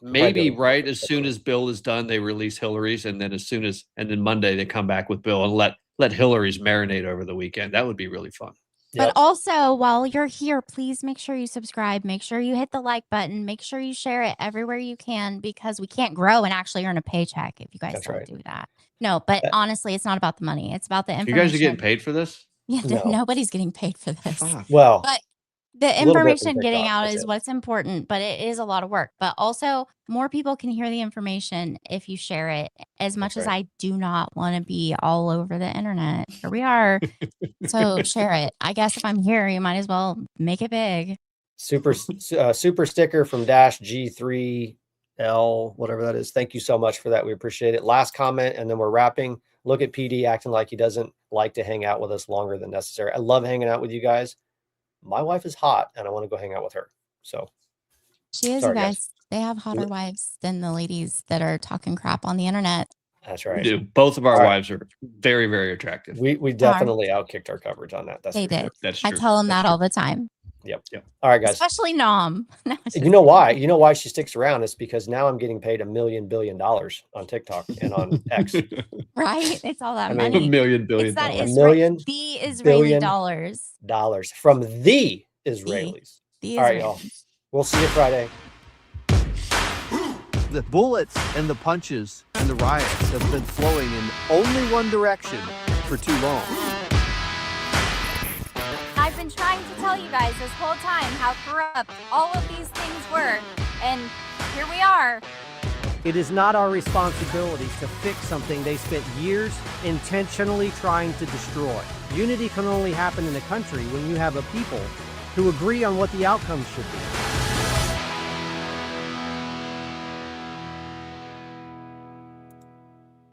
Maybe as soon as Bill is done, they release Hillary's, and then and then Monday they come back with Bill and let Hillary's marinate over the weekend. That would be really fun. But also, while you're here, please make sure you subscribe. Make sure you hit the like button. Make sure you share it everywhere you can because we can't grow and actually earn a paycheck if you guys don't do that. No, but honestly, it's not about the money. It's about the information. You guys are getting paid for this? Yeah, nobody's getting paid for this. Well, but the information getting out is what's important, but it is a lot of work. But also, more people can hear the information if you share it. As much as I do not want to be all over the internet, here we are. So share it. I guess if I'm here, you might as well make it big. Super sticker from -G3L, whatever that is. Thank you so much for that. We appreciate it. Last comment, and then we're wrapping. Look at PD acting like he doesn't like to hang out with us longer than necessary. I love hanging out with you guys. My wife is hot and I want to go hang out with her. So she is, sorry, guys. They have hotter wives than the ladies that are talking crap on the internet. That's right. We do. Both of our wives are very, very attractive. We definitely outkicked our coverage on that. They did. That's true. I tell them that all the time. Yep. All right, guys. Especially Nom. You know why? You know why she sticks around? It's because now I'm getting paid $1 million billion on TikTok and on X. Right? It's all that money. $1 million billion. It's that $1 million the Israeli dollars from the Israelis. The all right, y'all. We'll see you Friday. The bullets and the punches and the riots have been flowing in only one direction for too long. I've been trying to tell you guys this whole time how corrupt all of these things were, and here we are. It is not our responsibility to fix something they spent years intentionally trying to destroy. Unity can only happen in a country when you have a people who agree on what the outcome should be.